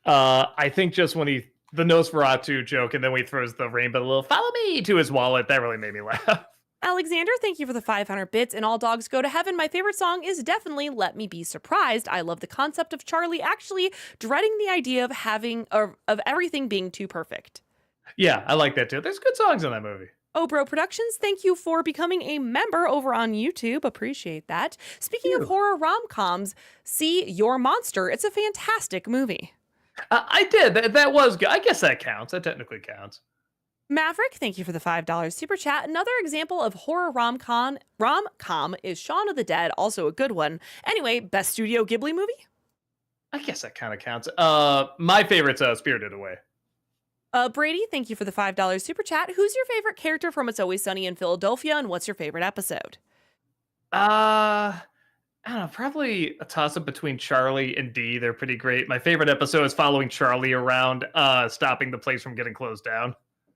I think just when the Nosferatu joke and then when he throws the rainbow little "follow me" to his wallet, that really made me laugh. Alexander, thank you for the 500 bits. And All Dogs Go to Heaven. My favorite song is definitely Let Me Be Surprised. I love the concept of Charlie actually dreading the idea of everything being too perfect. Yeah, I like that too. There's good songs in that movie. Obro Productions, thank you for becoming a member over on YouTube. Appreciate that. Speaking of horror rom-coms, see Your Monster. It's a fantastic movie. I did. That was good. I guess that counts. That technically counts. Maverick, thank you for the $5 super chat. Another example of horror rom-com is Shaun of the Dead, also a good one. Anyway, best Studio Ghibli movie? I guess that kind of counts. My favorite's Spirited Away. Brady, thank you for the $5 super chat. Who's your favorite character from It's Always Sunny in Philadelphia, and what's your favorite episode? I don't know, probably a toss-up between Charlie and Dee. They're pretty great. My favorite episode is following Charlie around, stopping the place from getting closed down.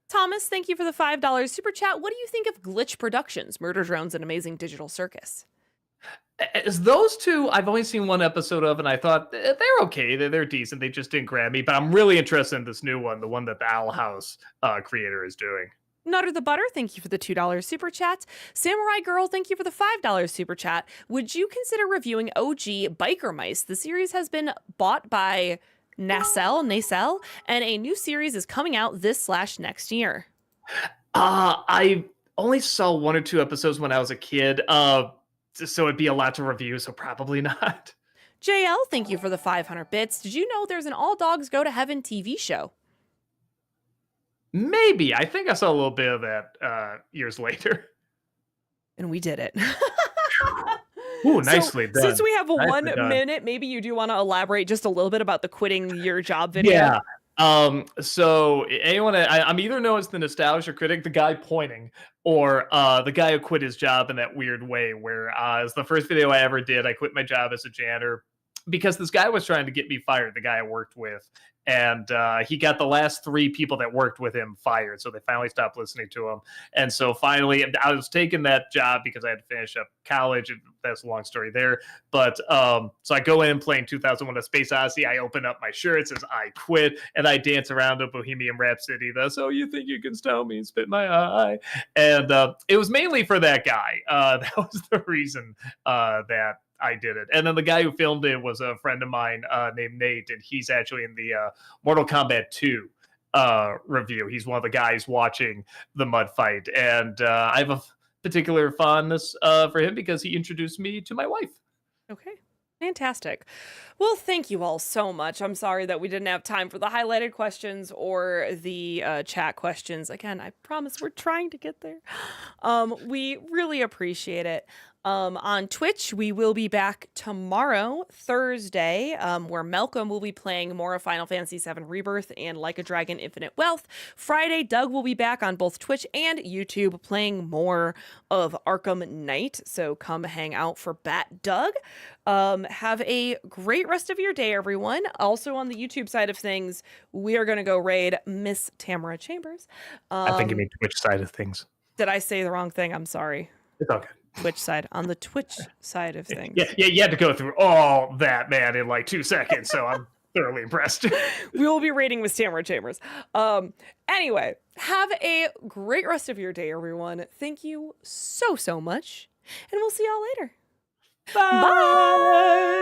Thomas, thank you for the $5 super chat. What do you think of Glitch Productions, Murder Drones, and Amazing Digital Circus? As those two, I've only seen one episode of, and I thought they're okay. They're decent. They just didn't grab me. But I'm really interested in this new one, the one that the Owl House creator is doing. Nutter the Butter, thank you for the $2 super chat. Samurai Girl, thank you for the $5 super chat. Would you consider reviewing OG Biker Mice? The series has been bought by Nacelle, and a new series is coming out this/next year. I only saw one or two episodes when I was a kid, so it'd be a lot to review. So probably not. JL, thank you for the 500 bits. Did you know there's an All Dogs Go to Heaven TV show? Maybe I think I saw a little bit of that years later. And we did it. Ooh, So, nicely done. since we have a Nicely done. 1 minute, maybe you do want to elaborate just a little bit about the quitting your job video. Yeah. So anyone, I'm either known as the Nostalgia Critic, the guy pointing, or the guy who quit his job in that weird way. Where it's the first video I ever did. I quit my job as a janitor because this guy was trying to get me fired. The guy I worked with, and he got the last three people that worked with him fired. So they finally stopped listening to him. And so finally, I was taking that job because I had to finish up college. And that's a long story there. But so I go in playing 2001: A Space Odyssey. I open up my shirt, it says "I quit," and I dance around to Bohemian Rhapsody. The "So you think you can stone me and spit my eye?" And it was mainly for that guy. That was the reason that I did it. And then the guy who filmed it was a friend of mine named Nate, and he's actually in the Mortal Kombat 2 review. He's one of the guys watching the mud fight, and I have a particular fondness for him because he introduced me to my wife. Okay. Fantastic. Well, thank you all so much. I'm sorry that we didn't have time for the highlighted questions or the chat questions. Again, I promise we're trying to get there. We really appreciate it. On Twitch, we will be back tomorrow, Thursday, where Malcolm will be playing more of Final Fantasy VII Rebirth and Like a Dragon Infinite Wealth. Friday, Doug will be back on both Twitch and YouTube playing more of Arkham Knight, so come hang out for Bat Doug. Have a great rest of your day, everyone. Also on the YouTube side of things, we are going to go raid Miss Tamara Chambers. I think you mean Twitch side of things. Did I say the wrong thing? I'm sorry. It's okay. Twitch side. On the Twitch side of things. Yeah, you had to go through all that, man, in like 2 seconds. So I'm thoroughly impressed. We will be rating Miss Tamara Chambers. Anyway, have a great rest of your day, everyone. Thank you so much, and we'll see y'all later. Bye.